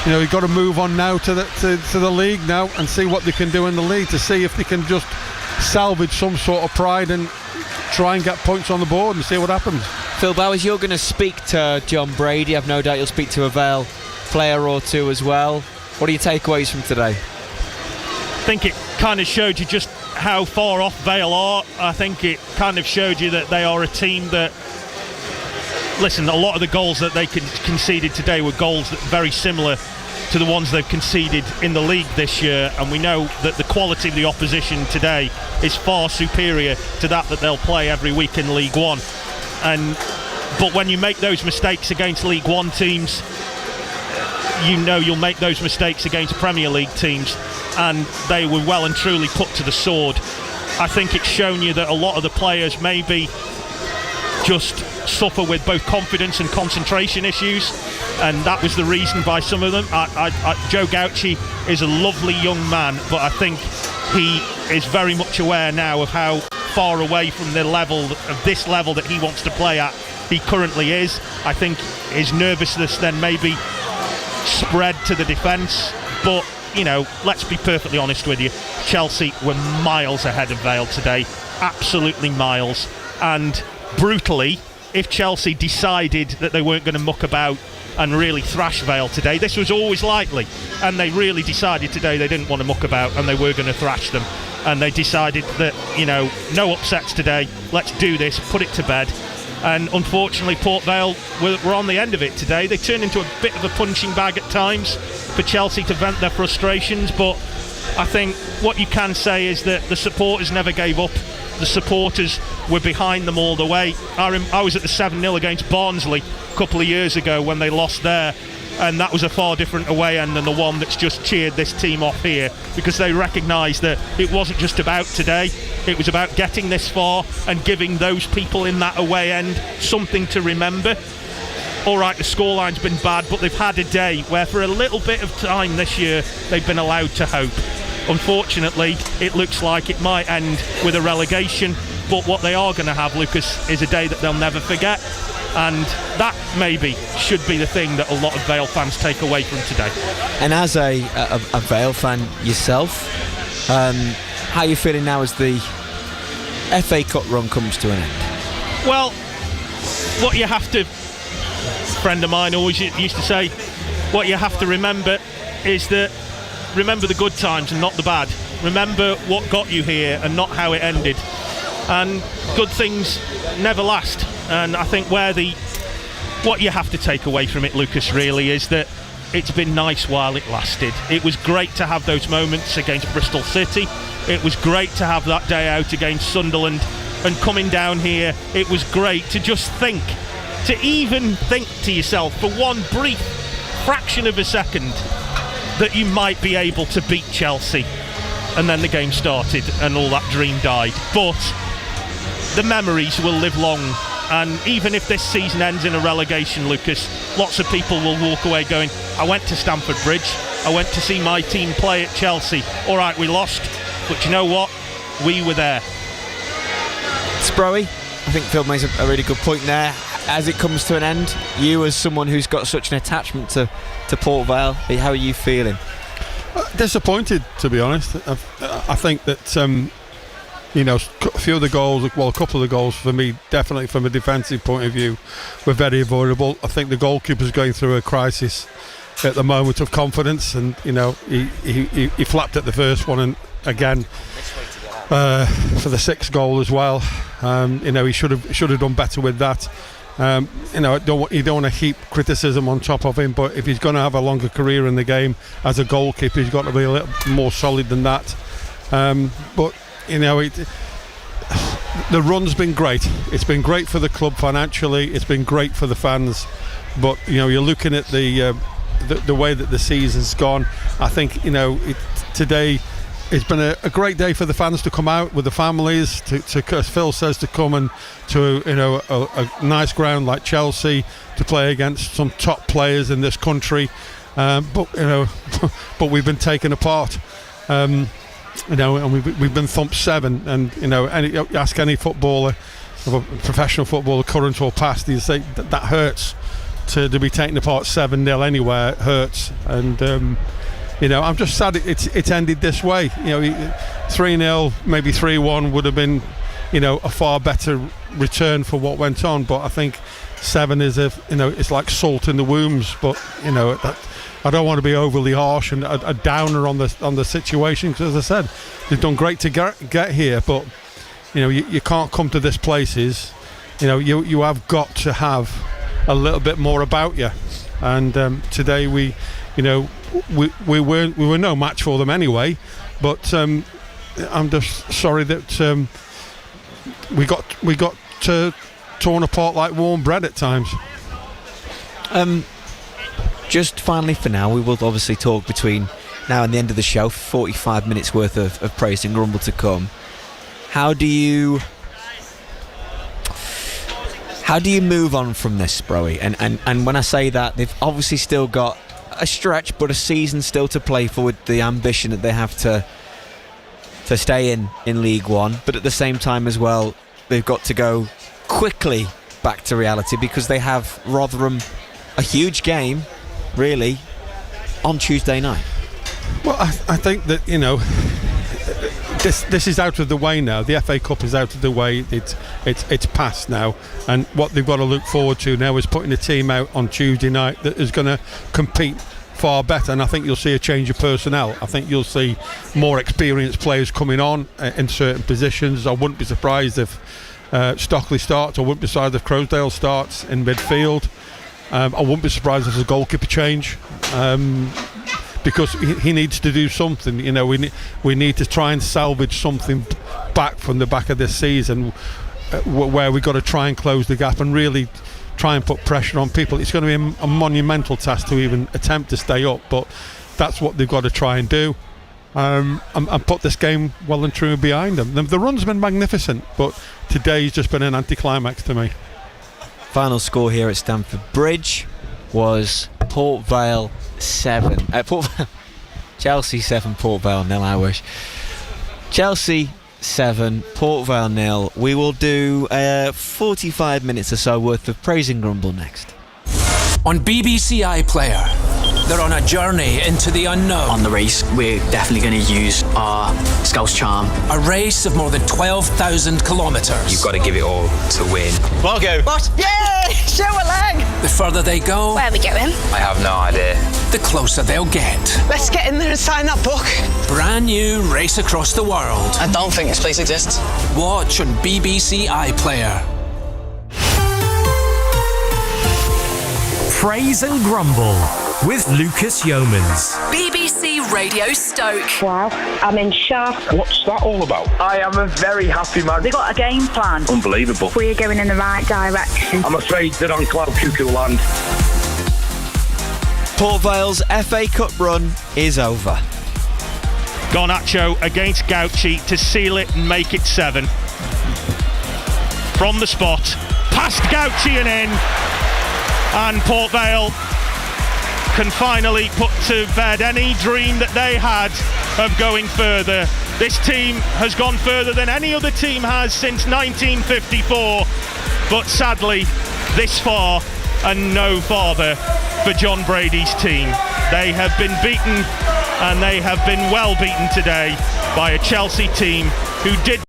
you know, you've got to move on now to the league now and see what they can do in the league, to see if they can just salvage some sort of pride and try and get points on the board and see what happens. Phil Bowers, you're going to speak to John Brady. I've no doubt you'll speak to a Vale player or two as well. What are your takeaways from today? I think it kind of showed you just how far off Vale are. I think it kind of showed you that they are a team that, listen, a lot of the goals that they conceded today were goals that are very similar to the ones they've conceded in the league this year, and we know that the quality of the opposition today is far superior to that they'll play every week in League One. But when you make those mistakes against League One teams, you know you'll make those mistakes against Premier League teams, and they were well and truly put to the sword. I think it's shown you that a lot of the players maybe just suffer with both confidence and concentration issues, and that was the reason by some of them. Joe Gauci is a lovely young man, but I think he is very much aware now of how far away from the level of this level that he wants to play at he currently is. I think his nervousness then maybe spread to the defence, but you know, let's be perfectly honest with you, Chelsea were miles ahead of Vale today, absolutely miles. And brutally, if Chelsea decided that they weren't going to muck about and really thrash Vale today, this was always likely, and they really decided today they didn't want to muck about and they were going to thrash them, and they decided that, you know, no upsets today, let's do this, put it to bed. And unfortunately Port Vale were on the end of it today. They turned into a bit of a punching bag at times for Chelsea to vent their frustrations, but I think what you can say is that the supporters never gave up. The supporters were behind them all the way. I was at the 7-0 against Barnsley a couple of years ago when they lost there, and that was a far different away end than the one that's just cheered this team off here, because they recognised that it wasn't just about today, it was about getting this far and giving those people in that away end something to remember. Alright, the scoreline's been bad, but they've had a day where for a little bit of time this year they've been allowed to hope. Unfortunately, it looks like it might end with a relegation, but what they are going to have, Lucas, is a day that they'll never forget, and that maybe should be the thing that a lot of Vale fans take away from today. And as a Vale fan yourself, how are you feeling now as the FA Cup run comes to an end? Well, what you have to, a friend of mine always used to say, what you have to remember is that remember the good times and not the bad. Remember what got you here and not how it ended. And good things never last. And I think what you have to take away from it, Lucas, really is that it's been nice while it lasted. It was great to have those moments against Bristol City. It was great to have that day out against Sunderland. And coming down here, it was great to just think, to even think to yourself for one brief fraction of a second that you might be able to beat Chelsea. And then the game started and all that dream died. But the memories will live long, and even if this season ends in a relegation, Lucas, lots of people will walk away going, I went to Stamford Bridge, I went to see my team play at Chelsea. Alright, we lost, but you know what? We were there. Sprowy, I think Phil makes a really good point there. As it comes to an end, you as someone who's got such an attachment to Port Vale, how are you feeling? Disappointed, to be honest. I think that you know, a few of the goals, well, a couple of the goals for me, definitely from a defensive point of view, were very avoidable. I think the goalkeeper's going through a crisis at the moment of confidence, and you know, he flapped at the first one, and again for the sixth goal as well. You know, he should have done better with that. You know, you don't want to heap criticism on top of him, but if he's going to have a longer career in the game as a goalkeeper, he's got to be a little more solid than that. But you know, the run's been great. It's been great for the club financially. It's been great for the fans. But you know, you're looking at the way that the season's gone. I think, you know, today it's been a great day for the fans to come out with the families, to as Phil says, to come and to, you know, a nice ground like Chelsea, to play against some top players in this country. But you know, but we've been taken apart. You know, and we've been thumped 7, and you know, ask any footballer, of a professional footballer, current or past, you say that hurts to be taken apart 7-0 anywhere. It hurts, and I'm just sad it's ended this way. 3-0, maybe 3-1 would have been a far better return for what went on, but I think 7 is it's like salt in the wounds. But that, I don't want to be overly harsh and a downer on the situation, because as I said, they've done great to get here, but you can't come to this places. You have got to have a little bit more about you, and today we were no match for them anyway. But I'm just sorry that we got torn apart like warm bread at times. Just finally, for now, we will obviously talk between now and the end of the show. 45 minutes worth of praise and grumble to come. How do you move on from this, Broey? And when I say that, they've obviously still got a stretch, but a season still to play for, with the ambition that they have to stay in League One. But at the same time as well, they've got to go quickly back to reality, because they have Rotherham, a huge game, really, on Tuesday night. Well, I think that this is out of the way now. The FA Cup is out of the way. It's past now, and what they've got to look forward to now is putting a team out on Tuesday night that is going to compete far better. And I think you'll see a change of personnel. I think you'll see more experienced players coming on in certain positions. I wouldn't be surprised if Stockley starts. I wouldn't be surprised if Croasdale starts in midfield. I wouldn't be surprised if there's a goalkeeper change, because he needs to do something. We need to try and salvage something back from the back of this season, where we've got to try and close the gap and really try and put pressure on people. It's going to be a monumental task to even attempt to stay up, but that's what they've got to try and do, and put this game well and truly behind them. The run's been magnificent, but today's just been an anticlimax to me. Final score here at Stamford Bridge was Port Vale 7. Chelsea 7, Port Vale 0, I wish. Chelsea 7, Port Vale 0. We will do 45 minutes or so worth of praise and grumble next. On BBC iPlayer, they're on a journey into the unknown. On the race, we're definitely going to use our Scouse charm. A race of more than 12,000 kilometres. You've got to give it all to win. Margot. What? Yay! Show a leg! The further they go, Where are we going? I have no idea. the closer they'll get. Let's get in there and sign that book. Brand new Race Across the World. I don't think this place exists. Watch on BBC iPlayer. Praise and Grumble with Lucas Yeomans. BBC Radio Stoke. Wow, I'm in shock. What's that all about? I am a very happy man. They got a game plan. Unbelievable. We're going in the right direction. I'm afraid they're on cloud cuckoo land. Port Vale's FA Cup run is over. Garnacho against Gauci to seal it and make it 7. From the spot, past Gauci and in. And Port Vale can finally put to bed any dream that they had of going further. This team has gone further than any other team has since 1954, but sadly this far and no farther for John Brady's team. They have been beaten, and they have been well beaten today by a Chelsea team who did